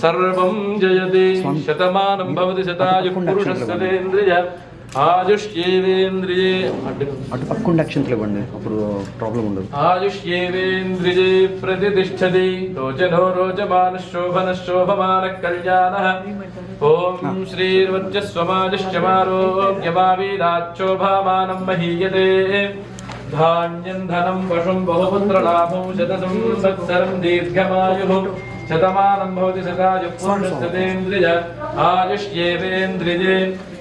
సర్వం జయతి శతమానం భవతి శతాయుః పురుషస్యేంద్రియ ఆయుష్యేవేంద్రియే అటు పక్కకుండా అక్షంతలు ఇవ్వండి, అప్పుడు ప్రాబ్లం ఉండదు. ఆయుష్యేవేంద్రియే ప్రతిష్టతి రోచనో రోచమాన శోభన శోభమాన కళ్యాణ ఓం శ్రీర్వజ్రస్వమాదిశ్చమారోగ్యమావీరాచ్చోభామానం మహీయతే ధాన్యం ధనం వశం బహుపుత్రలాభం శతసం సంవత్సరం దీర్ఘమాయుః శతమానం భవతి శతాయుః పురుషస్యేంద్రియ ఆయుష్యేవేంద్రియే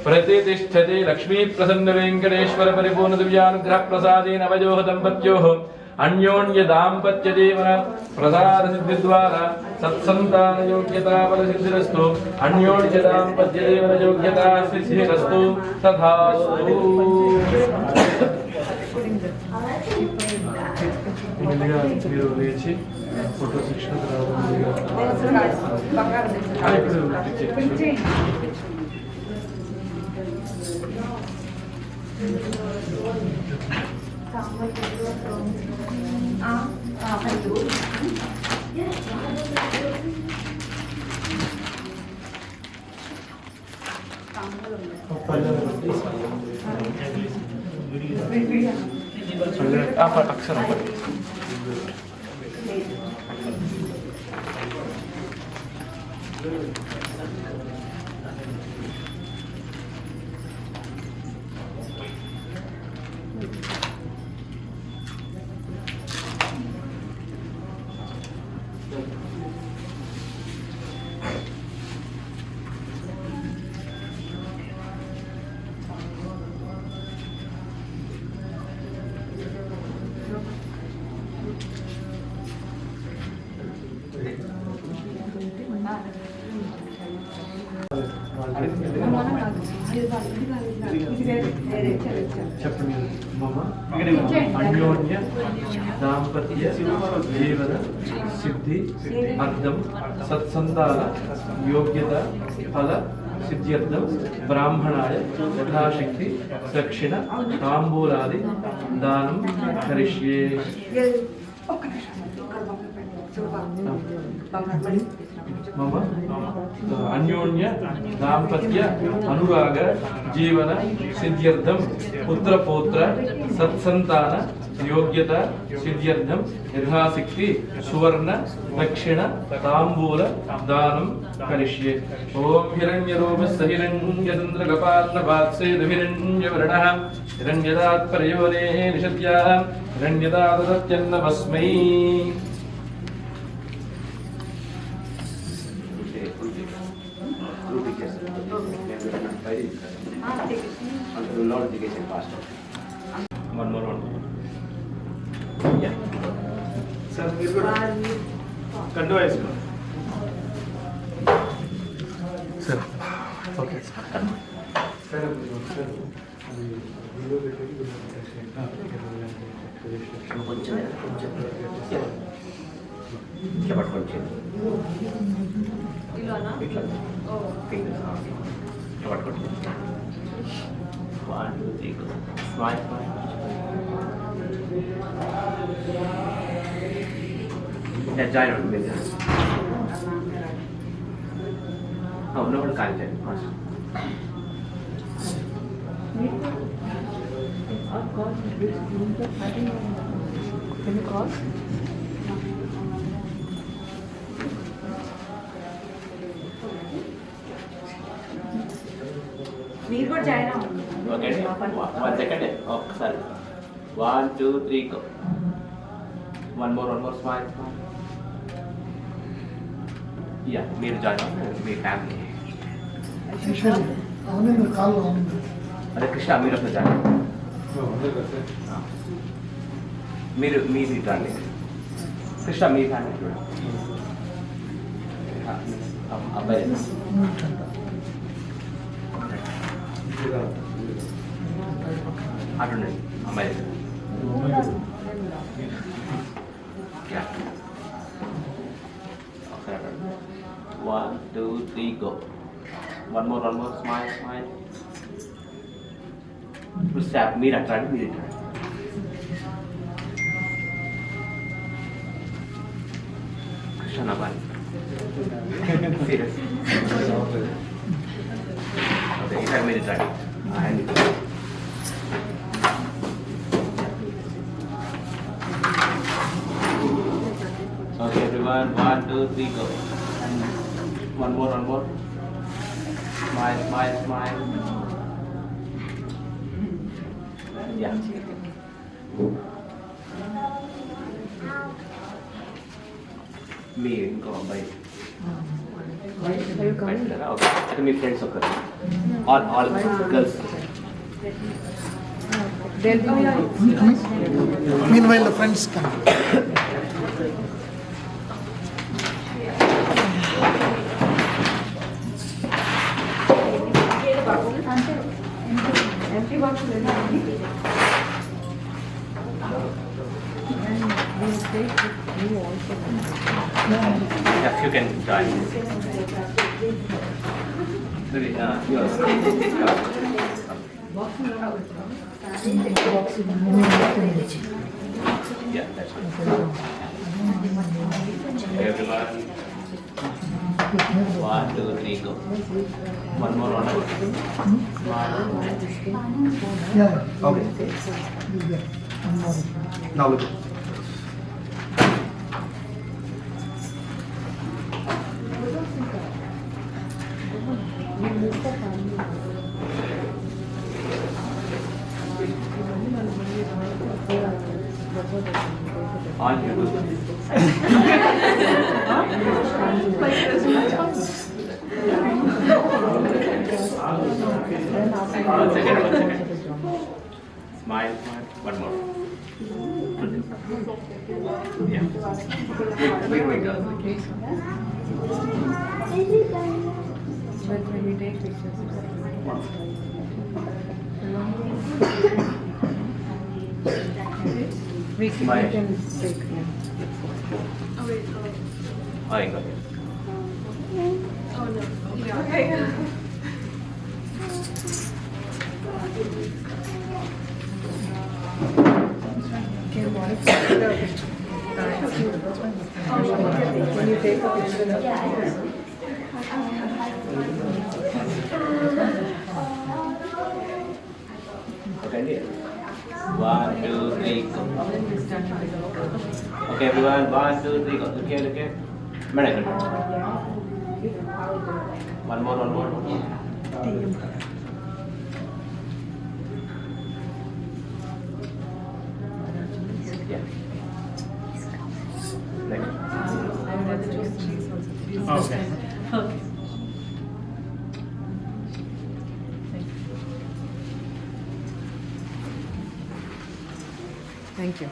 ప్రతిష్టతి లక్ష్మీ ప్రసన్న వెంకటేశ్వర పరిపూర్ణ దివ్యానుగ్రహ ప్రసాదేన వయోః దంపత్యోః అన్యోన్య దాంపత్య జీవన ప్రసాద సిద్ధి ద్వారా సత్సంతాన యోగ్యతా బల సిద్ధిరస్తు అన్యోన్య దాంపత్య జీవన యోగ్యతా సిద్ధిరస్తు తథాస్తు. మీరు లేచి ఫోటో శిక్షణ అక్షరం చెప్పండి. మమ అన్యోన్య దాంపత్య జీవన సిద్ధి అర్థం సత్సంతాన యోగ్యత ఫల సిద్ధ్యర్థం బ్రాహ్మణాయ యథాశక్తి దక్షిణ తాంబూలాది దానం కరిష్యే. మమ అన్యోన్య దాంపత్య అనురాగ జీవన సిద్ధ్యర్థం పుత్రపౌత్ర సత్సంతాన యోగ్యత సిద్ధ్యర్థం యథాశక్తి సువర్ణ దక్షిణ తాంబూల దానం కరిష్యే. ఓం హిరణ్యరూపస్య హిరణ్యచంద్రకపాలనపాత్సేదు హిరణ్యవర్ణః హిరణ్యదాత్పర్యోనే నిషద్యాః హిరణ్యదాదత్యన్నమస్మై. One more. Yeah. Sir, మీరు కూడా కండు వేసుకోండి. Sir. Okay. One, two, three, go. Smile. Yeah, join on with us. Oh, no one can't join. Can you call? మీరు కూడా జాయిన్ అవ్వండి. Okay, 1 second. Oh, sorry. 1, 2, 3, go. One more, smile. Yeah, మీరు జాయిన్ మీ ఫ్యామిలీ. అవునండి కాళ్ళు అదే కృష్ణ కృష్ణ మీరు ఒకసారి రండి. మీరు ఇటు రండి. కృష్ణ మీ ఫ్యామిలీ చూడండి. అబ్బాయి అటు ఉండండి. అమ్మాయి దగ్గర. Yeah. Okay. 1, 2, 3, go. One more. Smile. ఇప్పుడు స్టాప్ మీరు అట్లా అండి, మీరు ఇట్లా. కృష్ణ నవ్వాలి. సీరియస్. ఓకే, ఈసారి మీరు ఇట్లా అండి. Okay, everyone. 1, 2, 3, go. One more. Smile. Yeah. Me, ఇంకో అబ్బాయి. ఓకే, అయితే మీ ఫ్రెండ్స్ ఒకరు. All girls. Meanwhile, the friends come. Empty box లేదా Yes, you can join. Yours. Yeah, that's good. Everyone. 1, 2, 3, go. One more. Yeah. Okay. Now look. On you go. One second. Smile. One more. Yeah. Wait. But when we take pictures, we can Smile. take. I got it. Can when you take a picture of Okay, 1, 2, 3, go. Okay, everyone. 1, 2, 3, go. Look here. Madam. One more. Yeah. Next. Okay. Thank you.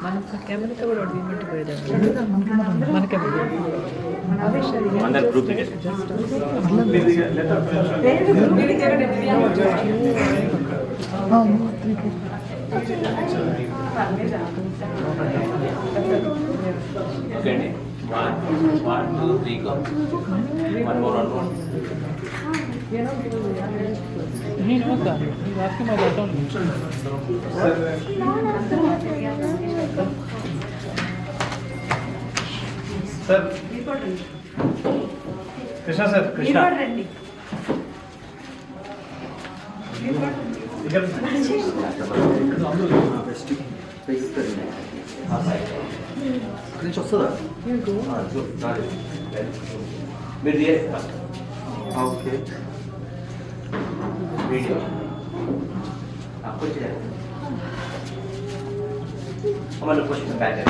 మన కెమెరాతో కూడా ఒడిగినట్టు పోయేదాం మన కెమెరా అందరు గ్రూప్ ఓకే అండి 1, 2, 3, go. One more. నేను వస్తాను ఈ వాక్కి మా అకౌంట్ సార్ కృష్ణ సార్ రండి నుంచి వస్తుందా మీరు ఓకే వీడియో కొంచెం మళ్ళీ question back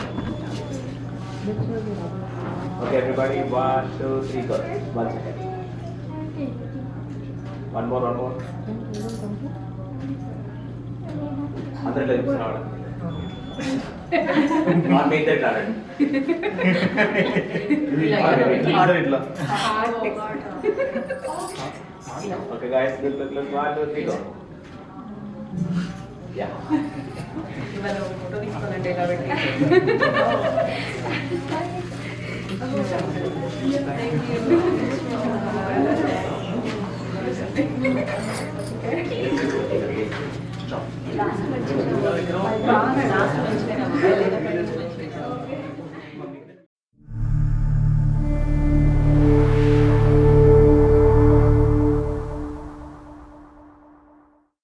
Okay, everybody, 1, 2, 3, go. 1 second. One more. అందరూ ఇట్లా చూస్తున్నాడు. Make that card. ఆర్డర్ ఇట్లా Okay, guys, look. 1, 2, 3, go. Yeah. ఇవాళ ఒక ఫోటో తీసుకోనంటే కాబట్టి లాస్ట్ వచ్చిన